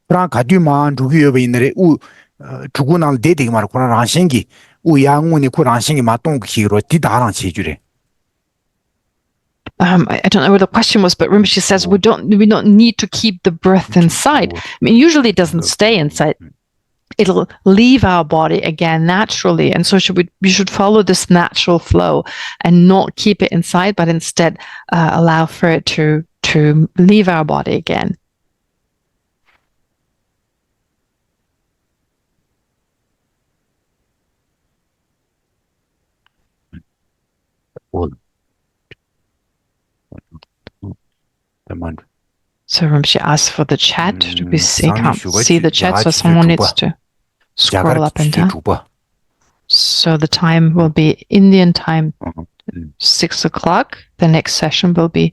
不然卡对嘛，如果有被那里如果那得的嘛，可能让先给乌鸦我呢可让先给嘛东去了，地大上去觉得。I don't know what the question was, but Rinpoche says we don't need to keep the breath inside. I mean, usually it doesn't stay inside. It'll leave our body again naturally. And so we should follow this natural flow and not keep it inside, but instead allow for it to leave our body again. So Rinpoche asked for the chat to be seen. Can't see the chat, so someone needs to scroll up and down. So the time will be Indian time, 6 o'clock. The next session will be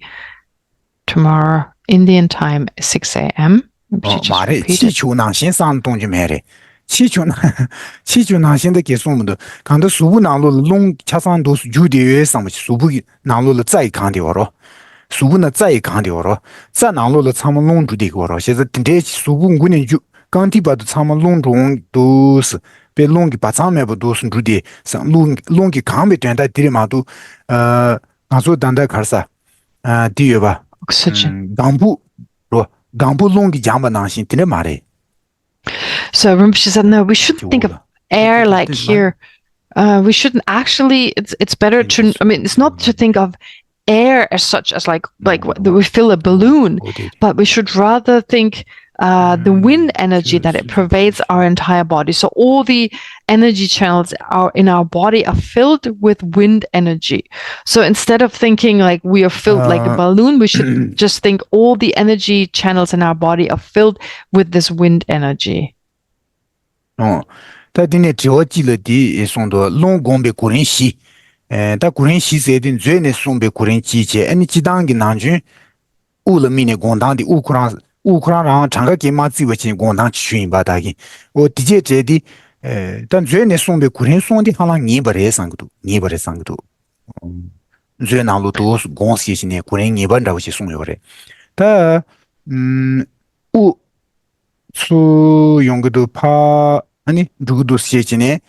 tomorrow, Indian time, 6 a.m. 말에 치추낭 신상 동지 매래. 치추낭 신의 계속문도 간도 수부낭로 롱 차상도 주디에 상무 수부기 낭로를 再강调了 수부는 再강调了 在낭로를 참롱 주디 거로 现在这수부 군이 주 강티바도 참 롱종 도스 배 롱기 바참에 도스 주디 상 롱기 강배 된다 디마도 아소 단다 갈사 디여봐 강부 강부 롱기 잠바 나신 디네 말해. So Rinpoche said, no, we shouldn't think of air like here. We shouldn't actually, it's better to, I mean, it's not to think of air as such as like we fill a balloon, but we should rather think the wind energy that it pervades our entire body. So all the energy channels in our body are filled with wind energy. So instead of thinking like we are filled like a balloon, we should just think all the energy channels in our body are filled with this wind energy. 他今天只要记了的送到龙宫被古人洗，他古人洗谁的最呢送被古人记起，你记当个南军，乌了明年共党的乌克兰让长个给马自为进共党去吧大个，我的确这的，但最呢送被古人送的好像200个多，最南路都是公司些呢，古人200着去送有的，他乌。수 용거도 파 아니 누구도 시에지네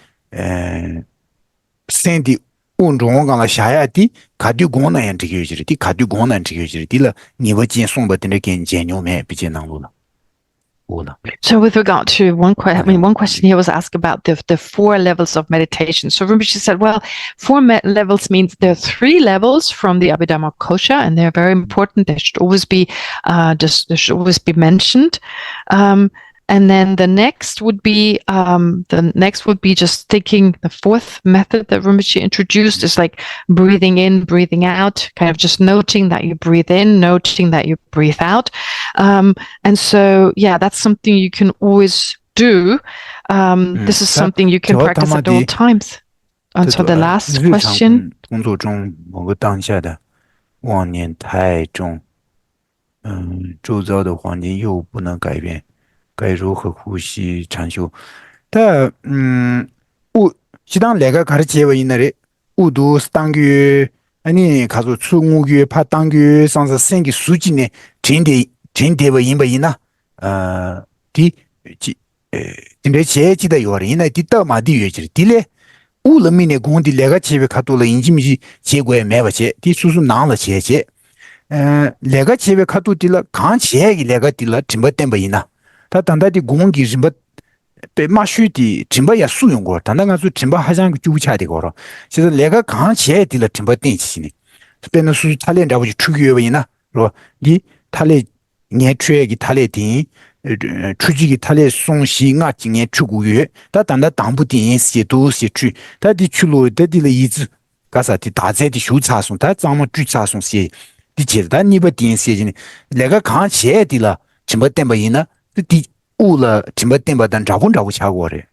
센디 운종강라 샤야디 가디고나엔 지기지리 가디고나엔 지기지리라 니버진 송버드네 겐제뇨메 비제나로라. So with regard to one question here was asked about the 4 levels of meditation. So Rinpoche said, well, 4 levels means there are 3 levels from the Abhidhammakosha, and they're very important. They should always be mentioned. And then the next would be just thinking. The 4th method that Rinpoche introduced is like breathing in, breathing out, kind of just noting that you breathe in, noting that you breathe out. And so, yeah, that's something you can always do. This is something you can practice at all times. And so the last question. 工作中某个当下的妄念太重，周遭的环境又不能改变，该如何呼吸禅修？但우 시당 내가 가르치고 있는 우도 당규 아니 가서 충우규 파당규 상서 생기 수준에 진대와 인바이나 디 근데 제지다 요리나 디다 마디 요지 딜레 우르미네 공디 내가 집에 가도록 인지미지 제고에 매버지 디 수수 나는 제제 내가 집에 가도 딜라 간치에기 내가 딜라 timbatem바이나 다 단다디 공기 짐바 배 마슈디 짐바야 수용고 단단한 수 짐바 하장 주차야 되고 그래서 내가 간치에 딜라 짐바 땡치니 배는 수 탈렌 잡으지 추기여이나 로니 탈레 녀취기 탈레디 추지기 탈레 송시가 징에 추구여 다 단다 당부디 시도시 추 다디 추로 다디를 이즈 가사디 다제디 쇼차송 다 장모 주차송 시 디제다 니바 딘시지니 내가 간치에 딜라 짐바 땜바이나 디 우라 짐바 땜바단 잡고 차고래.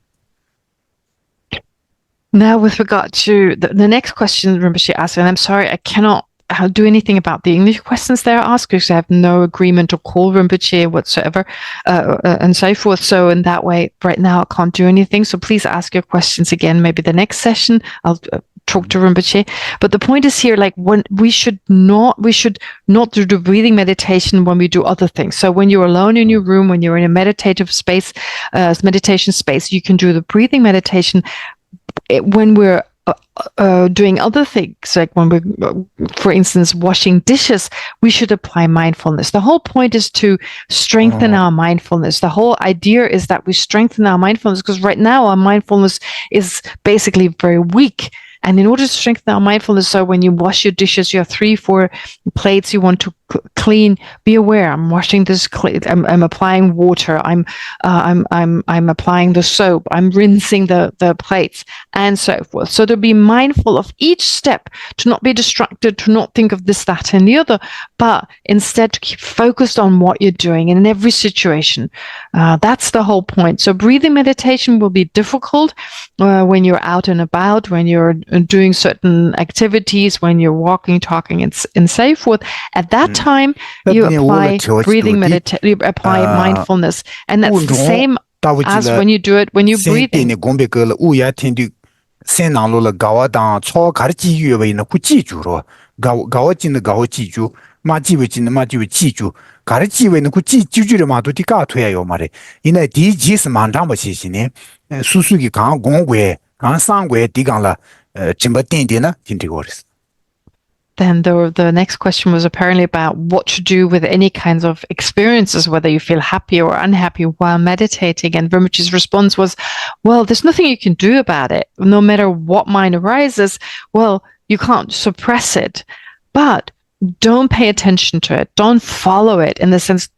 Now, with regard to the next question Rinpoche asked, and I'm sorry, I cannot do anything about the English questions they're asked because I have no agreement to call Rinpoche whatsoever, and so forth. So in that way, right now, I can't do anything. So please ask your questions again. Maybe the next session, I'll talk to Rinpoche. But the point is here, like when we should not do the breathing meditation when we do other things. So when you're alone in your room, when you're in a meditative space, meditation space, you can do the breathing meditation. When we're doing other things, like when we're, for instance, washing dishes, we should apply mindfulness. The whole point is to strengthen our mindfulness. The whole idea is that we strengthen our mindfulness because right now our mindfulness is basically very weak. And in order to strengthen our mindfulness, so when you wash your dishes, you have 3-4 plates you want to clean. Be aware. I'm washing this. I'm applying water. I'm applying the soap. I'm rinsing the plates and so forth. So to be mindful of each step, to not be distracted, to not think of this, that, and the other, but instead to keep focused on what you're doing in every situation. That's the whole point. So breathing meditation will be difficult when you're out and about, when you're doing certain activities, when you're walking, talking, and so forth. At that time, you apply breathing meditation, you apply mindfulness, and that's the same as when you do it when you're breathing. Then the next question was apparently about what to do with any kinds of experiences, whether you feel happy or unhappy while meditating. And Rinpoche's response was, well, there's nothing you can do about it. No matter what mind arises, well, you can't suppress it. But don't pay attention to it. Don't follow it in the sense,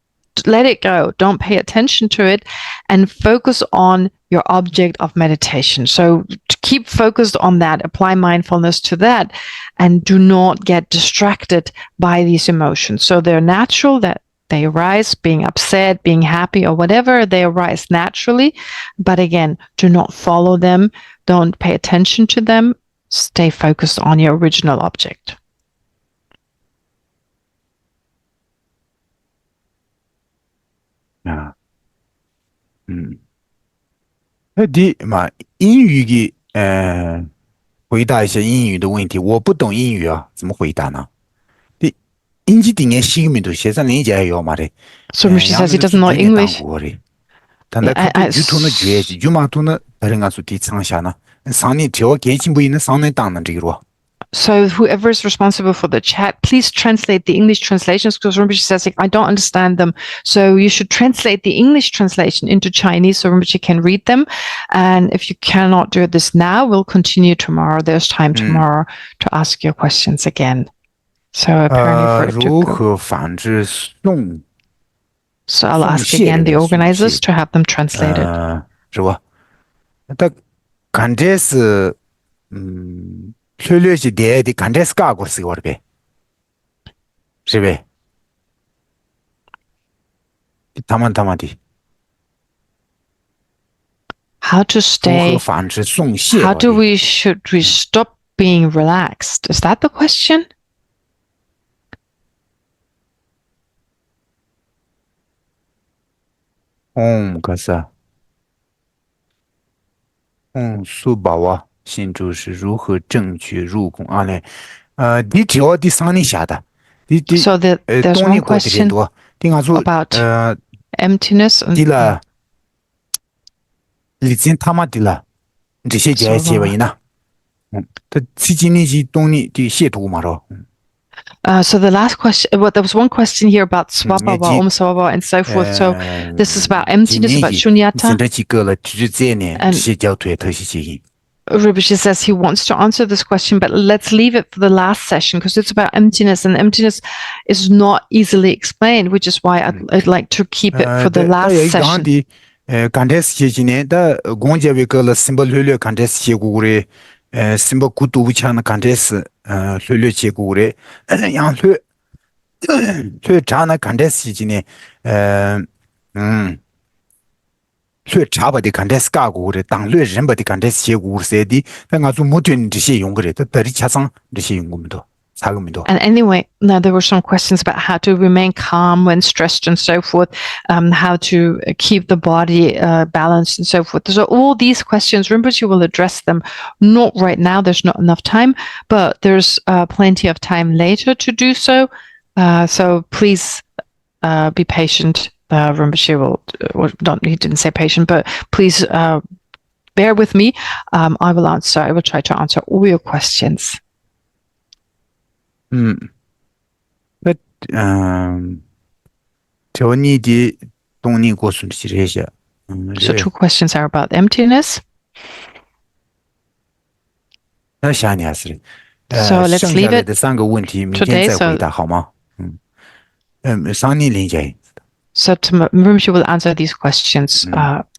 let it go. Don't pay attention to it and focus on your object of meditation. So to keep focused on that, apply mindfulness to that, and do not get distracted by these emotions. So they're natural, that they arise, being upset, being happy, or whatever, they arise naturally. But again, do not follow them. Don't pay attention to them. Stay focused on your original object. 이回答一下英语的问题，我不懂英语啊，怎么回答呢？인지딩의 시기면도 세상 이제요 말에. So Rishi says he doesn't know English. 단다 유토는 줘야지. 유마토는 다른 가수 뒤창샤나. 상니 저 계신 분이는 상내 땅는 저기로. So whoever is responsible for the chat, please translate the English translations because Rinpoche says, I don't understand them. So you should translate the English translation into Chinese so Rinpoche can read them. And if you cannot do this now, we'll continue tomorrow. There's time tomorrow to ask your questions again. So apparently So I'll ask again the organizers to have them translated. 是吧？但感觉是略点的感觉是干过是我的呗，是呗？他们的。How to stay? How do we stop being relaxed? Is that the question? 可是，苏宝啊，信主是如何正确入宫啊嘞？你只要第三年下的，So there's 东尼 one 过的人 question 多，第二组 about emptiness 的 and 了，以前他妈的了，这些节节为呢，他最近那些东尼的写图嘛着，so the last question, well, there was one question here about 也 swababa, 几 swababa, and so forth. So this is about 几 emptiness, 年 about 级，现 shunyata. 在几个了，就是这呢，这 And 些教徒特些建议，Rinpoche says he wants to answer this question, but let's leave it for the last session because it's about emptiness, and emptiness is not easily explained, which is why I'd like to keep it for the 但 last 有一个 session. 的，刚才是几年的，公家为个了，什么略略刚才是结果的，什么孤独强的刚才是，略略结果的，然后略长的刚才是几年，嗯。略差不的刚才是干过的，当略人不的刚才是结果噻的，那俺做目前这些用过的，都到底吃上这些用过没多，差个没多。 And anyway, now there were some questions about how to remain calm when stressed and so forth, how to keep the body balanced and so forth. So all these questions, Rinpoche will address them. Not right now, there's not enough time, but there's plenty of time later to do so. So please be patient. Rinpoche will, not, he didn't say patient, but please bear with me. I will try to answer all your questions. 就你的动力过程是这些，So two questions are about emptiness. 那下年是的， So let's 剩 leave 下来 it 的3个问题，明 today. 天再回 So 答好吗？上年连接， Rinpoche will answer these questions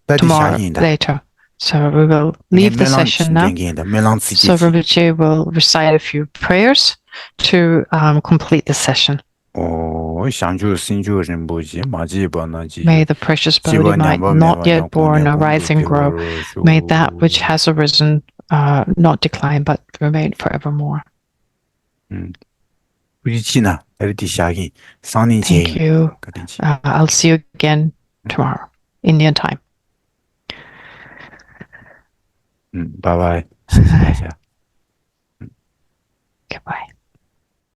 到底下 tomorrow 年的， later. So we will leave the session now. 没让自己 So Rinpoche will recite a few prayers to complete the session. 想就生就人不急，马吉把那几 May the precious 几 Bodhi 万两 might 万 not 万 yet born arise and grow. May that which has arisen not decline but remain forevermore. 不是去呢，在底下给上年前 Thank you. 可能去， I'll see you again tomorrow, Indian time. 拜拜，谢谢大家。 Goodbye.